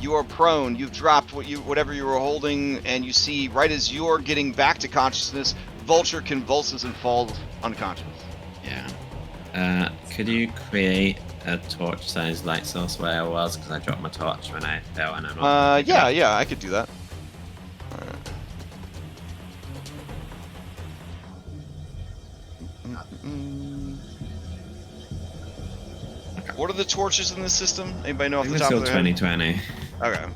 You are prone, you've dropped whatever you were holding, and you see, right as you're getting back to consciousness, Vulture convulses and falls unconscious. Yeah. Could you create a torch-sized light source where I was? Because I dropped my torch when I fell and I'm not. Yeah, I could do that. What are the torches in this system? Anybody know off I the think top it's of still their head? 2020. Okay.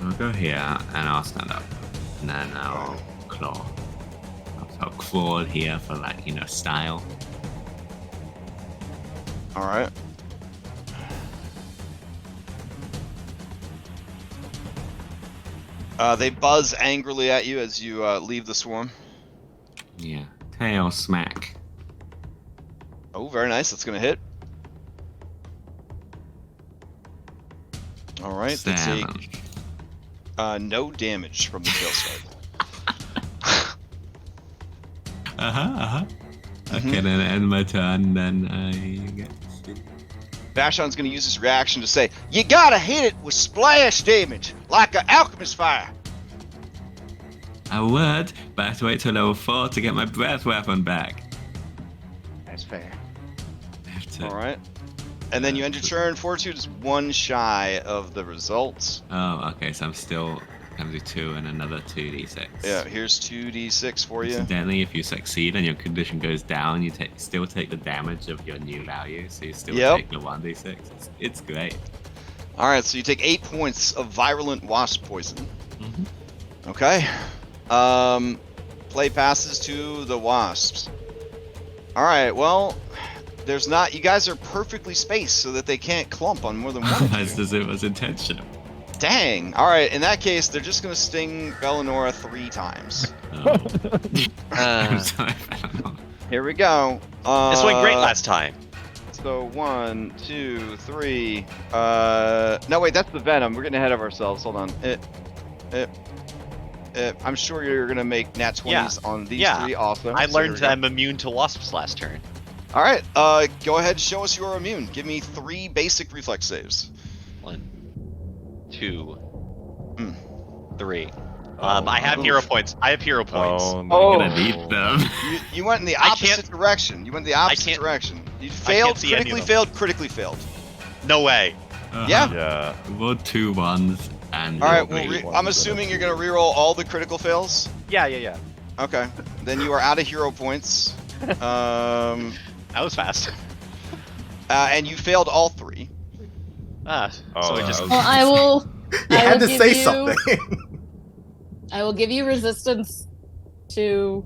I'll go here and I'll stand up. And then I'll claw. I'll claw here for style. Alright. They buzz angrily at you as you leave the swarm. Yeah. Tail smack. Oh, very nice. That's going to hit. Alright, they 7. take no damage from the tail swipe. Okay, then end my turn, then I get to see. Vashon's going to use his reaction to say, "You gotta hit it with splash damage, like an alchemist fire." I would, but I have to wait till level 4 to get my breath weapon back. That's fair. I have to... Alright. And then you end your turn. Fortitude is 1 shy of the results. Oh, okay, so I'm still gonna do 2 and another 2d6. Yeah, here's 2d6 for you. Incidentally, if you succeed and your condition goes down, you still take the damage of your new value, so you still take the 1d6. It's great. Alright, so you take 8 points of virulent wasp poison. Mm-hmm. Okay. Play passes to the wasps. Alright, well, there's not... You guys are perfectly spaced so that they can't clump on more than one of As you. if it was intentional. Dang. Alright, in that case, they're just going to sting Bellinora 3 times. Oh. I'm sorry, I don't know. Here we go. This went great last time. So 1, 2, 3. No, wait, that's the venom. We're getting ahead of ourselves. Hold on. I'm sure you're gonna make nat 20s on these 3. Awesome. I So learned here we I'm immune to wasps last turn. go. All right. Go ahead. Show us your immune. Give me 3 basic reflex saves. 1, 2, Hmm. 3. I have hero points. Oh, no. I'm gonna need them. You went in the I opposite can't- direction. You went in the opposite can't- direction. You I failed. can't see any of Critically them. failed. Critically failed. No way. Yeah. Yeah. Rolled 2 1s and All right. rolled Well, three. I'm assuming you're gonna reroll all the critical fails. Yeah. Okay. Then you are out of hero points. That was fast. And you failed all 3. So we just... Well, I will. You I had will to give say you- something. I will give you resistance to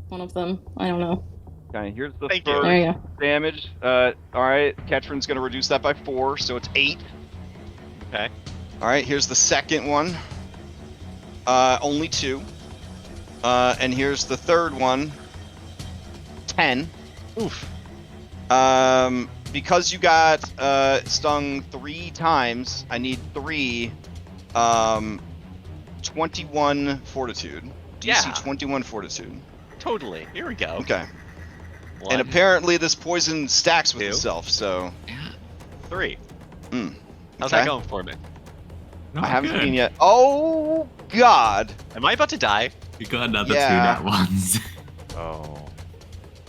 one of them. I don't know. Okay. Here's the Thank you. first There you go. damage. All right. Ketrin's gonna reduce that by 4, so it's 8. Okay. All right. Here's the second one. Only 2. And here's the third one. 10. Oof. Because you got stung 3 times, I need 3. 21 fortitude. DC Yeah. 21 fortitude. Totally. Here we go. Okay. 1, And apparently this poison stacks with 2. itself, so. 3. Mm. How's Okay. that going for me? Not I haven't good. seen yet. Oh God, Am I about to die? We got another Yeah. 2 nat ones. Oh.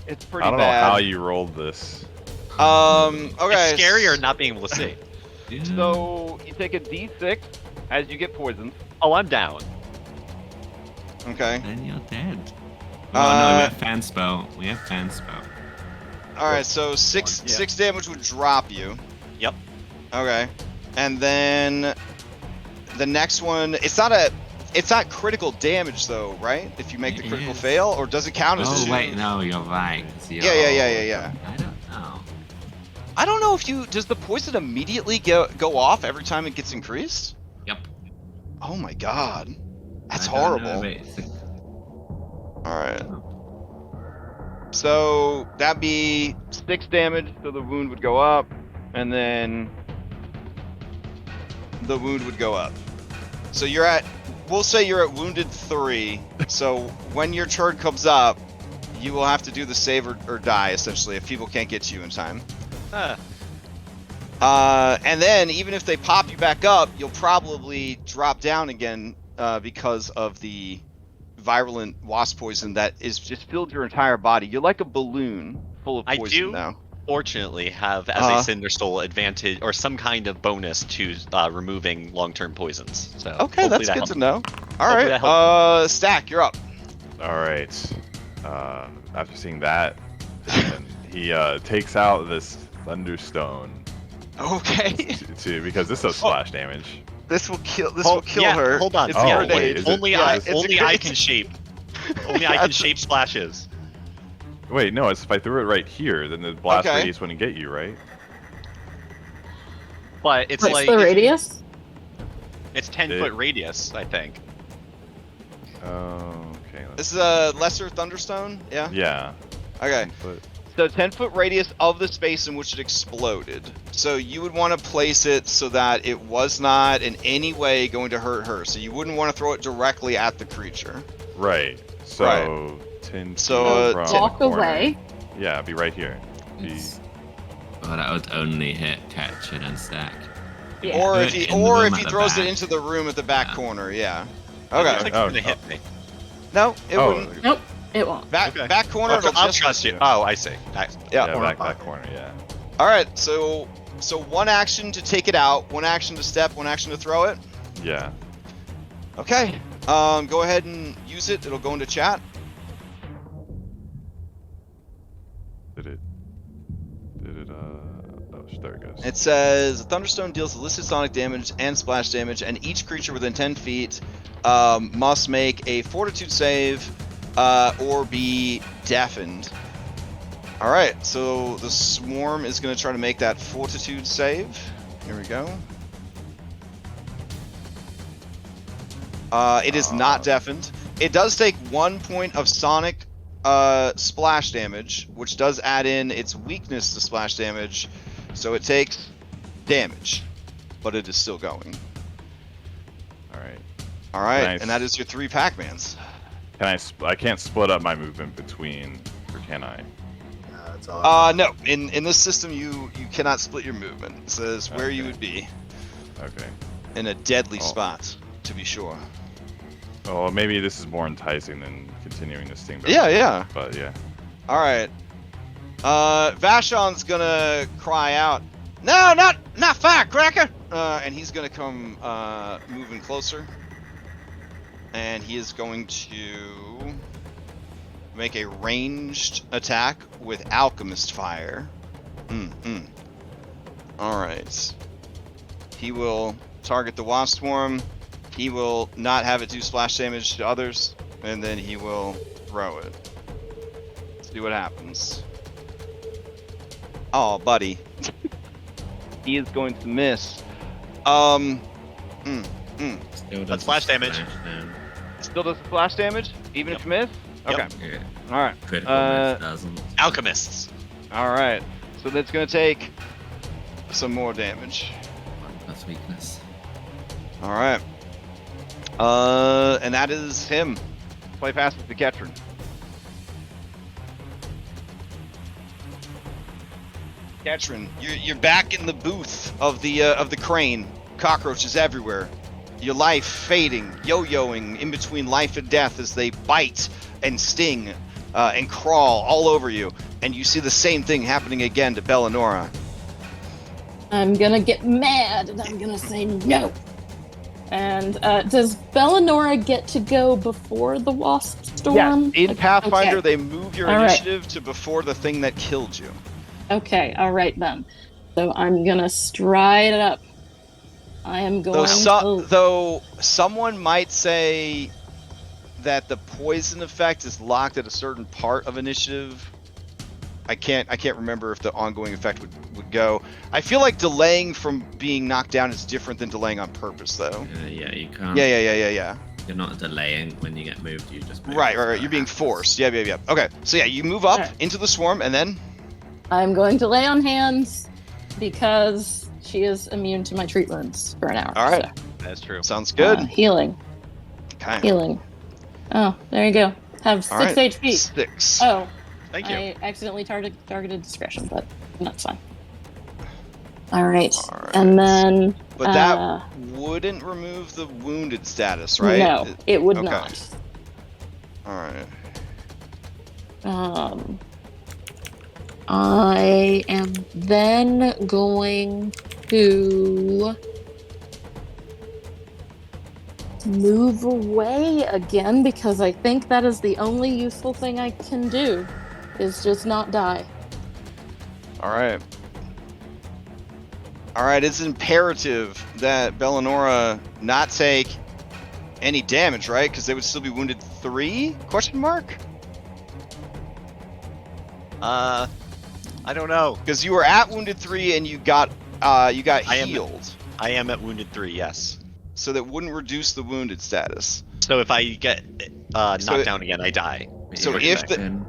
it's pretty I don't know bad. how you rolled this. Okay. It's scarier not being able to see. Yeah. So you take a D6 as you get poisoned. Oh, I'm down. Okay. Then you're dead. Oh no, we Uh, have fan spell. We have fan spell. All right. So six Yeah. 6 damage would drop you. Yep. Okay. And then the next one, it's not critical damage though, right? If you make the It critical is. fail, or does it count as Oh two? wait, no, you're right. 'cause Yeah. I don't know. I don't know if does the poison immediately go off every time it gets increased? Yep. Oh my god. That's I don't know, horrible. wait, it's All right. So that'd be 6 damage, so the wound would go up, and then the wound would go up. So we'll say you're at wounded 3. So when your turn comes up, you will have to do the save or die essentially if people can't get to you in time. And then even if they pop you back up, you'll probably drop down again because of the virulent wasp poison that is just filled your entire body. You're like a balloon full of I poison do now. Fortunately, have as Uh-huh. a Cinder Soul advantage or some kind of bonus to removing long-term poisons. So okay. hopefully That's that good helps. to know. All Hopefully right. that Stack, you're up. All right. After seeing that, then he takes out this Thunderstone Okay. because this does splash damage. This will kill. This Oh, will kill yeah, her. hold on. It's Oh, a wait, grenade. is it- Only Yeah, I, it's a only I grenade. can shape. Only I can shape splashes. Wait, no, it's if I threw it right here, then the blast Okay. radius wouldn't get you, right? But it's What's like the if you- radius? It's 10-foot radius, I think. Oh, okay. This is a lesser thunderstone. Yeah. Yeah. Okay. But So 10-foot radius of the space in which it exploded. So you would want to place it so that it was not in any way going to hurt her. So you wouldn't want to throw it directly at the creature. right. So 10 So, feet from Walk the corner. away. Yeah, it'd be right here. Be, Oh, that would only hit Ketchin and Stack. Yeah. Or Put if it he in the room if at he the throws it back. into the room at the back Yeah. corner. Yeah. It looks Okay. like Oh, it's gonna hit me. No, it oh, wouldn't. Nope, it won't. Back Okay. back corner. it'll I'll just trust you. miss Oh, I see. Nice. Yeah. yeah, corner back pocket. corner, yeah. All right. So one action to take it out, one action to step, one action to throw it. Yeah. Okay. Go ahead and use it. It'll go into chat. Did it, oh, there it goes. It says Thunderstone deals illicit sonic damage and splash damage, and each creature within 10 feet must make a Fortitude save or be deafened. All right, so the swarm is going to try to make that Fortitude save. Here we go. It is not deafened. It does take 1 point of sonic splash damage, which does add in its weakness to splash damage, so it takes damage, but it is still going. Alright. All right, Nice. and that is your 3 Pac-Mans. Can I can't split up my movement between, or can I? That's all. No, in this system you cannot split your movement. It says where you Okay. would be Okay. in a deadly Oh. spot, to be sure. Oh, well, maybe this is more enticing than continuing this thing. Yeah. But yeah. All right. Vashon's gonna cry out, "No, not firecracker!" And he's gonna come moving closer, and he is going to make a ranged attack with alchemist fire. All right. He will target the wasp swarm. He will not have it do splash damage to others, and then he will throw it. See what happens. Oh, buddy. He is going to miss. Still That's does splash damage. Still does splash damage, even if you miss? Yep. Okay. Yeah, All right. critical miss doesn't. Alchemists. All right. So that's going to take some more damage. That's weakness. All right. And that is him. Play fast with the Ketron. Ketron, you're back in the booth of the crane. Cockroaches everywhere. your life fading, yo-yoing in between life and death as they bite and sting and crawl all over you. And you see the same thing happening again to Bellinora. I'm gonna get mad and I'm gonna say no. And does Bellinora get to go before the wasp storm? Yes, in Pathfinder, Okay. they move your All right. initiative To before the thing that killed you. Okay, all right then. So I'm gonna stride up. I am going to. Though someone might say that the poison effect is locked at a certain part of initiative. I can't remember if the ongoing effect would go. I feel like delaying from being knocked down is different than delaying on purpose, though. Yeah, you can't. Yeah. You're not delaying when you get moved. You just move Right. where You're it being happens. forced. Yeah. Okay. So yeah, you move up Alright. into the swarm, and then I'm going to lay on hands because she is immune to my treat wounds for an hour. All right. That's true. sounds good. Healing. Okay. Healing. Oh, there you go. Have All 6 right. HP. 6. Oh, Thank you. I accidentally targeted discretion, but that's fine. All right. All right. And then. But that wouldn't remove the wounded status, right? No, it would okay. not. All right. I am then going to move away again because I think that is the only useful thing I can do is just not die. All right. It's imperative that Bellinora not take any damage, right? Because they would still be wounded 3? Question mark? I don't know. Because you were at wounded 3 and you got healed, I am at wounded 3, yes. so that wouldn't reduce the wounded status. So if I get knocked So- down again, I die. So You've if the been-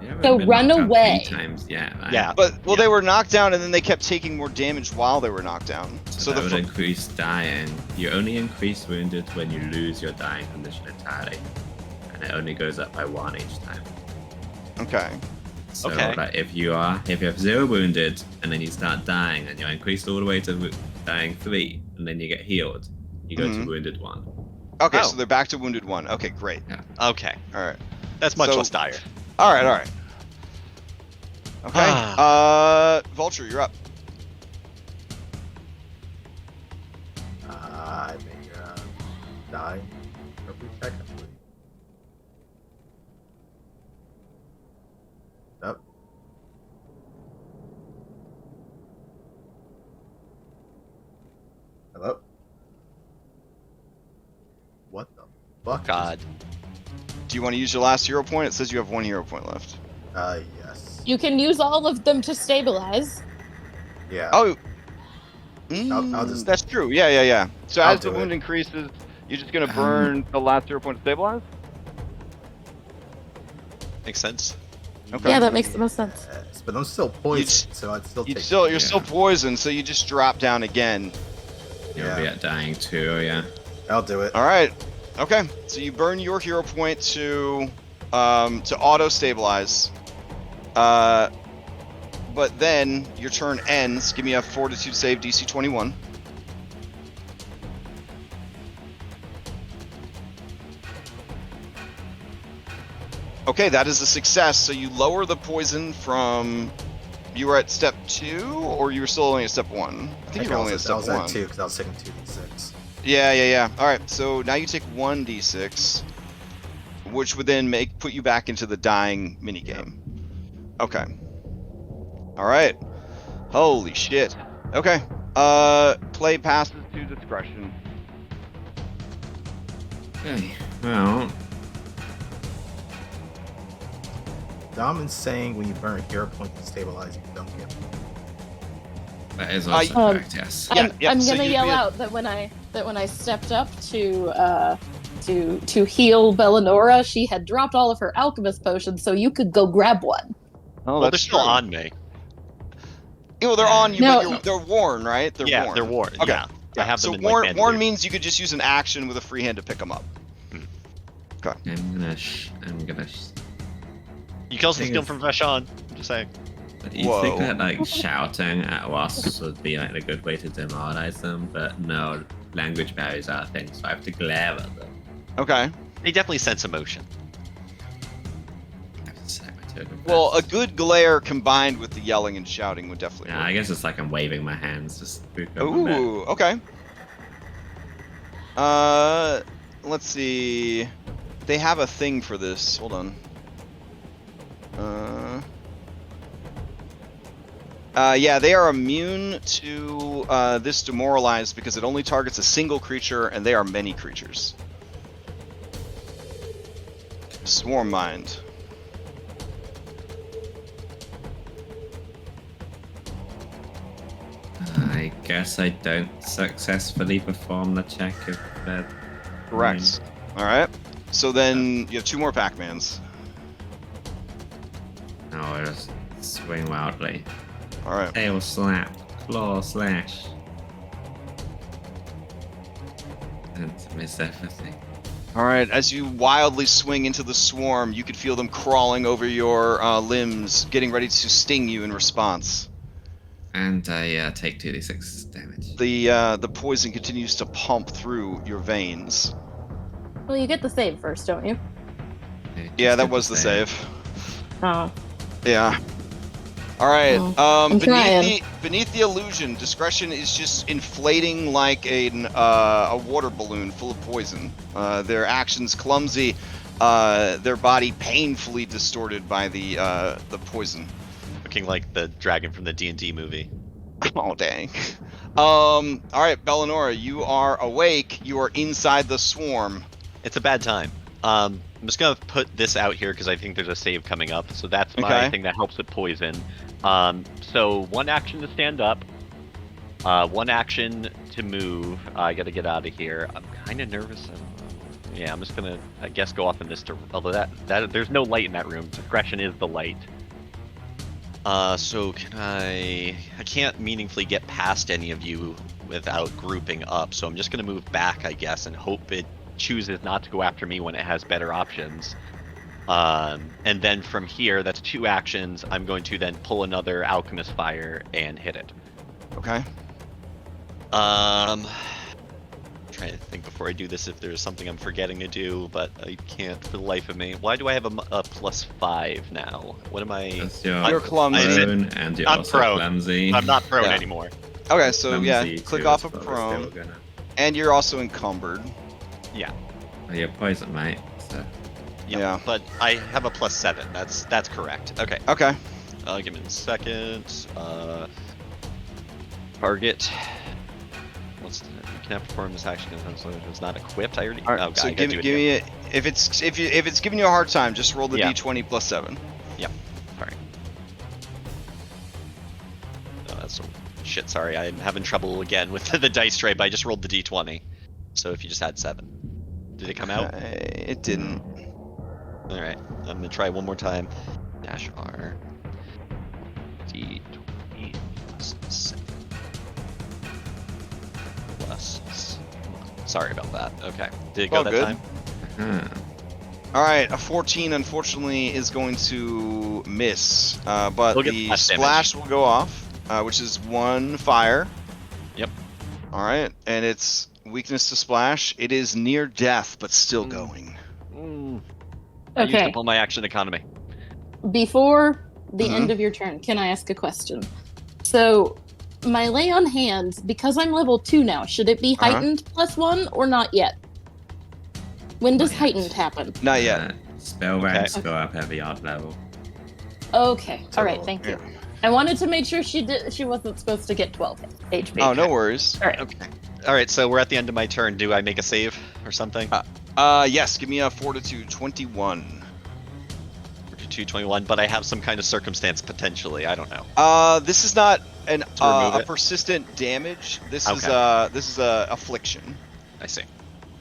you haven't So been run knocked out away. 3 times yet, right? Yeah. well, they were knocked down and then they kept taking more damage while they were knocked down. So So that the would increase dying. You only increase wounded when you lose your dying condition entirely, and it only goes up by 1 each time. okay. So Okay. like if you have 0 wounded and then you start dying and you're increased all the way to dying 3 and then you get healed, you go Mhm. to wounded 1. Okay, Oh. so they're back to wounded 1. Okay, great. Okay. All right. That's much So- less dire. All right. Okay. Vulture, you're up. I may die. Appropriate technically. Nope. Hello? What the fuck? God. Do you want to use your last hero point? It says you have 1 hero point left. Yes. You can use all of them to stabilize. Yeah. Oh. I'll just- That's true. Yeah. So I'll as the do wound it. increases, you're just gonna burn the last hero point to stabilize? Makes sense. Okay. Yeah, that makes the most sense. Yes, but I'm still poisoned, so I'd still take. You're still poisoned, so you just drop down again. You'll Yeah. be at dying 2, yeah. I'll do it. All right. Okay. So you burn your hero point to auto stabilize. But then your turn ends. Give me a Fortitude save, DC 21. Okay, that is a success. So you lower the poison from. You were at step 2, or you were still only at step 1? I think you were only at I step was 1. at 2 because I was taking 2d6. Yeah. All right, so now you take 1d6, which would then put you back into the dying minigame. Okay. All right. Holy shit. Okay. Play passes To discretion. Okay, well, Dom is saying when you burn a hero point to stabilize, you don't get. that is also correct, yes. Yeah, I'm so gonna you'd yell be a- out that when I stepped up to heal Bellinora, she had dropped all of her alchemist potions, so you could go grab one. Oh, Well, they're still true. on me. Yeah, well, they're on you, No. but they're worn, right? They're Yeah, worn. they're worn. Okay. Yeah. I have them so in worn, like worn bandolier. means you could just use an action with a free hand to pick them up. I'm gonna You can also Thing steal is- from Vashon. I'm just saying. You Whoa. think that like shouting at wasps would be like a good way to demoralize them, but no, language barriers are things, so I have to glare at them. Okay. They definitely sense emotion. I have to select my token Well, a first. good glare combined with the yelling and shouting would definitely Yeah, work. I guess it's like I'm waving my hands, just spook them a bit. Ooh, okay. Let's see. They have a thing for this. Hold on. Yeah, they are immune to this demoralize because it only targets a single creature, and they are many creatures. Swarm Mind. I guess I don't successfully perform the check if they're Correct. All right. So then you have 2 more Pac-Mans. No, I just swing wildly. All right. Tail slap, claw slash. And miss everything. All right. As you wildly swing into the swarm, you could feel them crawling over your limbs, getting ready to sting you in response. And I take 2d6 damage. The poison continues to pump through your veins. Well, you get the save first, don't you? Okay, Yeah, just that get was the save. Oh. Yeah. All right. Oh, I'm trying. Beneath the illusion, discretion is just inflating like a water balloon full of poison. Their actions clumsy, their body painfully distorted by the poison. Looking like the dragon from the D&D movie. Oh dang. All right, Bellinora, you are awake. You are inside the swarm. It's a bad time. I'm just gonna put this out here because I think there's a save coming up. So that's my Okay. thing that helps with poison. So 1 action to stand up, 1 action to move. I gotta get out of here. I'm kind of nervous. Yeah, I'm just gonna, I guess, go off in this. Although that there's no light in that room. Discretion is the light. So can I can't meaningfully get past any of you without grouping up. So I'm just gonna move back, I guess, and hope it chooses not to go after me when it has better options. And then from here, that's 2 actions. I'm going to then pull another Alchemist Fire and hit it. Okay. Trying to think before I do this if there's something I'm forgetting to do, but I can't for the life of me. Why do I have a +5 now? What am I? Because You're clumsy. prone and you're I'm also prone. clumsy. I'm not prone Yeah. anymore. Okay, so yeah, Clumsy click too, off I of suppose, prone, still gonna- and you're also encumbered. Yeah. Oh, you're poison, mate. So Yeah. But I have a +7. That's correct. Okay. Okay. Give me a second. Target. What's the, you can perform this action if it's not equipped. I already. All right. Oh, God, So I gotta give do it me again. if it's giving you a hard time, just roll the Yeah. d20 +7. Sorry. Oh, that's shit. Sorry, I'm having trouble again with the dice tray. But I just rolled the d20. So if you just had 7, did it come out? It didn't. All right. I'm gonna try one more time. -R. D20 +7. Sorry about that. Okay. Did it go All that good. time? All right, a 14 unfortunately is going to miss, but We'll get the splash damage. splash will go off, which is 1 fire. Yep. All right, and it's weakness to splash. It is near death, but still going. I used Okay. up all my action economy. Before the Mhm. end of your turn, can I ask a question? So, my lay on hands, because I'm level 2 now, should it be Uh-huh. heightened +1 or not yet? When does Not yet. heightened happen? Not yet. Spell ranks go up every odd level. Okay. All right. So, Thank yeah. you. I wanted to make sure she wasn't supposed to get 12 HP. Oh, no worries. All right. Okay. All right. So we're at the end of my turn. Do I make a save or something? Yes, give me a Fortitude 21. 221, but I have some kind of circumstance potentially. I don't know. This is not an remove a it? persistent damage. This is Okay. a affliction. I see.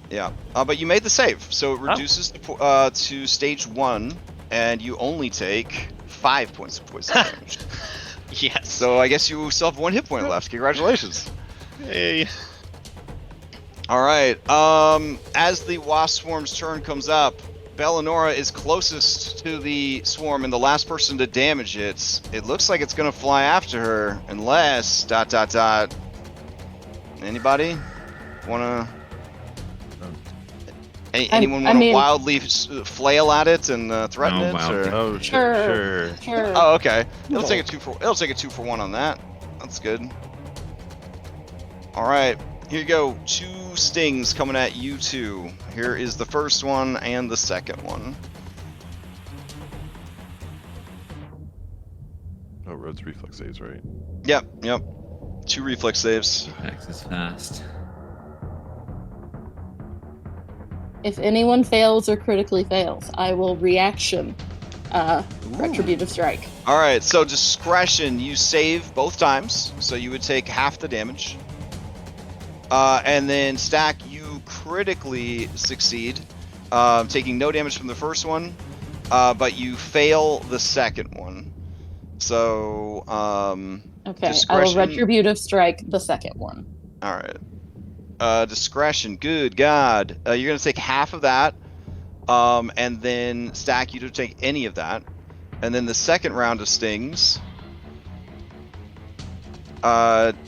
Yeah, but you made the save, so Oh. it reduces to stage 1, and you only take 5 points of poison damage. Yes. So I guess you still have 1 hit point left. Congratulations. Hey. All right. As the wasp swarm's turn comes up, Bellinora is closest to the swarm and the last person to damage it. It looks like it's gonna fly after her, unless ... Anybody? Wanna? I Anyone want to mean- wildly flail at it and threaten Oh, it? wow. Or? Oh, Sure. sure. Sure. Oh, okay. It'll take a 2 for 1 on that. That's good. All right, here you go. 2 stings coming at you two. Here is the first one and the second one. Oh, Road's reflex saves, right? Yep. 2 reflex saves. Reflex is fast. If anyone fails or critically fails, I will reaction retributive strike. All right, so discretion, you save both times, so you would take half the damage. And then stack, you critically succeed, taking no damage from the first one, but you fail the second one. So, Okay, I will discretion- retributive strike the second one. all right. Discretion, good God. You're going to take half of that, and then stack, you don't take any of that. And then the second round of stings,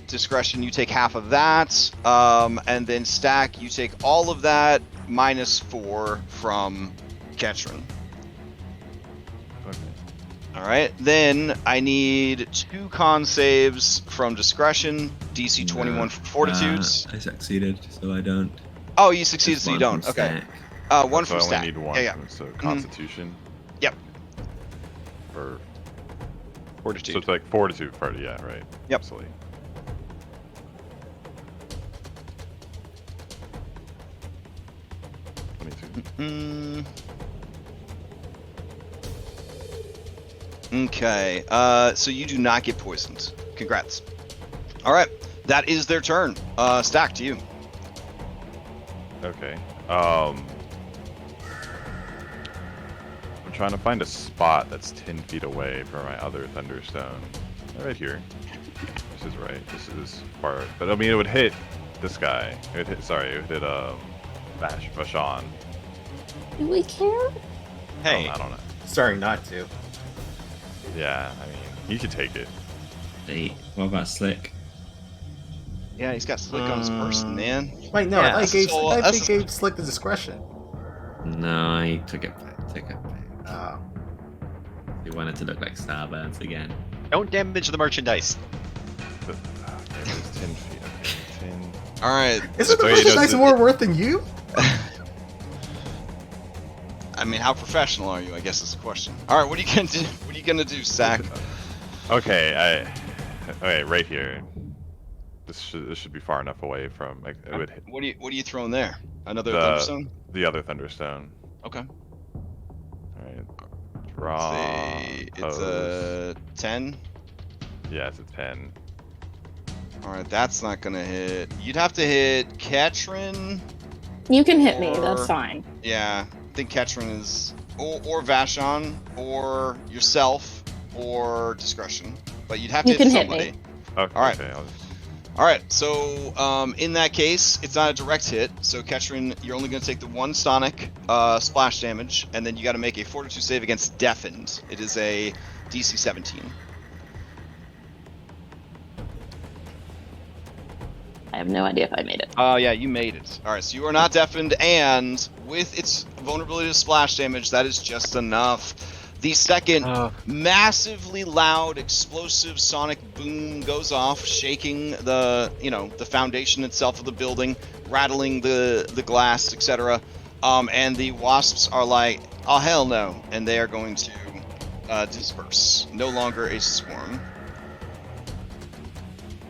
discretion, you take half of that, and then stack, you take all of that minus 4 from Ketron. Okay. All right, then I need 2 con saves from discretion, DC 21 for fortitudes. I succeeded, so I don't. Oh, you succeeded, Just so you one don't. from Okay. stack. One So from I only stack. need 1. Yeah. So Constitution. Yep. Or Fortitude. so it's like Fortitude party, yeah, right. Yep. Silly. Okay, so you do not get poisoned. Congrats. All right, that is their turn. Stack to you. Okay. I'm trying to find a spot that's 10 feet away from my other Thunderstone. Right here. This is right. This is far. But I mean, it would hit this guy. It would hit. Sorry, it would hit Vashon. Do we care? Hey, I don't know. Starting not to. Yeah, I mean, he could take it. Hey, what about Slick? Yeah, he's got slick on his person, man. Wait, no, Yeah, I gave so, I that's- gave Slick the discretion. No, I took it back. Oh. He wanted to look like Starburns again. don't damage the merchandise. But, okay, it's 10 feet. Okay, 10. All right. Isn't the Wait, no, merchandise more worth than you? I mean, how professional are you? I guess is the question. All right, what are you gonna do? What are you gonna do, Stack? Okay, okay, right here. This should be far enough away from like it would hit What are you throwing there? Another The- Thunderstone? the other Thunderstone. Okay. Alright. Draw. Let's see. It's pose. a 10. Yeah, it's a 10. All right, that's not gonna hit. You'd have to hit Ketron. You can hit me. Or- That's fine. Yeah, I think Ketron is, or Vashon, or yourself, or discretion. But you'd have to You hit can hit somebody. me. Okay, All right. okay, All right, so in that case, it's not a direct hit. So Ketron, you're only going to take the 1 sonic splash damage, and then you got to make a Fortitude save against Deafened. It is a DC 17. I have no idea if I made it. Oh, yeah, you made it. All right, so you are not deafened, and with its vulnerability to splash damage, that is just enough. The second massively loud, explosive sonic boom goes off, shaking the foundation itself of the building, rattling the glass, etc. And the wasps are like, oh hell no, and they are going to disperse. No longer a swarm.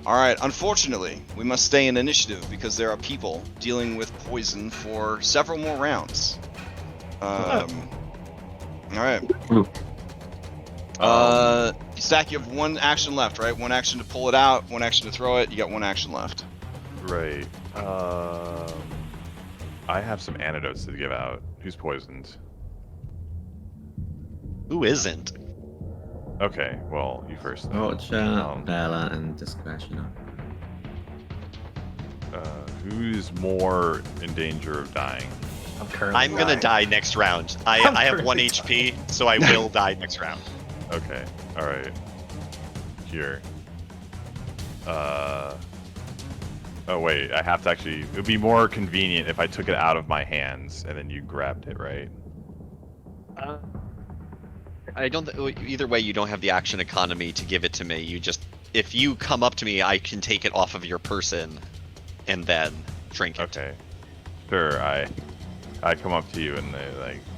All right, unfortunately, we must stay in initiative because there are people dealing with poison for several more rounds. All right. Stack, you have 1 action left, right? 1 action to pull it out, 1 action to throw it. You got 1 action left. Right. I have some antidotes to give out. Who's poisoned? Who isn't? Okay, well, you first. Vulture, Bella, and Discretion. Who's more in danger of dying? I'm gonna die next round. I have 1 HP, so I will die next round. Okay, alright. Here. Oh wait, I have to actually. It would be more convenient if I took it out of my hands and then you grabbed it, right? I don't. Either way, you don't have the action economy to give it to me. You just, if you come up to me, I can take it off of your person, and then drink it. Okay. Sure. I come up to you and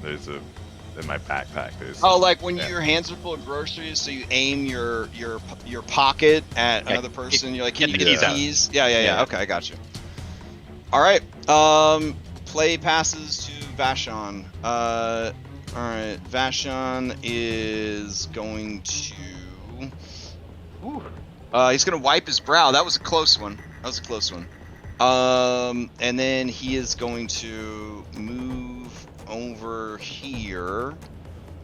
there's a in my backpack. There's like when your hands are full of groceries, so you aim your pocket at another person. You're like, can you get get the the keys keys? Yeah. Yeah. Okay, I got you. All right. Play passes to Vashon. All right. Vashon is going to. He's gonna wipe his brow. That was a close one. And then he is going to move over here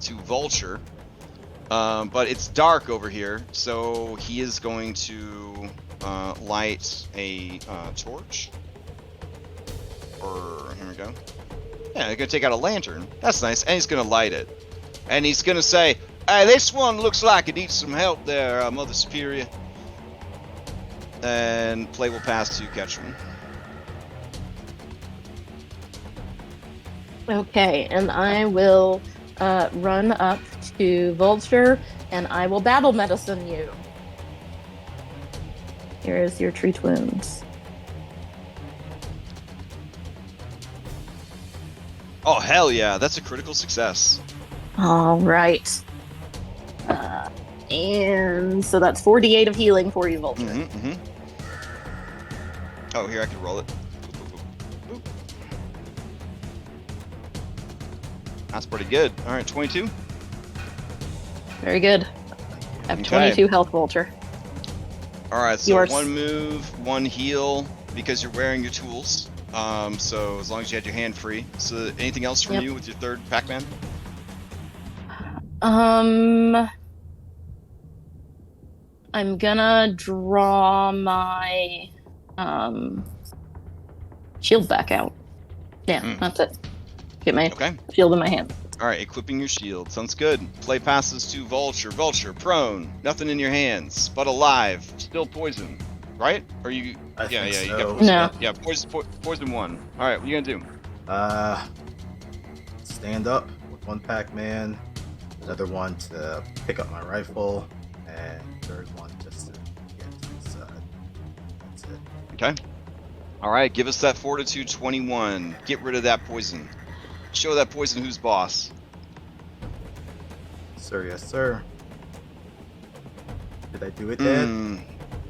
to Vulture. But it's dark over here, so he is going to light a torch. Or here we go. Yeah, he's gonna take out a lantern. That's nice, and he's gonna light it. And he's gonna say, "Hey, this one looks like it needs some help there, Mother Superior." And play will pass to Ketchum. Okay, and I will run up to Vulture, and I will battle medicine you. Here is your treat wounds. Oh, hell yeah, that's a critical success. All right. And so that's 48 of healing for you, Vulture. Oh, here, I can roll it. Boop, boop, boop. That's pretty good. All right, 22. Very good. I have Okay. 22 health, Vulture. All right, so Yours. one move, one heal, because you're wearing your tools. So as long as you had your hand free. So anything else from Yep. you with your third Pac-Man? I'm gonna draw my shield back out. Yeah, that's it. Get my Okay. shield in my hand. All right, equipping your shield. Sounds good. Play passes to Vulture. Vulture, prone. Nothing in your hands, but alive. Still poison, right? Or you? I yeah, think yeah. You so. got poison. No. Yeah, poison one. All right, what are you gonna do? Stand up with one Pac-Man, another one to pick up my rifle, and third one just to get to the side. That's it. Okay. All right, give us that Fortitude 21. Get rid of that poison. Show that poison who's boss. Sir, yes, sir. Did I do it, Dad?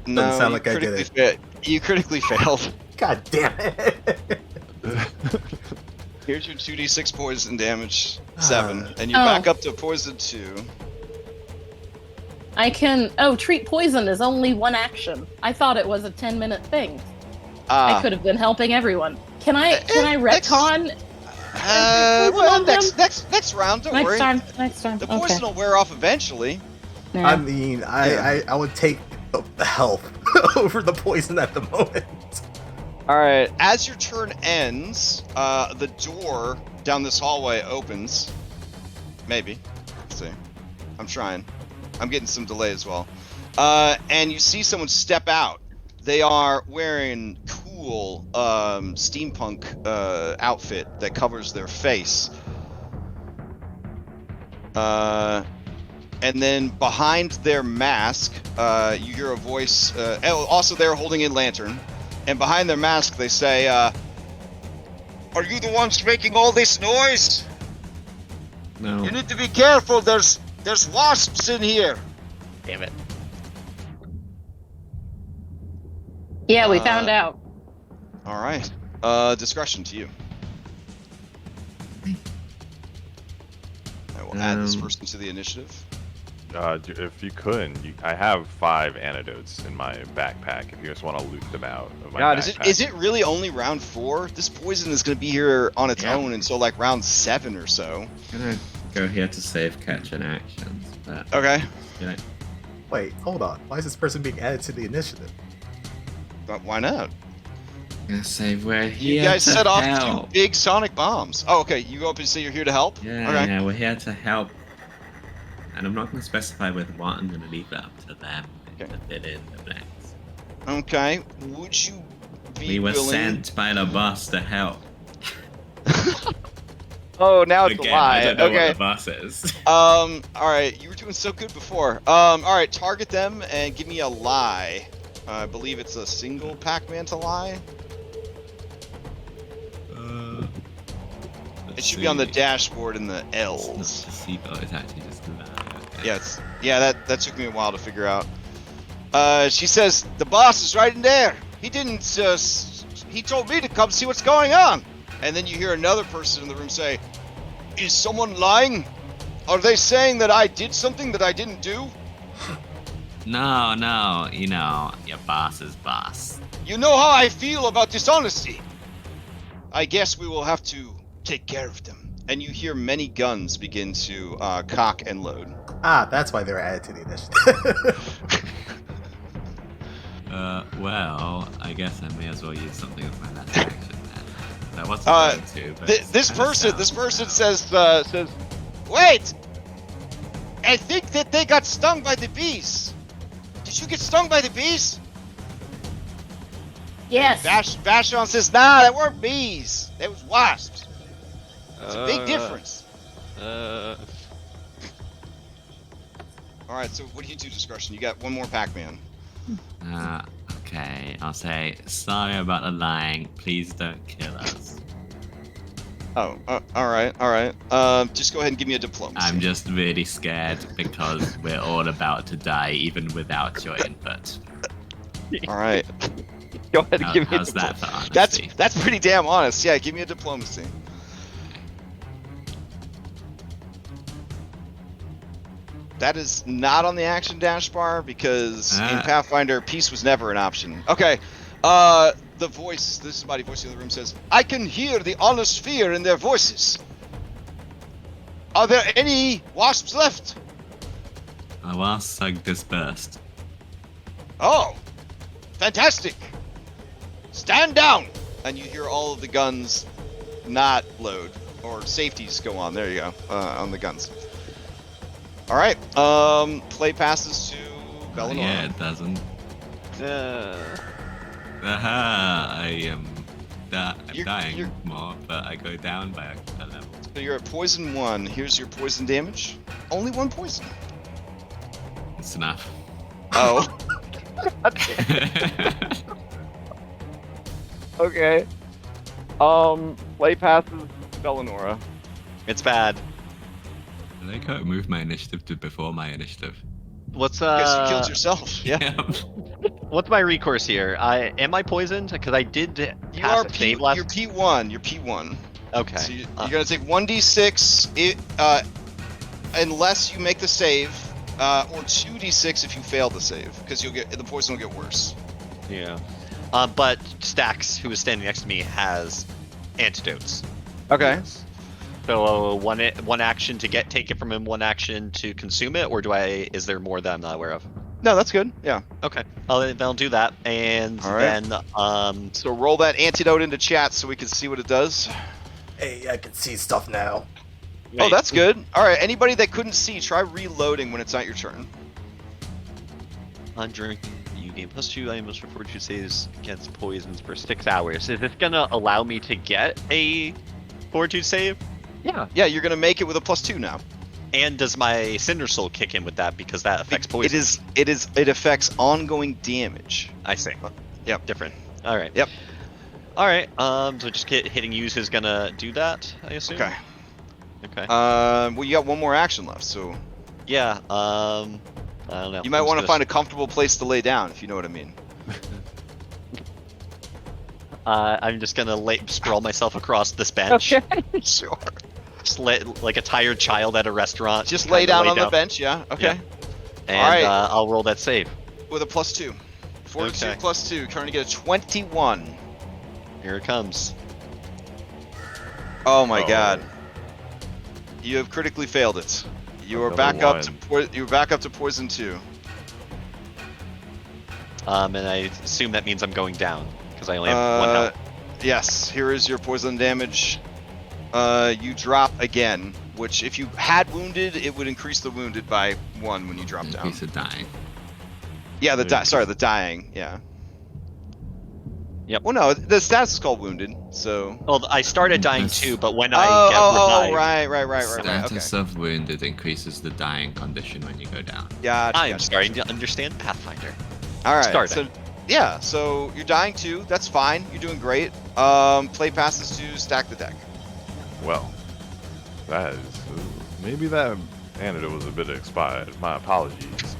No, sound you like I did critically you critically failed. God damn it! Here's your 2d6 poison damage, 7, and you're Oh. back up to poison 2. I can. Treat poison is only one action. I thought it was a 10-minute thing. I could have been helping everyone. Can I retcon? Well, next round. Don't worry. Next time. The poison will wear off eventually. Yeah. I mean, I would take the health over the poison at the moment. All right. As your turn ends, the door down this hallway opens. Maybe. Let's see. I'm trying. I'm getting some delay as well. And you see someone step out. They are wearing cool steampunk outfit that covers their face. And then behind their mask, you hear a voice. Also, they're holding a lantern. And behind their mask, they say, "Are you the ones making all this noise? No. You need to be careful. There's wasps in here." Damn it. Yeah, we found out. All right. Discretion to you. I will add this person to the initiative. If you could, I have 5 antidotes in my backpack. If you just want to loot them out of my God, backpack. is it really only round 4? This poison is going to be here on its Yeah. own until like round 7 or so. I'm gonna go here to save catch and actions, but Okay. you know, Wait, hold on. Why is this person being added to the initiative? But why not? I'm gonna save where You here guys to set off help. 2 big sonic bombs. Oh, okay. You go up and say you're here to help? Yeah, Okay. yeah, we're here to help. And I'm not gonna specify with what. I'm gonna leave it up to them Okay. to fit in the blanks. Okay. Would you be We were willing. sent by the boss to help. Oh, now it's Again, a lie. I don't know Okay. what the boss is. All right, you were doing so good before. All right, target them and give me a lie. I believe it's a single Pac-Man to lie. It should be on the dashboard in the L's. It's not placebo, it's actually just a lie. Okay. Yeah, that took me a while to figure out. She says the boss is right in there. He didn't. He told me to come see what's going on. And then you hear another person in the room say, "Is someone lying? Are they saying that I did something that I didn't do?" No, you know, your boss is boss. You know how I feel about dishonesty. I guess we will have to take care of them. And you hear many guns begin to cock and load. Ah, that's why they're added to the initiative. Well, I guess I may as well use something of my last action then. That wasn't going to, but This person says, "Wait! I think that they got stung by the bees. Did you get stung by the bees?" Yes. Vashon says, "Nah, that weren't bees. That was wasps. It's a big difference." All right, so what do you do, Discretion? You got one more Pac-Man. Okay, I'll say, sorry about the lying, please don't kill us. Oh, all right. Just go ahead and give me a diplomacy. I'm just really scared because we're all about to die even without your input. All right. Go ahead and give me a How's that for That's honesty? pretty damn honest. Yeah, give me a diplomacy. That is not on the action dash bar because in Pathfinder, peace was never an option. Okay. The voice, this somebody voice in the room says, "I can hear the honest fear in their voices. Are there any wasps left?" Our wasps are dispersed. Oh, fantastic. Stand down. And you hear all of the guns not load, or safeties go on. There you go, on the guns. All right, play passes to Bellinora. Yeah, it doesn't. I'm dying more, but I go down by a level. So you're at poison 1. Here's your poison damage. Only 1 poison. It's enough. Oh. Okay. Play passes Bellinora. It's bad. I like how it moved my initiative to before my initiative. What's Guess you killed yourself. Yeah. What's my recourse here? Am I poisoned? Because I did You pass are a save last. You're P1. You're P1. Okay. So you're gonna take 1d6 unless you make the save, or 2d6 if you fail the save, because the poison will get worse. Yeah. But Stax, who is standing next to me, has antidotes. Okay. So one action to take it from him, one action to consume it, or is there more that I'm not aware of? No, that's good. Yeah. Okay. I'll do that, and All right. then So roll that antidote into chat so we can see what it does. Hey, I can see stuff now. Oh, that's good. All right. Anybody that couldn't see, try reloading when it's not your turn. During you gain +2, I must report you saves against poisons for 6 hours. Is this gonna allow me to get a fortitude save? Yeah, you're gonna make it with a +2 now. And does my Cinder Soul kick in with that because that affects poison? It affects ongoing damage. I see. Yep. Different. All right. Yep. All right. So just hitting use is gonna do that, I assume. Okay. Okay. Well, you got one more action left, so Yeah. I don't know. you might want to find a comfortable place to lay down, if you know what I mean. I'm just gonna sprawl myself across this bench. Okay. Sure. Just like a tired child at a restaurant. Just lay kinda down on the bench, yeah? Okay. And All right. I'll roll that save. With a +2. Fortitude Okay. +2, trying to get a 21. Here it comes. Oh my god. You have critically failed it. You are back up to poison 2. And I assume that means I'm going down because I only have 1 health. Yes, here is your poison damage. You drop again, which if you had wounded, it would increase the wounded by 1 when you drop down. Increase of dying. Yeah, the dying, yeah. Yep. Well, no, the status is called wounded, so. Well, I started dying Yes. too, but when I get revived, right. Status Okay. of wounded increases the dying condition when you go down. Gotcha. I'm starting to understand Pathfinder. All right. starting. So, yeah. So you're dying too. That's fine. You're doing great. Play passes to stack the deck. Well, that is maybe that antidote was a bit expired. My apologies.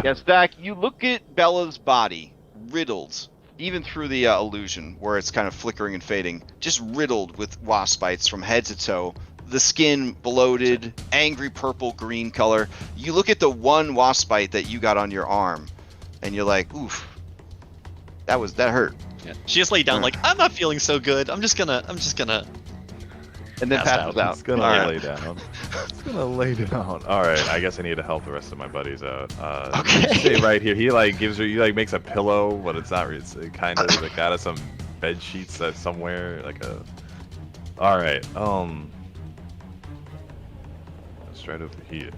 Yeah, Stack. You look at Bella's body, riddled, even through the illusion where it's kind of flickering and fading, just riddled with wasp bites from head to toe. The skin bloated, angry purple green color. You look at the one wasp bite that you got on your arm, and you're like, oof, that hurt. Yeah. She just laid down like, I'm not feeling so good. I'm just gonna And then Passed passes out. It's gonna All right. lay down. It's gonna lay down. All right, I guess I need to help the rest of my buddies out. Okay. Stay right here. He like gives her. He like makes a pillow, but it's not. It's kind of like out of some bed sheets that somewhere like a. All right. Let's right over here.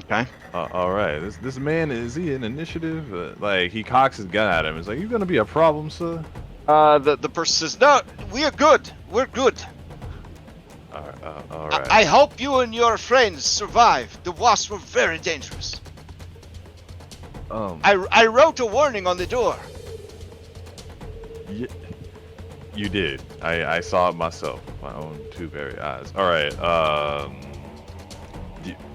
Okay. All right. This man, is he in initiative? Like he cocks his gun at him. He's like, "You gonna be a problem, sir?" The person says, no, we're good. We're good. All right. I hope you and your friends survived. The wasps were very dangerous. I wrote a warning on the door. You did. I saw it myself with my own two very eyes. All right.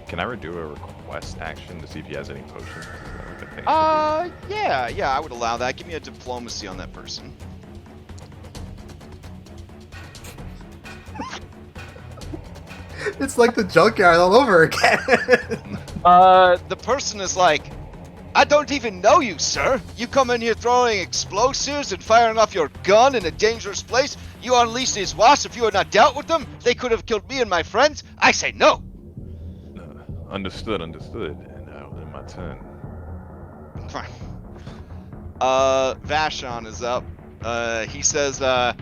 Can I do a request action to see if he has any potions? Is that like a thing? Yeah, I would allow that. Give me a diplomacy on that person. It's like the junkyard all over again. The person is like, I don't even know you, sir. You come in here throwing explosives and firing off your gun in a dangerous place. You unleash these wasps. If you had not dealt with them, they could have killed me and my friends. I say no. Understood. And now in my turn. Fine. Vashon is up. He says, I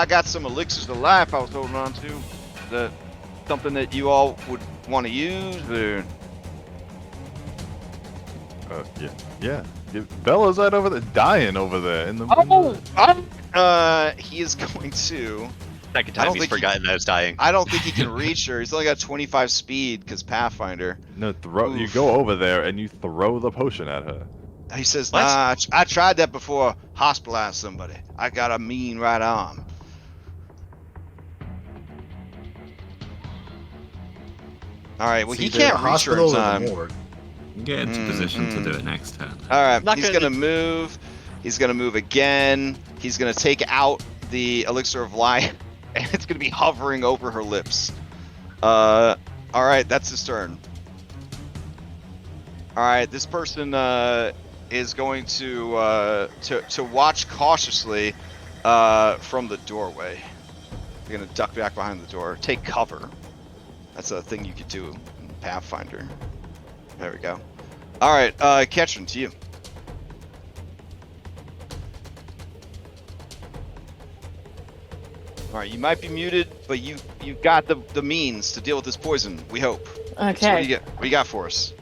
got some elixirs of life I was holding on to. That something that you all would want to use, or? Yeah. Bella's right over there, dying over there in the. He is going to. second I time don't he's think he- forgotten I was dying. I don't think he can reach her. He's only got 25 speed because Pathfinder. No, you Oof. go over there and you throw the potion at her. He says, What? nah, I tried that before. Hospitalized somebody. I got a mean right arm. All right. Well, It's he either can't the reach her in hospital or the time. morgue. Get into position to do it next turn. All right. Not He's gonna gonna move. He's gonna move again. He's gonna take out the elixir of life, and it's gonna be hovering over her lips. All right. That's his turn. All right. This person is going to watch cautiously from the doorway. You're gonna duck back behind the door. Take cover. That's a thing you could do in Pathfinder. There we go. All right, Ketrin, to you. All right, you might be muted, but you've got the means to deal with this poison. We hope. So Okay. what do you got for us?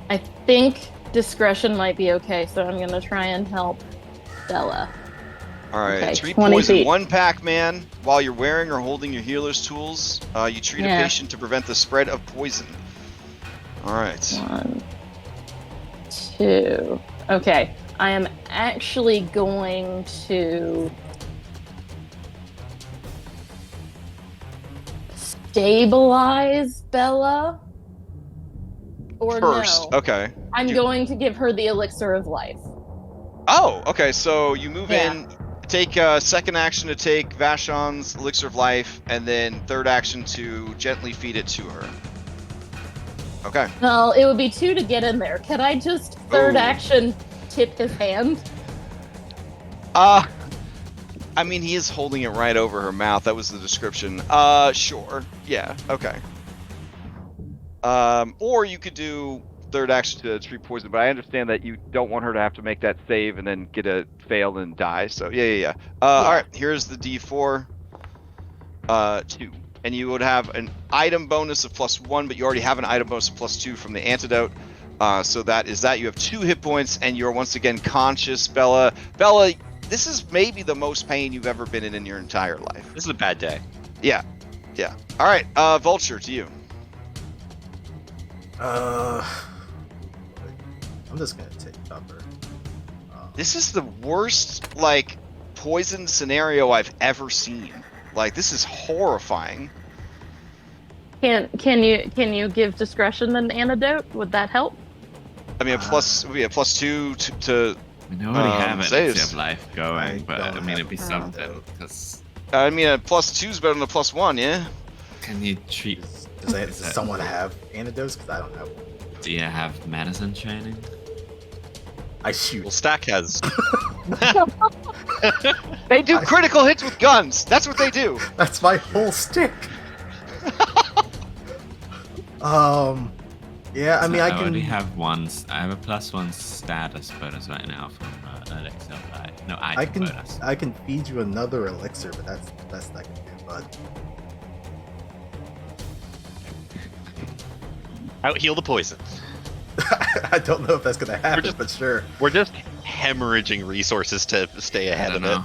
I think discretion might be okay, so I'm gonna try and help Bella. All right, Okay, treat 20 poison feet. one Pac-Man while you're wearing or holding your healer's tools. You treat a Yeah. patient to prevent the spread of poison. All right. 1, 2. Okay, I am actually going to stabilize Bella. Or First, no, okay. I'm going to give her the elixir of life. Oh, okay. So you move Yeah. in, take a second action to take Vashon's elixir of life, and then third action to gently feed it to her. Okay. Well, it would be 2 to get in there. Can I just third Ooh. action tip his hand? I mean, he is holding it right over her mouth. That was the description. Sure. Yeah. Okay. Or you could do third action to treat poison, but I understand that you don't want her to have to make that save and then get a fail and die. So yeah. All right. Here's the D4. 2. And you would have an item bonus of +1, but you already have an item bonus of +2 from the antidote. So that is that. You have 2 hit points, and you're once again conscious, Bella. Bella, this is maybe the most pain you've ever been in your entire life. This is a bad day. Yeah. All right, Vulture, to you. I'm just gonna take cover. This is the worst, like, poison scenario I've ever seen. Like, this is horrifying. Can you give discretion an antidote? Would that help? I mean, it would be a +2 to We already have saves. Elixir of Life going, but I don't mean, have it'd be an something. antidote. Because I mean, a +2 is better than a +1, yeah? can you treat? Does someone have antidotes? Because I don't have one. Do you have medicine training? I shoot. Well, Stack has. They do critical hits with guns. That's what they do. That's my whole stick. Yeah, I mean, I already can. have one. I have a +1 status bonus right now from Elixir of Life. No, I item can. bonus. I can feed you another elixir, but that's the best I can do, bud. Out heal the poison. I don't know if that's gonna happen, but sure. We're just hemorrhaging resources to stay I ahead don't of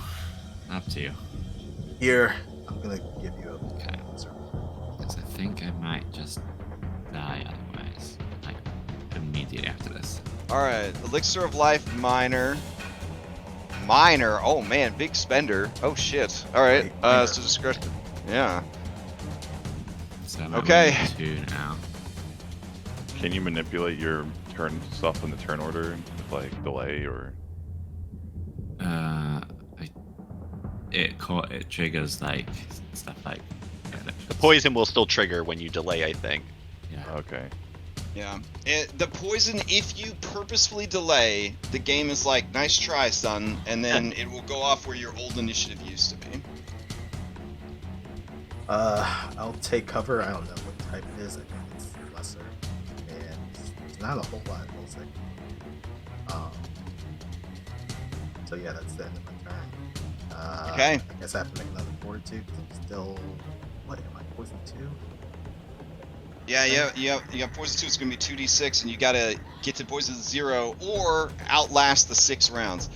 know. Up to you. Here, I'm gonna give you a Okay. elixir. Because I think I might just die otherwise. Like immediately after this. All right, Elixir of Life, minor. Minor. Oh man, big spender. Oh shit. All right. Minor. So discretion. Yeah. So I'm Okay. at 2 now. Can you manipulate your turn stuff in the turn order with like delay or? It triggers like stuff like The poison will still trigger when you delay, I think. Yeah. Okay. Yeah. The poison, if you purposefully delay, the game is like, nice try, son, and then it will go off where your old initiative used to be. I'll take cover. I don't know what type it is. I think it's lesser, and it's not a whole lot. It looks like. So yeah, that's the end of my turn. Okay. I guess I have to make another fortitude. Still, what am I poison 2? Yeah, you got poison 2, it's going to be 2d6, and you got to get to poison 0 or outlast the 6 rounds.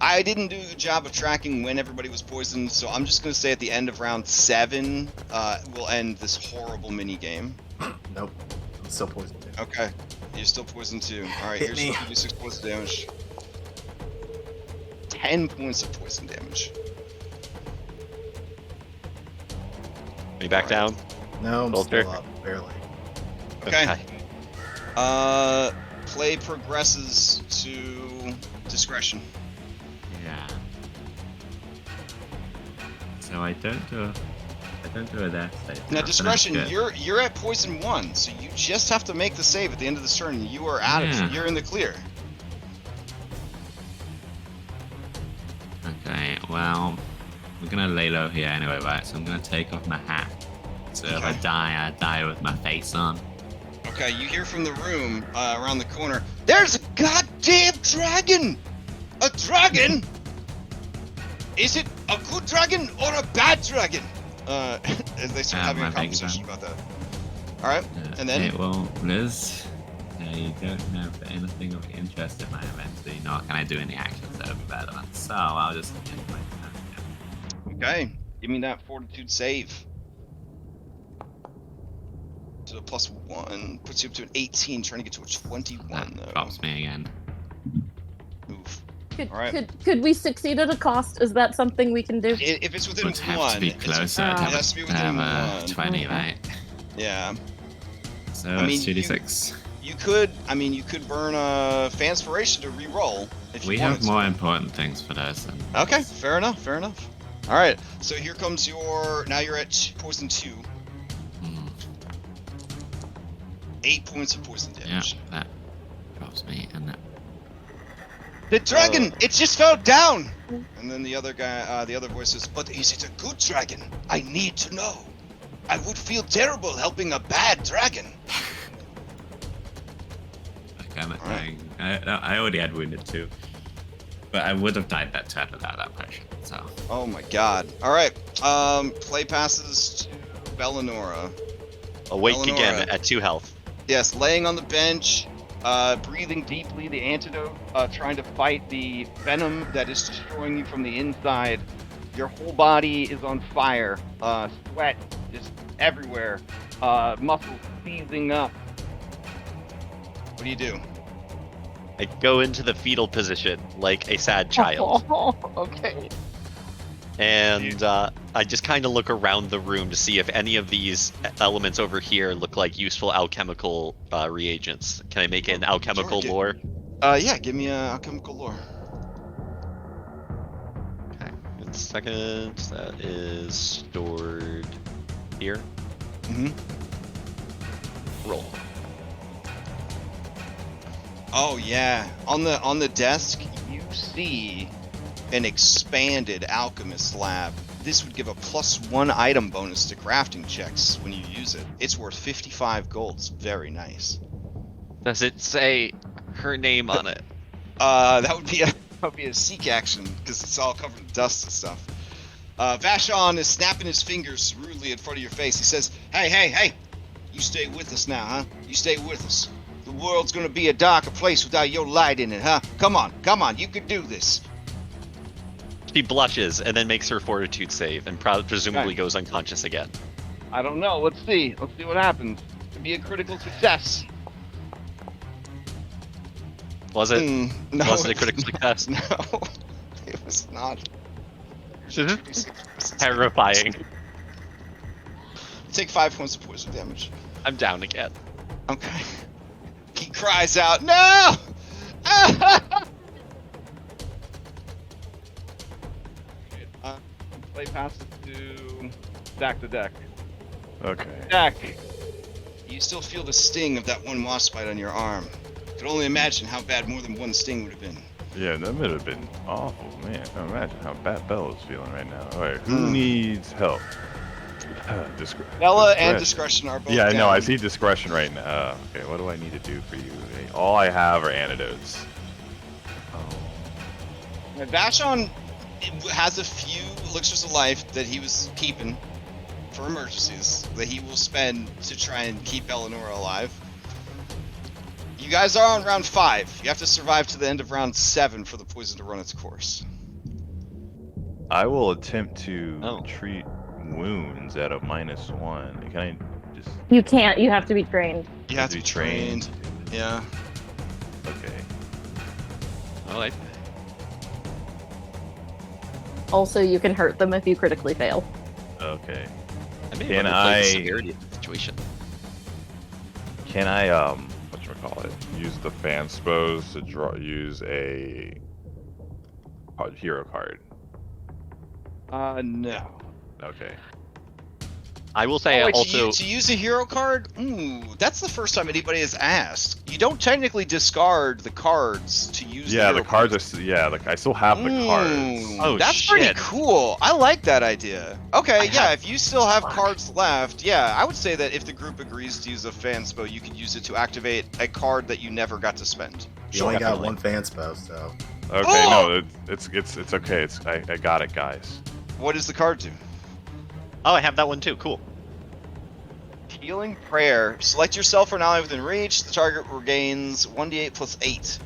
I didn't do a good job of tracking when everybody was poisoned, so I'm just going to say at the end of round 7, we'll end this horrible mini game. Nope. I'm still poison 2. Okay, you're still poisoned 2. All right, Hit here's me. 2d6 poison damage. 10 points of poison damage. Are you back down? No, I'm Vulture. still up, barely. Okay. Play progresses to discretion. Yeah. So I don't do a death save. Now, but that's discretion, good. you're at poison 1, so you just have to make the save at the end of this turn, and you are out Yeah. of. You're in the clear. Okay, well, we're gonna lay low here anyway, right? So I'm gonna take off my hat. So if I Okay. die with my face on. Okay, you hear from the room around the corner. There's a goddamn dragon! A dragon? Is it a good dragon or a bad dragon? As they start having a I beg your conversation about that. All right, and then Okay, well, Liz, I don't have anything of interest in my event, so you're not gonna do any actions that would be relevant. So I'll just end my turn. okay, give me that fortitude save. To a +1 puts you up to an 18, trying to get to a 21 That though. drops me again. Oof. Could, All right. could we succeed at a cost? Is that something we can do? If it's within Would have 1, to be it's- closer. it to has to be have, to have within a 1. 20, Okay. right? Yeah. So I it's mean, 2d6. You could burn a Fanspiration to re-roll if you We wanted have to. more important things for this. And Okay, fair enough. All right, so here comes now you're at poison 2, Mm, 8 points of poison yeah, damage. that drops me, and that. The dragon, it just fell down. And then the other guy, the other voice says, "But is it a good dragon? I need to know. I would feel terrible helping a bad dragon." Okay, I'm Alright. I already had wounded too, but I would have died that turn without that potion. So Oh my god. All right, play passes to Bellanora. Awake Eleonora. again at 2 health. Yes, laying on the bench, breathing deeply, the antidote, trying to fight the venom that is destroying you from the inside. Your whole body is on fire. Sweat is everywhere. Muscles seizing up. What do you do? I go into the fetal position like a sad child. Okay. And I just kind of look around the room to see if any of these elements over here look like useful alchemical reagents. Can I make an alchemical Sure, lore? Yeah, give me a alchemical lore. Okay. 1 second. That is stored here. Mm-hmm. Roll. Oh yeah, on the desk you see an expanded alchemist lab. This would give a +1 item bonus to crafting checks when you use it. It's worth 55 gold. It's very nice. Does it say her name on it? That would be a seek action because it's all covered in dust and stuff. Vashon is snapping his fingers rudely in front of your face. He says, "Hey! You stay with us now, huh? You stay with us. The world's gonna be a darker place without your light in it, huh? Come on, you can do this." She blushes and then makes her fortitude save and presumably Okay. goes unconscious again. I don't know. Let's see. Let's see what happens. Could be a critical success. Was it? No, Was it a critical success? No, it was not. Terrifying. Take 5 points of poison damage. I'm down again. Okay. He cries out, "No!" Play passes to stack the deck. Okay. Deck. You still feel the sting of that one wasp bite on your arm. Could only imagine how bad more than one sting would have been. Yeah, that would have been awful, man. I can imagine how bad Bella's feeling right now. All right, who needs help? Bella and Discretion are both Yeah, I know. I down. see discretion right now. Okay, what do I need to do for you? All I have are antidotes. Oh. Vashon has a few elixirs of life that he was keeping for emergencies that he will spend to try and keep Eleanor alive. You guys are on round 5. You have to survive to the end of round 7 for the poison to run its course. I will attempt to Oh. treat wounds at a -1. Can I just You can't. You have to be trained. You have to be trained. Yeah. Okay. All right. Also, you can hurt them if you critically fail. Okay. I may Can want to play the I- severity of the situation. Can I whatchamacallit, use the fan spos to use a hero card? No. Okay. I will say Wait, also. to use a hero card? Ooh, that's the first time anybody has asked. You don't technically discard the cards to use Yeah, the the hero cards are I still have the cards. Oh, that's pretty shit. cool. I like that idea. Okay, I have- if you still have Fuck. cards left, yeah, I would say that if the group agrees to use a fan spell, you could use it to activate a card that you never got to spend. You only got definitely. one fan spell, so Okay, Oh! no, it's okay. I got it, guys. What does the card do? Oh, I have that one too. Cool. Healing Prayer. Select yourself for an ally within reach. The target regains 1d8 plus 8.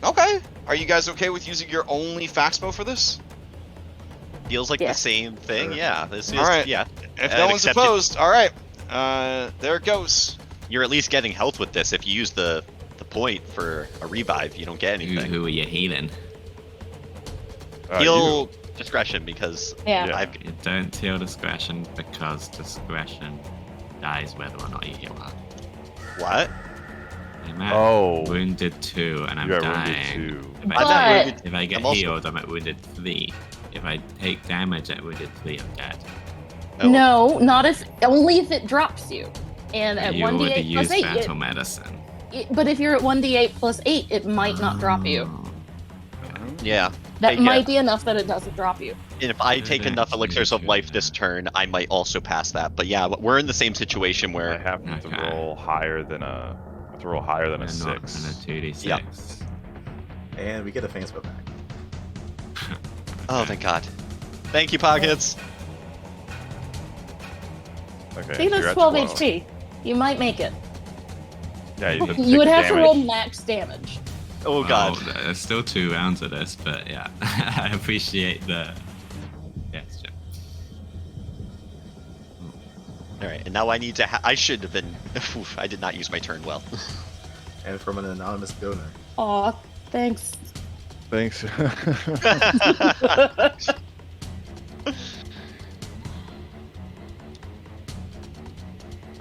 Okay. Are you guys okay with using your only Faxpo for this? Feels like Yeah. the same thing. Sure. Yeah. This is. All right. Yeah. If I'd no one's accept it. opposed, all right. There it goes. You're at least getting health with this. If you use the point for a revive, you don't get anything. Who are you healing? Heal discretion because Yeah. Yeah. I've You don't heal discretion because discretion dies whether or not you heal her. what? I'm at Oh, wounded 2 and I'm you are dying. wounded 2. If I'm I, not But- wounded. if I get I'm also- healed, I'm at wounded 3. If I take damage at wounded 3, I'm dead. Oh. No, not if only if it drops you. And at you would 1d8 use plus 8, phantom medicine. but if you're at 1d8 plus 8, it might not drop you. Oh. Yeah. That Yeah. might be enough that it doesn't drop you. And if I Good take enough actually, elixirs of good, life yeah. this turn, I might also pass that. But yeah, we're in the same situation I where happen to Okay. roll higher than a And not 6. on a 2d6. Yep. and we get a fan spell back. oh thank God, thank you, Pockets. Okay. See, so you're that's at 12 HP. You might make it. Yeah, you, You would have to roll damage. max damage. Oh god. Well, there's still 2 rounds of this, but yeah, I appreciate the gesture. All right, and now I need to. I should have been. Oof, I did not use my turn well. And from an anonymous donor. Aw, thanks. Thanks.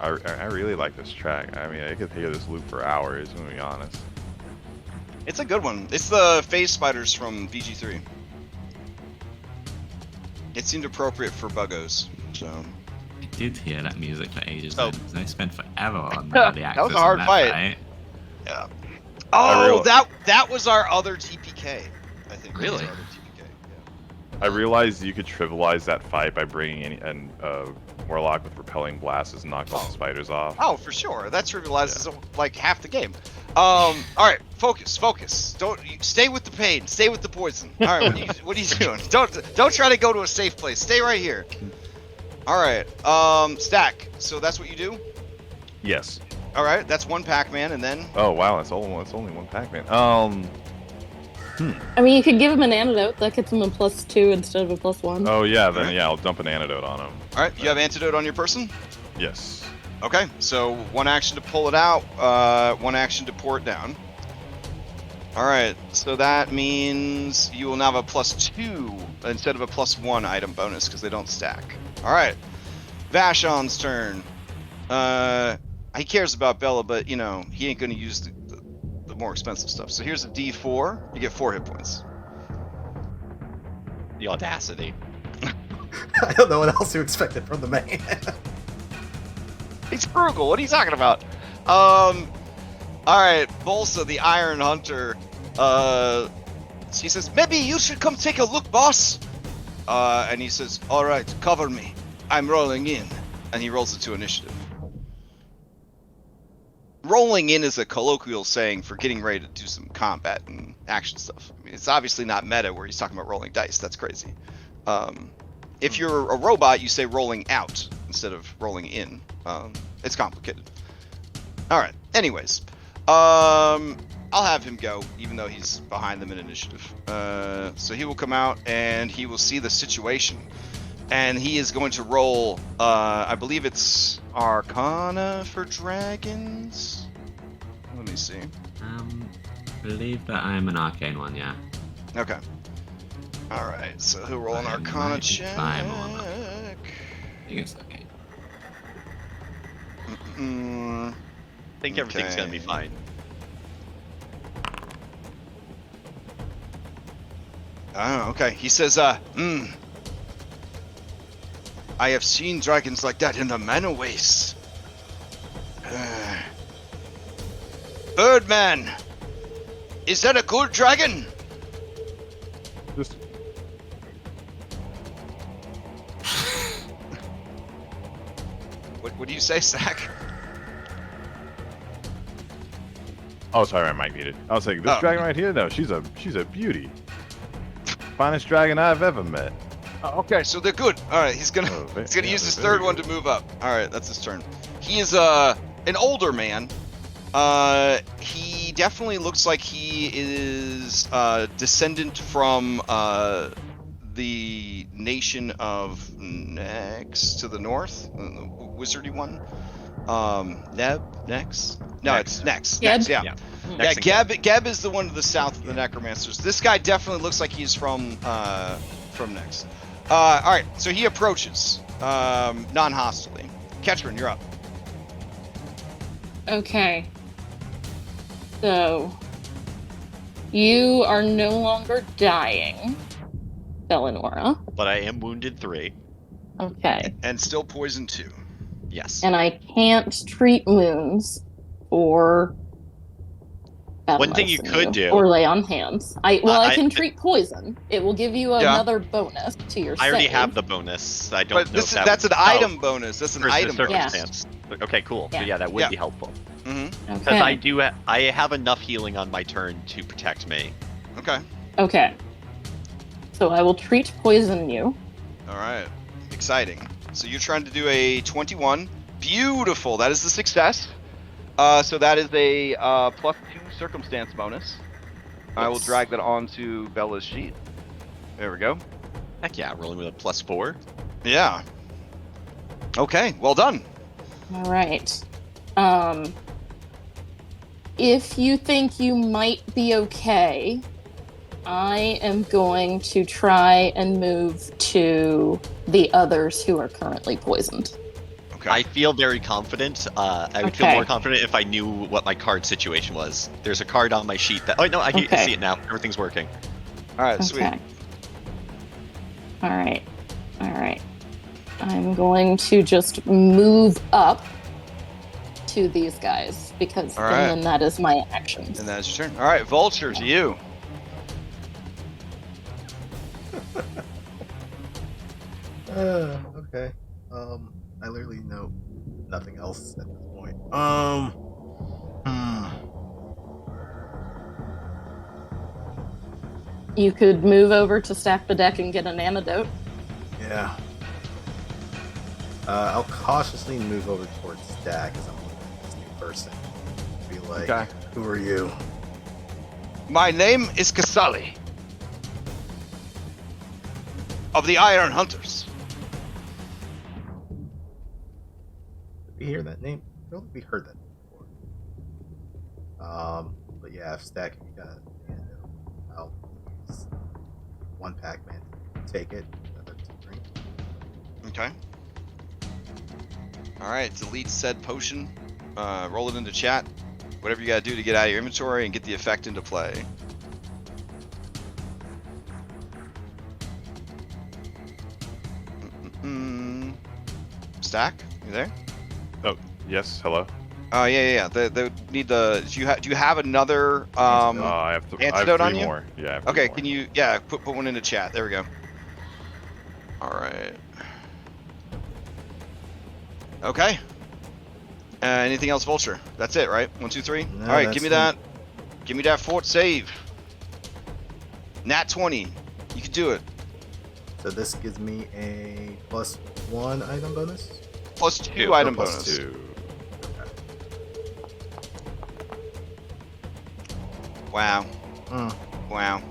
I really like this track. I mean, I could hear this loop for hours, to be honest. It's a good one. It's the phase spiders from VG3. It seemed appropriate for buggos, so. I did hear that music for ages. Oh. Then, 'cause I spent forever on the actors. That was a hard in fight. Yeah. I Oh, real- that was our other TPK. I think. That was Really? our other TPK. Yeah. I realized you could trivialize that fight by bringing in Warlock with repelling blasts and knock all the spiders off. Oh, for sure. That trivializes like half the game. All right, focus. Stay with the pain. Stay with the poison. All right, what are you doing? Don't try to go to a safe place. Stay right here. All right, stack. So that's what you do. Yes. All right, that's one Pac-Man, and then Oh wow, it's only one Pac-Man. I mean, you could give him an antidote. That gets him a +2 instead of a +1. Oh yeah, then yeah, I'll dump an antidote on him. all right, you have antidote on your person. Yes. Okay, so one action to pull it out, one action to pour it down. All right, so that means you will now have a +2 instead of a +1 item bonus because they don't stack. All right, Vashon's turn. He cares about Bella, but you know he ain't gonna use the more expensive stuff. So here's a D4. You get 4 hit points. The audacity. I don't know what else you expected from the man. He's frugal. What are you talking about? All right, Bolsa, the Iron Hunter. She says, maybe you should come take a look, boss. And he says, all right, cover me. I'm rolling in. And he rolls it to initiative. Rolling in is a colloquial saying for getting ready to do some combat and action stuff. I mean, it's obviously not meta where he's talking about rolling dice. That's crazy. If you're a robot, you say rolling out instead of rolling in. It's complicated. All right. Anyways, I'll have him go, even though he's behind them in initiative. So he will come out and he will see the situation, and he is going to roll. I believe it's Arcana for dragons. Let me see. Believe that I'm an arcane one, yeah. Okay. All right. So he'll roll an I Arcana might be check. fine on that. I think it's okay. Mm-mm. I think everything's gonna be Okay. fine. Oh, okay. He says, I have seen dragons like that in the manor wastes. Birdman! Is that a good dragon? Just What do you say, Zach? oh, sorry, my mic muted. I was like, this Oh. dragon right here, no, she's a beauty. Finest dragon I've ever met. Oh, okay, so they're good. All right, he's gonna Oh, he's gonna yeah, use his they're very third one good. to move up. All right, that's his turn. He is an older man. He definitely looks like he is descendant from the nation of Nex to the north, the wizardy one. Nex? No, Nex. it's Nex. Geb? Nex, yeah. Yeah. Yeah, Next thing- Geb is the one to the south of the necromancers. This guy definitely looks like he's from Nex. All right, so he approaches non-hostily. Ketrin, you're up. Okay. So, you are no longer dying, Bellinora. But I am wounded 3. Okay. And still poison 2. Yes. And I can't treat wounds or One thing you could do- or lay on hands. I I- can treat poison. It will give you Yeah. another bonus to your I already save. have the bonus. I don't But know this if is, that's an oh, item bonus. That's an for item the bonus. circumstance. Okay, cool. So Yeah. yeah, that would Yeah. be helpful. Mm-hmm. Because Okay. I do. I have enough healing on my turn to protect me. Okay. Okay. So I will treat poison you. All right. Exciting. So you're trying to do a 21. Beautiful. That is the success. So that is a +2 circumstance bonus. I will Oops. drag that onto Bella's sheet. There we go. Heck yeah, rolling with a +4. Yeah. Okay, well done. All right. If you think you might be okay, I am going to try and move to the others who are currently poisoned. Okay. I feel very confident. I would feel Okay. more confident if I knew what my card situation was. There's a card on my sheet that. Oh no, I Okay. see it now. Everything's working. All right, sweet. Okay. All right. All right. I'm going to just move up to these guys because All right. then that is my actions. And that's your turn. All right, Vulture, to you. Okay. I literally know nothing else at this point. You could move over to stack the deck and get an antidote. Yeah. I'll cautiously move over towards Stack as I'm looking at this new person. Be like, Okay. who are you? My name is Kasali of the Iron Hunters. Did we hear that name? I don't think we heard that before. But yeah, if Stack, if you got an antidote, I'll use one Pac-Man to take it, another to drink. Okay. All right, delete said potion. Roll it into chat. Whatever you gotta do to get out of your inventory and get the effect into play. Stack, you there? Oh, yes. Hello. Yeah. They need the. Do you have another I have to. I have antidote 3 on you? more. Yeah. I have 3 Okay, more. can you put one into chat? There we go. All right. Okay. Anything else, Vulture? That's it, right? 1, 2, 3. No, All right, that's give me it. that. Give me that fort save. Nat 20. You can do it. So this gives me a +1 item bonus. +2 Yeah, item plus bonus. 2. Wow. Mm. Wow.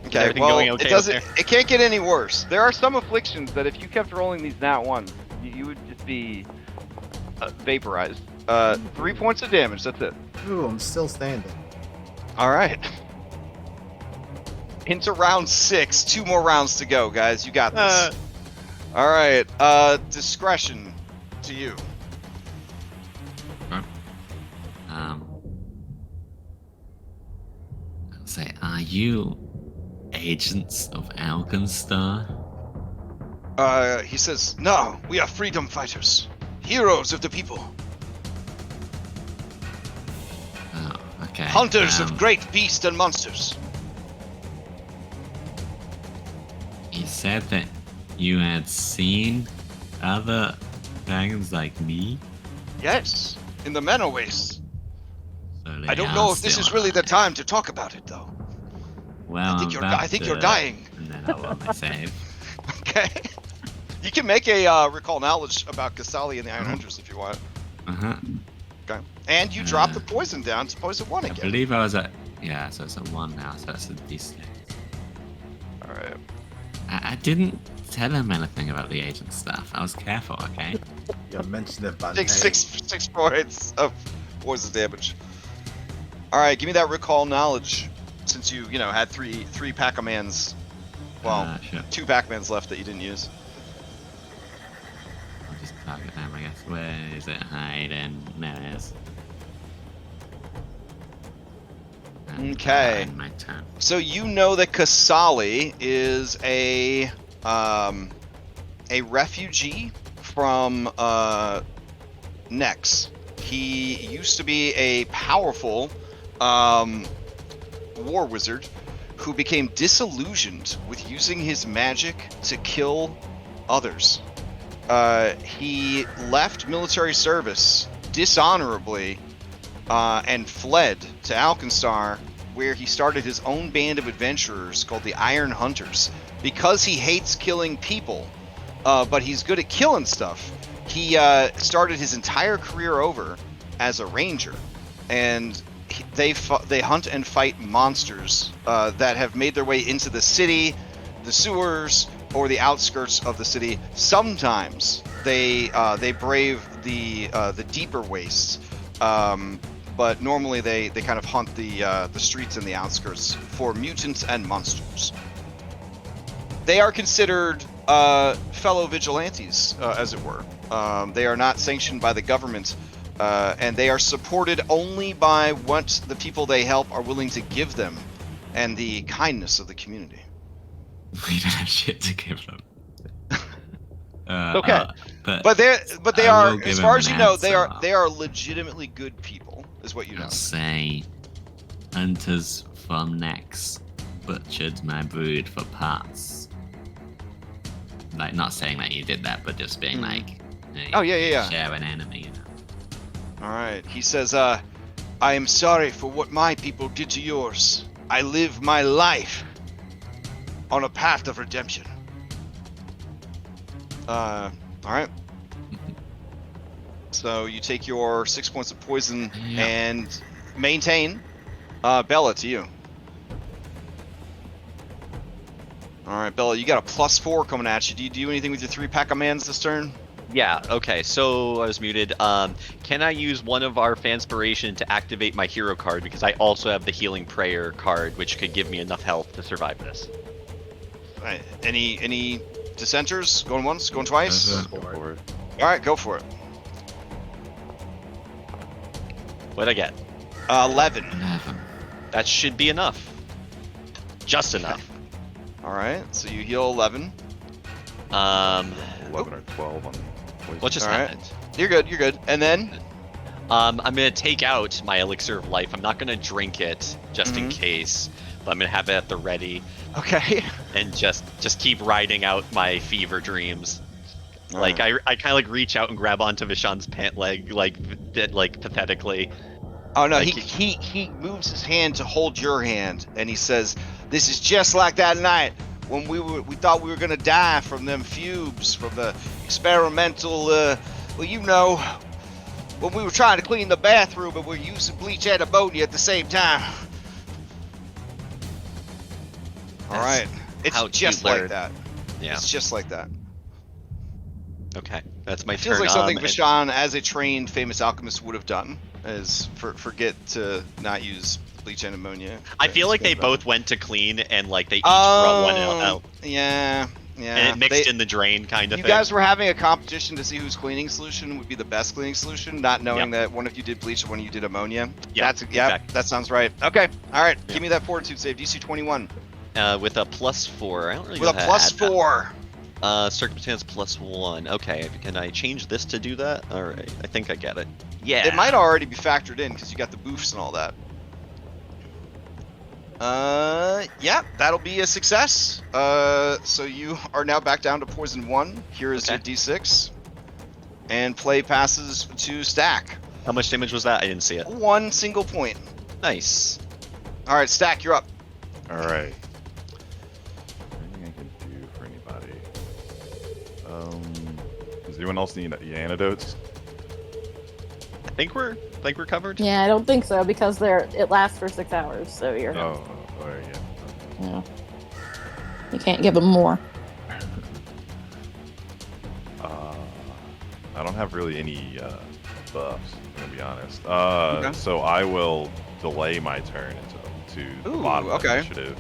Okay, everything well, going okay it doesn't. up there? It can't get any worse. There are some afflictions that if you kept rolling these nat ones, you would just be vaporized. 3 points of damage. That's it. Ooh, I'm still standing. All right. Into round 6. 2 more rounds to go, guys. You got this. All right. Discretion to you. I'll say, are you agents of Alkenstar? He says, "No, we are freedom fighters, heroes of the people, Oh, okay. hunters of great beasts and monsters." You said that you had seen other dragons like me. Yes, in the Manor Waste. So I don't know if this is really the time to talk about it, though. Well, I think you're dying. And then I'll roll my save. Okay. You can make a recall knowledge about Kasali and the Iron Hunters if you want. Uh-huh. Okay. And you drop the poison down to poison 1 I again. believe I was at... Yeah, so it's a 1 now, so that's a D6. All right. I didn't tell him anything about the agent stuff. I was careful, okay? You mentioned it by Take name. 6 points of poison damage. All right, give me that recall knowledge, since you had three Pac-Mans. Well, Sure. 2 Pac-Mans left that you didn't use. I'll just target them, I guess. Where is it hiding? There it is. And, Okay. my turn. So you know that Kasali is a refugee from Nex. He used to be a powerful war wizard who became disillusioned with using his magic to kill others. He left military service dishonorably and fled to Alkenstar, where he started his own band of adventurers called the Iron Hunters. Because he hates killing people, but he's good at killing stuff, he started his entire career over as a ranger, and they hunt and fight monsters that have made their way into the city, the sewers, or the outskirts of the city. Sometimes they brave the deeper wastes, but normally they kind of hunt the streets and the outskirts for mutants and monsters. They are considered fellow vigilantes, as it were. They are not sanctioned by the government, and they are supported only by what the people they help are willing to give them, and the kindness of the community. We don't have shit to give them. Okay. But they I are, will give as far him as you an know, answer. they are legitimately good people, is what you know. I'll say hunters from Nex butchered my brood for parts. Like, not saying that you did that, but just being like, hey, Oh, yeah. share an enemy, you know. Alright, he says, I am sorry for what my people did to yours. I live my life on a path of redemption. Alright. So you take your 6 points of poison and maintain. Bella, to you. Alright, Bella, you got a +4 coming at you. Do you do anything with your 3 pack of mans this turn? Yeah, okay, so I was muted. Can I use one of our Fanspiration to activate my hero card? Because I also have the Healing Prayer card, which could give me enough health to survive this. Alright, any dissenters? Going once, going twice? Go for it. Alright, go for it. What'd I get? 11. 11. That should be enough. Just enough. Alright, so you heal 11. 11 or 12 on poison. What just Alright. happened? You're good. And then? I'm gonna take out my elixir of life. I'm not gonna drink it just in case, but I'm gonna have it at the ready Okay. and just keep riding out my fever dreams. Like Alright. I kind of like reach out and grab onto Vishan's pant leg, like pathetically. Oh no, Like he moves his hand to hold your hand, and he says, "This is just like that night when we thought we were gonna die from them fumes, from the experimental, well, you know, when we were trying to clean the bathroom and we're using bleach and ammonia at the same time." All right, it's how just cute, like Laird. that. Yeah. It's just like that. Okay, that's my It feels turn. like something and- Vishan, as a trained famous alchemist, would have done. Is forget to not use bleach and ammonia. I feel like they both went to clean and like they each brought one out. Yeah. And it mixed in the drain kind of You thing. guys were having a competition to see whose cleaning solution would be the best cleaning solution, not knowing that one of you did bleach and one of you did ammonia. Yeah, That sounds right. Okay, all right. Yeah. Give me that fortitude save. DC 21 with a +4. I don't really with know a how to add that. +4. Circumstance +1. Okay, can I change this to do that? All right, I think I get it. Yeah. It might already be factored in because you got the boofs and all that. Yeah, that'll be a success. So you are now back down to poison 1. Here is your D6, and play passes to Stack. How much damage was that? I didn't see it. 1 single point. Nice. All right, Stack, you're up. All right. Anything I can do for anybody? Does anyone else need antidotes? I think we're covered. Yeah, I don't think so because it lasts for 6 hours, so you're Oh, yeah. yeah. You can't give them more. I don't have really any buffs, I'm gonna be honest. Okay. So I will delay my turn to the Ooh, bottom of the okay. initiative.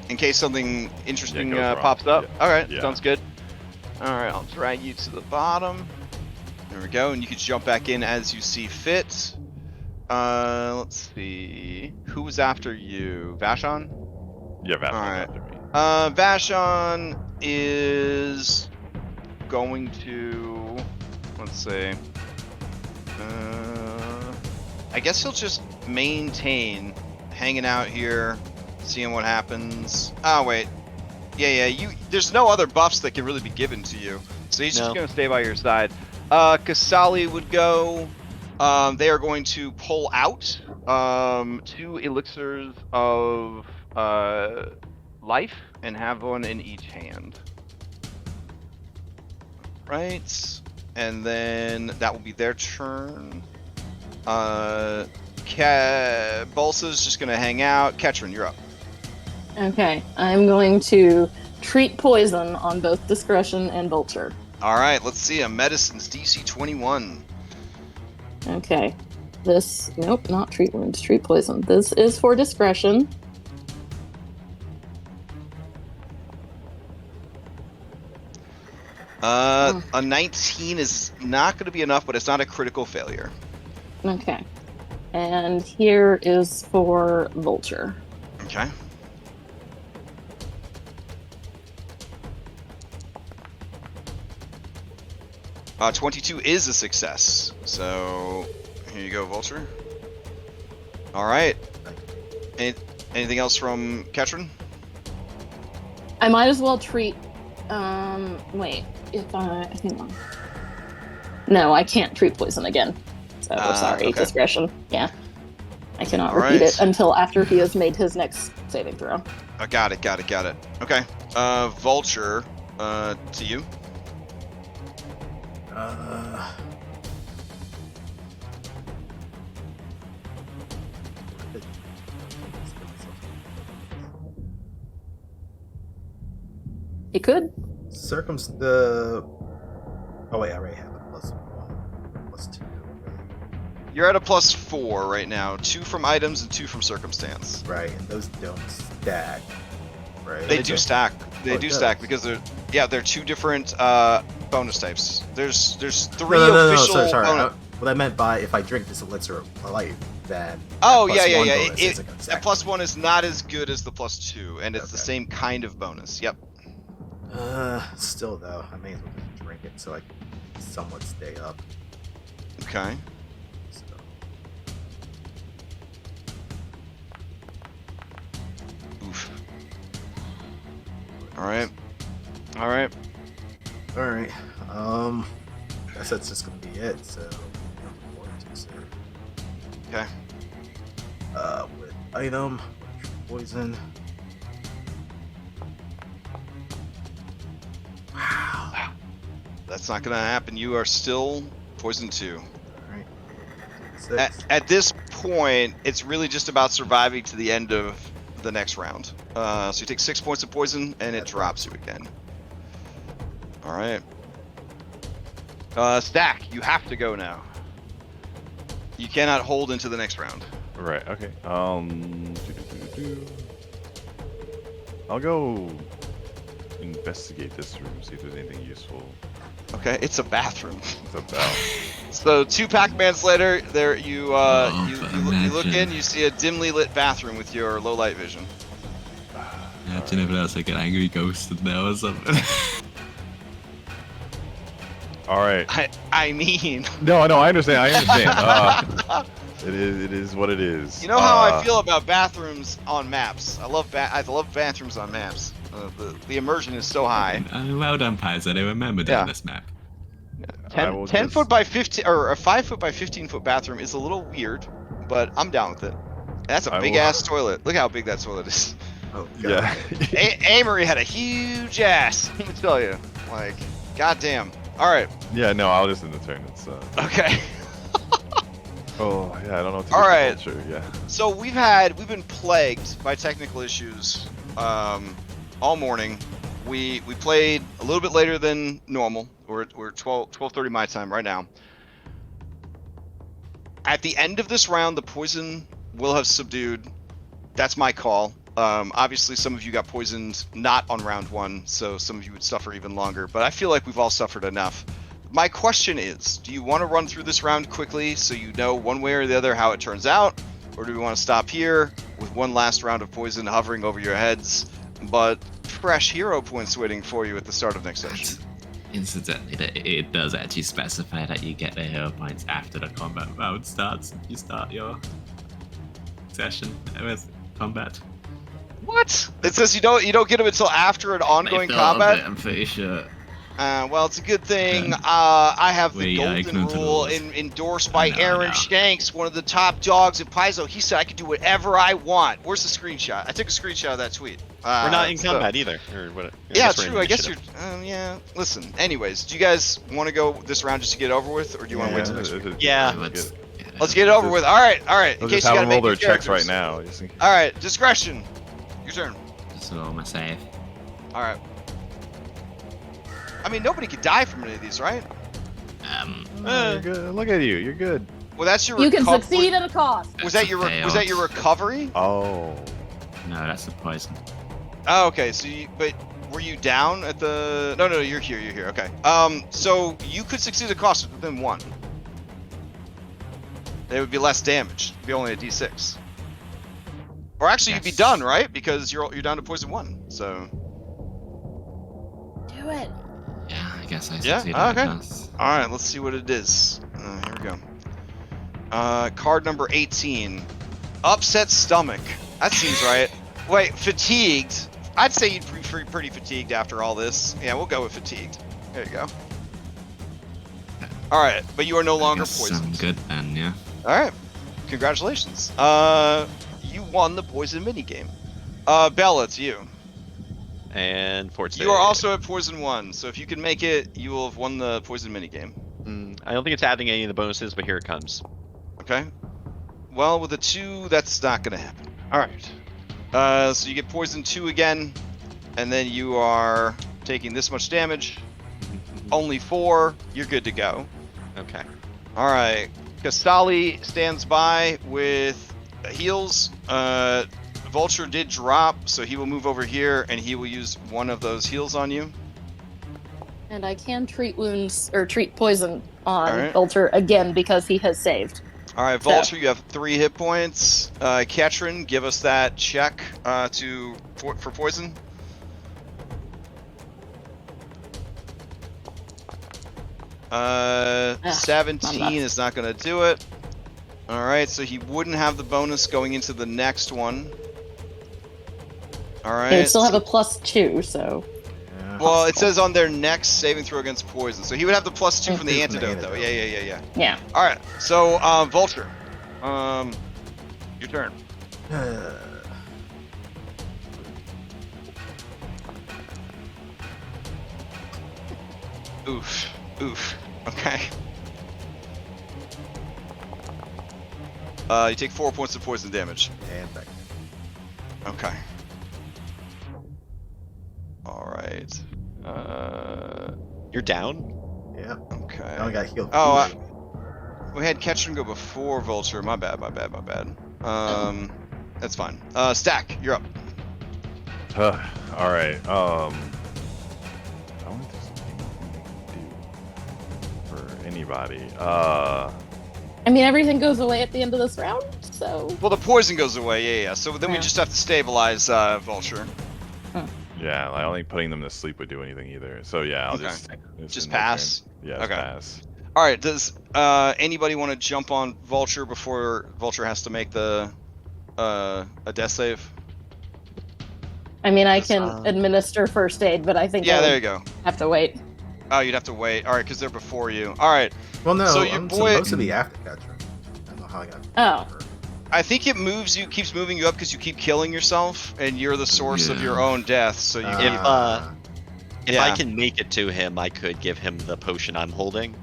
In case something interesting goes wrong. pops up. Yeah. All right, Yeah. sounds good. All right, I'll drag you to the bottom. There we go, and you can jump back in as you see fit. Let's see. Who was after you? Vashon? Yeah, Vashon's Alright. after me. Vashon is going to, let's see. I guess he'll just maintain hanging out here, seeing what happens. Oh wait, yeah. There's no other buffs that can really be given to you, so he's just gonna stay by your side. Kasali would go. They are going to pull out 2 elixirs of life and have one in each hand. Right, and then that will be their turn. Bulsa's just gonna hang out. Ketrin, you're up. Okay, I'm going to treat poison on both discretion and vulture. All right, let's see. A medicine's DC 21. Okay, this nope, not treat wounds, treat poison. This is for discretion. A 19 is not going to be enough, but it's not a critical failure. Okay, and here is for vulture. Okay. 22 is a success. So here you go, Vulture. All right. Anything else from Ketrin? I might as well treat. Wait. If I hang on. No, I can't treat poison again. So sorry, okay. discretion. Yeah, I cannot All repeat right. it until after he has made his next saving throw. Got it. Okay. Vulture, to you. He could. Oh wait, I already have a +1, +2. You're at a +4 right now. 2 from items and 2 from circumstance. Right, and those don't stack. Right. They do stack. They Oh, it do does. stack because they're 2 different bonus types. There's 3 No, official. sorry. bonus- What I meant by if I drink this elixir of life, then Oh that yeah. +1 bonus isn't gonna That stack. +1 is not as good as the +2, and it's the Okay. same kind of bonus. Yep. Still though, I may as well just drink it so I can somewhat stay up. Okay. So. Oof. All right. All right. All right. Guess that's just gonna be it. So. Okay. With item, poison. Wow. That's not gonna happen. You are still poison 2. All right. 6. At this point, it's really just about surviving to the end of the next round. So you take 6 points of poison, and it drops you again. All right. Stack, you have to go now. You cannot hold into the next round. Right. Okay. I'll go investigate this room, see if there's anything useful. Okay, it's a bathroom. It's about. So 2 Pac-Mans later, there you you look imagine. in, you see a dimly lit bathroom with your low light vision. Imagine if there was like an angry ghost in there or something. All right. I mean, No, I understand. It is what it is. you know how I feel about bathrooms on maps. I love bathrooms on maps. The immersion is so high. Well done, Paizo. They remembered Yeah. on this map. 10 just- foot by 15 or a 5 foot by 15 foot bathroom is a little weird, but I'm down with it. That's a I big will- ass toilet. Look how big that toilet is. Oh god. Yeah. Amory had a huge ass. Let me tell you, like, goddamn. All right. Yeah. No, I'll just end the turn. It's. Okay. Oh yeah. I don't know what to do. All for right. culture, Yeah. So we've been plagued by technical issues all morning. We played a little bit later than normal. We're 12:30 my time right now. At the end of this round, the poison will have subdued. That's my call. Obviously, some of you got poisoned not on round 1, so some of you would suffer even longer. But I feel like we've all suffered enough. My question is, do you want to run through this round quickly so you know one way or the other how it turns out? Or do we want to stop here with one last round of poison hovering over your heads, but fresh hero points waiting for you at the start of next session? Incidentally, it does actually specify that you get the hero points after the combat round starts. You start your session with combat. What? It says you don't get them until after an ongoing I thought of combat? it, I'm pretty sure. Well, it's a good thing I have the We are golden ignorant to the rule rules. endorsed by I know. Aaron Shanks, one of the top dogs at Paizo. He said I can do whatever I want. Where's the screenshot? I took a screenshot of that tweet. We're not in so- combat either. Or what? Yeah, we're in true. I guess you're. initiative. Yeah. Listen. Anyways, do you guys want to go this round just to get over with, or do you want to wait till next week? Yeah. Let's- Let's get it over with. All right. In We'll case just you have gotta them roll make their new checks right characters. now. Just in case. All right, discretion. Your turn. Just roll my save. All right. I mean, nobody could die from any of these, right? You're good. Look at you. You're good. Well, that's your. You can succeed at a cost. Was That's that your? a fail. Was that your recovery? Oh. No, that's the poison. Oh, okay. So, but were you down at the? No, you're here. You're here. Okay. So you could succeed at a cost within 1. It would be less damage. It'd be only a D6. Or actually, you'd be Yes. done, right? Because you're down to poison 1. So. Do it. Yeah, I guess I Yeah, succeeded. okay. At this. All right. Let's see what it is. Here we go. Card number 18. Upset stomach. That seems right. Wait, fatigued. I'd say you'd be pretty fatigued after all this. Yeah, we'll go with fatigued. There you go. All right, but you are no longer Guess poisoned. I'm good then, yeah. All right, congratulations. You won the poison minigame. Bella, it's you. And fort You are also at poison 1, so if you can make it, you will have won the poison minigame. I don't think it's adding any of the bonuses, but here it comes. Okay. Well, with a 2, that's not gonna happen. All right. So you get poison 2 again, and then you are taking this much damage. Only 4. You're good to go. Okay. All right. Casali stands by with heals. Vulture did drop, so he will move over here, and he will use one of those heals on you. And I can treat wounds or treat poison on Alright. Vulture again because he has saved. All right, Vulture, you have 3 hit points. Ketrin, give us that check for poison. I'm 17 not- is not going to do it. All right, so he wouldn't have the bonus going into the next one. All right. They would still have a +2, so Yeah. Well, it says on their next saving throw against poison, so he would have the +2 from the From the antidote, though. antidote. Yeah. yeah. All right, so Vulture, your turn. Oof. Okay. You take 4 points of poison damage. And back. Okay. All right. You're down? Yeah. Okay. I only got healed. Oh, we had Ketchum go before Vulture. My bad. That's fine. Stack, you're up. All right. I don't think there's anything we can do for anybody. I mean, everything goes away at the end of this round, so Well, the poison goes away. Yeah. So then we Yeah. just have to stabilize Vulture. Yeah, I don't think putting them to sleep would do anything either. So yeah, I'll Okay. just Just end my pass? turn. Yeah, just Okay. pass. All right. Does anybody want to jump on Vulture before Vulture has to make the a death save? I mean, I can administer first aid, but I think Yeah. I There would you go. have to wait. Oh, you'd have to wait. All right, because they're before you. All right. Well, no, So your I'm boy- supposed to be after Catcher. I don't know how I got. Oh. I think it keeps moving you up because you keep killing yourself, and you're the source of your Yeah. own death. So you If Yeah. I can make it to him, I could give him the potion I'm holding.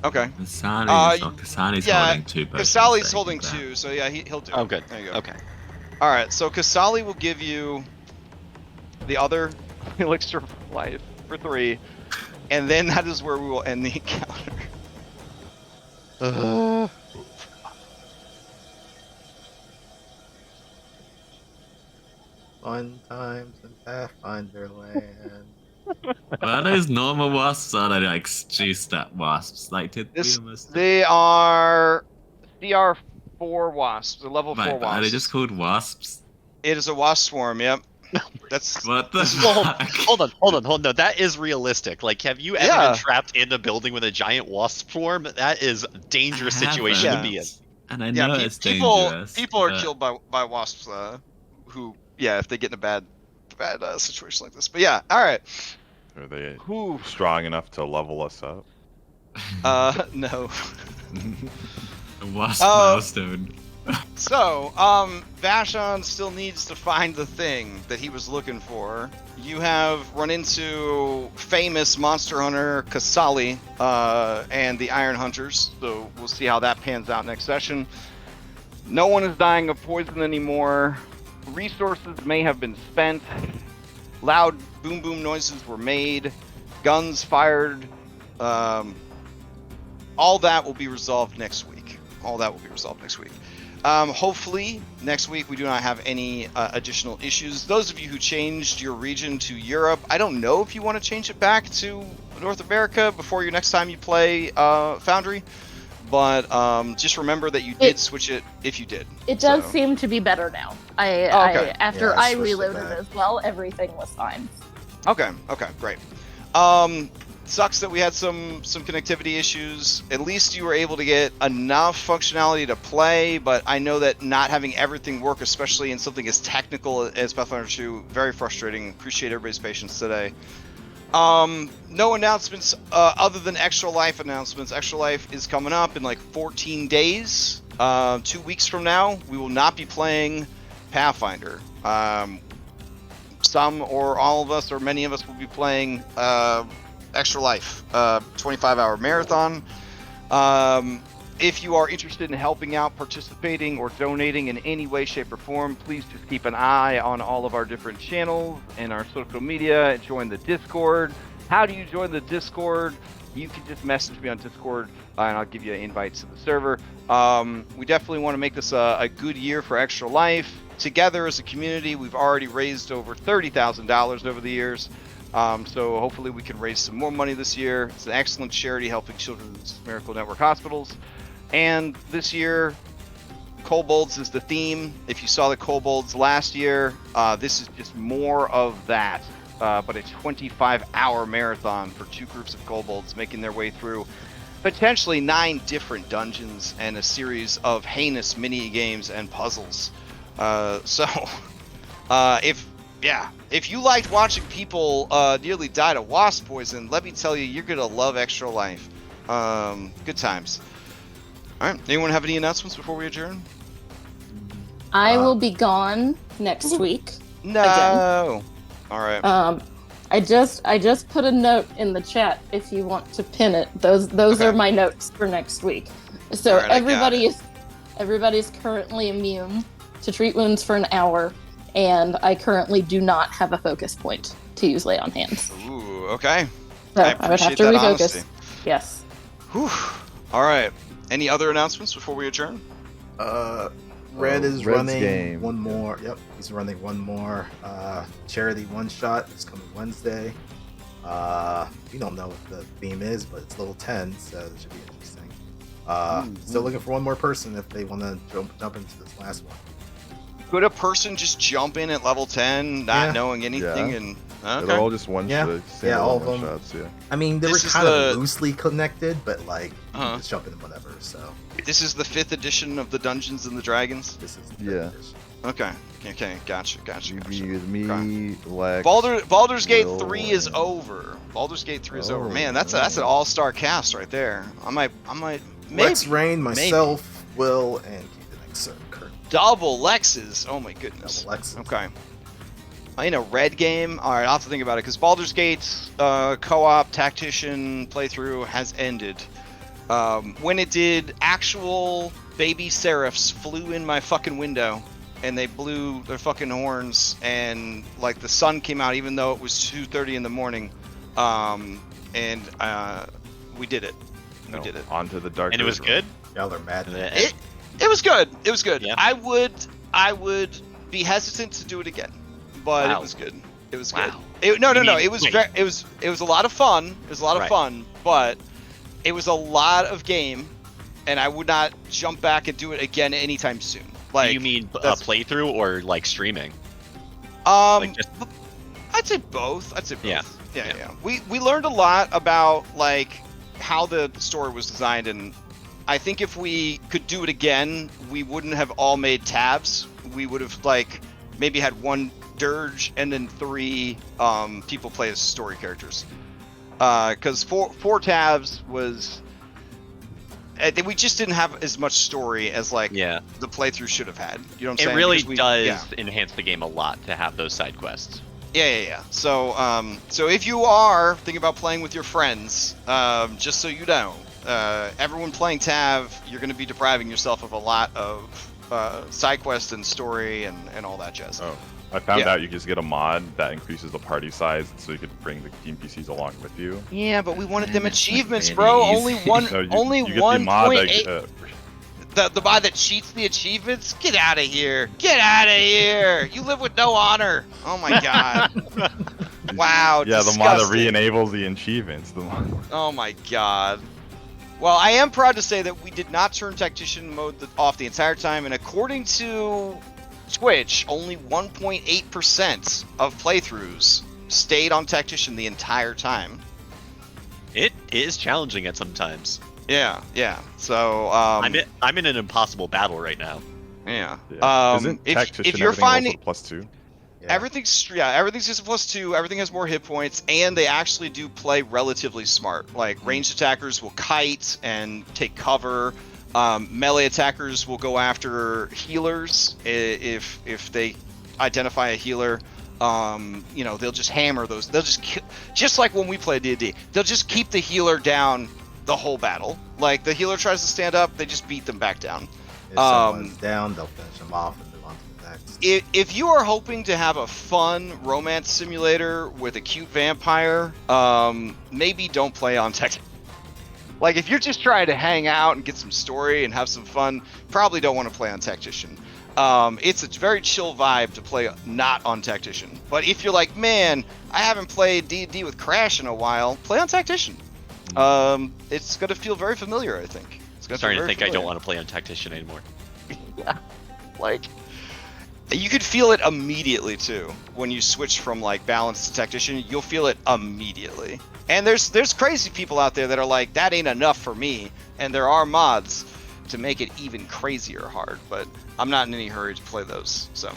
okay. Kasani's yeah, holding 2 potions. Kasali's so holding you can 2, so yeah, he'll do it. Oh, good. There you go. Okay. All right, so Kasali will give you the other elixir of life for 3, and then that is where we will end the encounter. Fun times in Pathfinder land. Are those normal wasps or are they like juiced up wasps? Like, did This, we almost... they are CR4 wasps, the level 4 Right, but wasps. are they just called wasps? It is a wasp swarm. Yep. That's What the Well, fuck? hold on. No, that is realistic. Like, have you ever Yeah. been trapped in a building with a giant wasp swarm? That is a dangerous I situation to haven't. be in. And I yeah. know it's People dangerous. are but- killed by wasps. Who if they get in a bad situation like this. But yeah. All right. Are they Who? strong enough to level us up? No. A wasp Oh. milestone. So, Vashon still needs to find the thing that he was looking for. You have run into famous monster hunter Kasali and the Iron Hunters, so we'll see how that pans out next session. No one is dying of poison anymore. Resources may have been spent. Loud boom boom noises were made. Guns fired. All that will be resolved next week. Hopefully, next week we do not have any additional issues. Those of you who changed your region to Europe, I don't know if you want to change it back to North America before your next time you play Foundry, but just remember that you did switch it if you did. It does seem to be better now. After I reloaded as well, everything was fine. Okay, great. Sucks that we had some connectivity issues. At least you were able to get enough functionality to play, but I know that not having everything work, especially in something as technical as Pathfinder 2, very frustrating. Appreciate everybody's patience today. No announcements other than Extra Life announcements. Extra Life is coming up in like 14 days. 2 weeks from now, we will not be playing Pathfinder. Some or all of us or many of us will be playing Extra Life, 25-hour marathon. If you are interested in helping out, participating, or donating in any way, shape, or form, please just keep an eye on all of our different channels and our social media and join the Discord. How do you join the Discord? You can just message me on Discord and I'll give you invites to the server. We definitely want to make this a good year for Extra Life. Together as a community, we've already raised over $30,000 over the years. So hopefully we can raise some more money this year. It's an excellent charity helping Children's Miracle Network hospitals. And this year, Kobolds is the theme. If you saw the Kobolds last year, this is just more of that. But a 25-hour marathon for 2 groups of Kobolds making their way through potentially 9 different dungeons and a series of heinous mini games and puzzles. If you liked watching people nearly die to wasp poison, let me tell you, you're gonna love Extra Life. Good times. All right. Anyone have any announcements before we adjourn? I will be gone next week. No. Again. All right. I just put a note in the chat if you want to pin it. Those are my notes for next week. So right, everybody's currently immune to treat wounds for an hour, and I currently do not have a focus point to use lay on hands. Ooh, okay. So I would have to refocus. Honesty. Yes. Whew. All right. Any other announcements before we adjourn? Red is Red's running game. one more. Yep, he's running one more charity one shot. It's coming Wednesday. We don't know what the theme is, but it's level 10, so it should be interesting. Still looking for one more person if they want to jump into this last one. Could a person just jump in at level 10, not knowing anything, Yeah. and They're all just one Yeah. shot. All of them. Shots, yeah. I mean, they were This is kind the- of loosely connected, but like you Uh-huh. can just jump in whatever. So this is the 5th edition of the Dungeons and the Dragons? this is Yeah. Okay, gotcha. Me, Lex, Baldur's Gate Will, 3 is and- over. Baldur's Gate 3 is over. Oh, Man, that's an all-star cast right there. I might maybe Lex, Rain, myself, Will, and Keith the next Kurt. double Lexes. Oh my goodness. Double Lexes. Okay. In a red game? Alright, I'll have to think about it, because Baldur's Gate's co-op tactician playthrough has ended. When it did, actual baby seraphs flew in my fucking window, and they blew their fucking horns, and like the sun came out even though it was 2:30 in the morning. And we did it. We did it. Onto the dark. And it was good. Y'all are mad. It was good. It was good. Yeah. I would be hesitant to do it again, but Wow. it was good. It was Wow. good. No. You mean- It was wait. it was a lot of fun. It was a lot of Right. fun, but it was a lot of game, and I would not jump back and do it again anytime soon. Like, you mean a that's- playthrough or like streaming? Um, Like just- I'd say both. Yeah. Yeah. We learned a lot about like how the story was designed, and I think if we could do it again, we wouldn't have all made tabs. We would have like maybe had one dirge and then 3 people play as story characters. Because four tabs was we just didn't have as much story as like Yeah. the playthrough should have had. You know what I'm It saying? really Because does yeah. enhance the game a lot to have those side quests. Yeah. So if you are thinking about playing with your friends, just so you know, everyone playing Tav, you're going to be depriving yourself of a lot of side quests and story and all that jazz. Oh, I found Yeah. out you can just get a mod that increases the party size, so you could bring the NPCs along with you. Yeah, but we wanted Man, them that's like achievements, really bro. easy. Only one. No, you, only you get the mod 1.8. The mod that cheats the achievements? Get out of here! Get out of here! You live with no honor. Oh my god! Wow. Yeah, the mod that disgusting. re-enables the achievements. The mod. Oh my god. Well, I am proud to say that we did not turn Tactician mode off the entire time, and according to Twitch, only 1.8% of playthroughs stayed on Tactician the entire time. It is challenging at some times. Yeah. So, I'm in an impossible battle right now. yeah. Yeah. Isn't if Tactician you're everything finding also +2? Yeah. everything's just a +2, everything has more hit points, and they actually do play relatively smart. Like ranged attackers will kite and take cover. Melee attackers will go after healers if they identify a healer. They'll just hammer those. They'll just like when we play D&D. They'll just keep the healer down the whole battle. Like the healer tries to stand up, they just beat them back down. If someone's down, they'll finish them off and move on to the next. If you are hoping to have a fun romance simulator with a cute vampire, maybe don't play on tech. Like if you're just trying to hang out and get some story and have some fun, probably don't want to play on Tactician. It's a very chill vibe to play not on Tactician. But if you're like, man, I haven't played D&D with Crash in a while, play on Tactician. It's gonna feel very familiar, I think. It's gonna Starting feel to very think I don't familiar. want to play on Tactician anymore. Yeah, like you could feel it immediately too when you switch from like balance to Tactician. You'll feel it immediately. And there's crazy people out there that are like, that ain't enough for me. And there are mods to make it even crazier hard. But I'm not in any hurry to play those. So,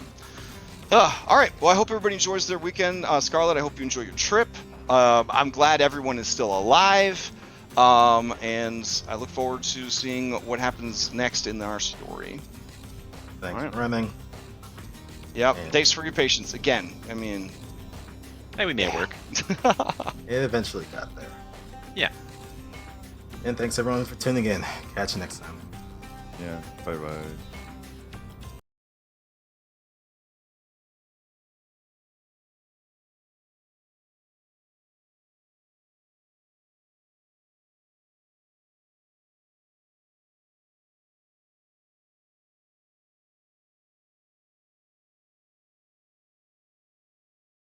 all right. Well, I hope everybody enjoys their weekend. Scarlett, I hope you enjoy your trip. I'm glad everyone is still alive. And I look forward to seeing what happens next in our story. Thanks Alright. for running. Yep. And- Thanks for your patience again. I mean, Hey, we made it work. It eventually got there. Yeah. And thanks everyone for tuning in. Catch you next time. Yeah. Bye bye.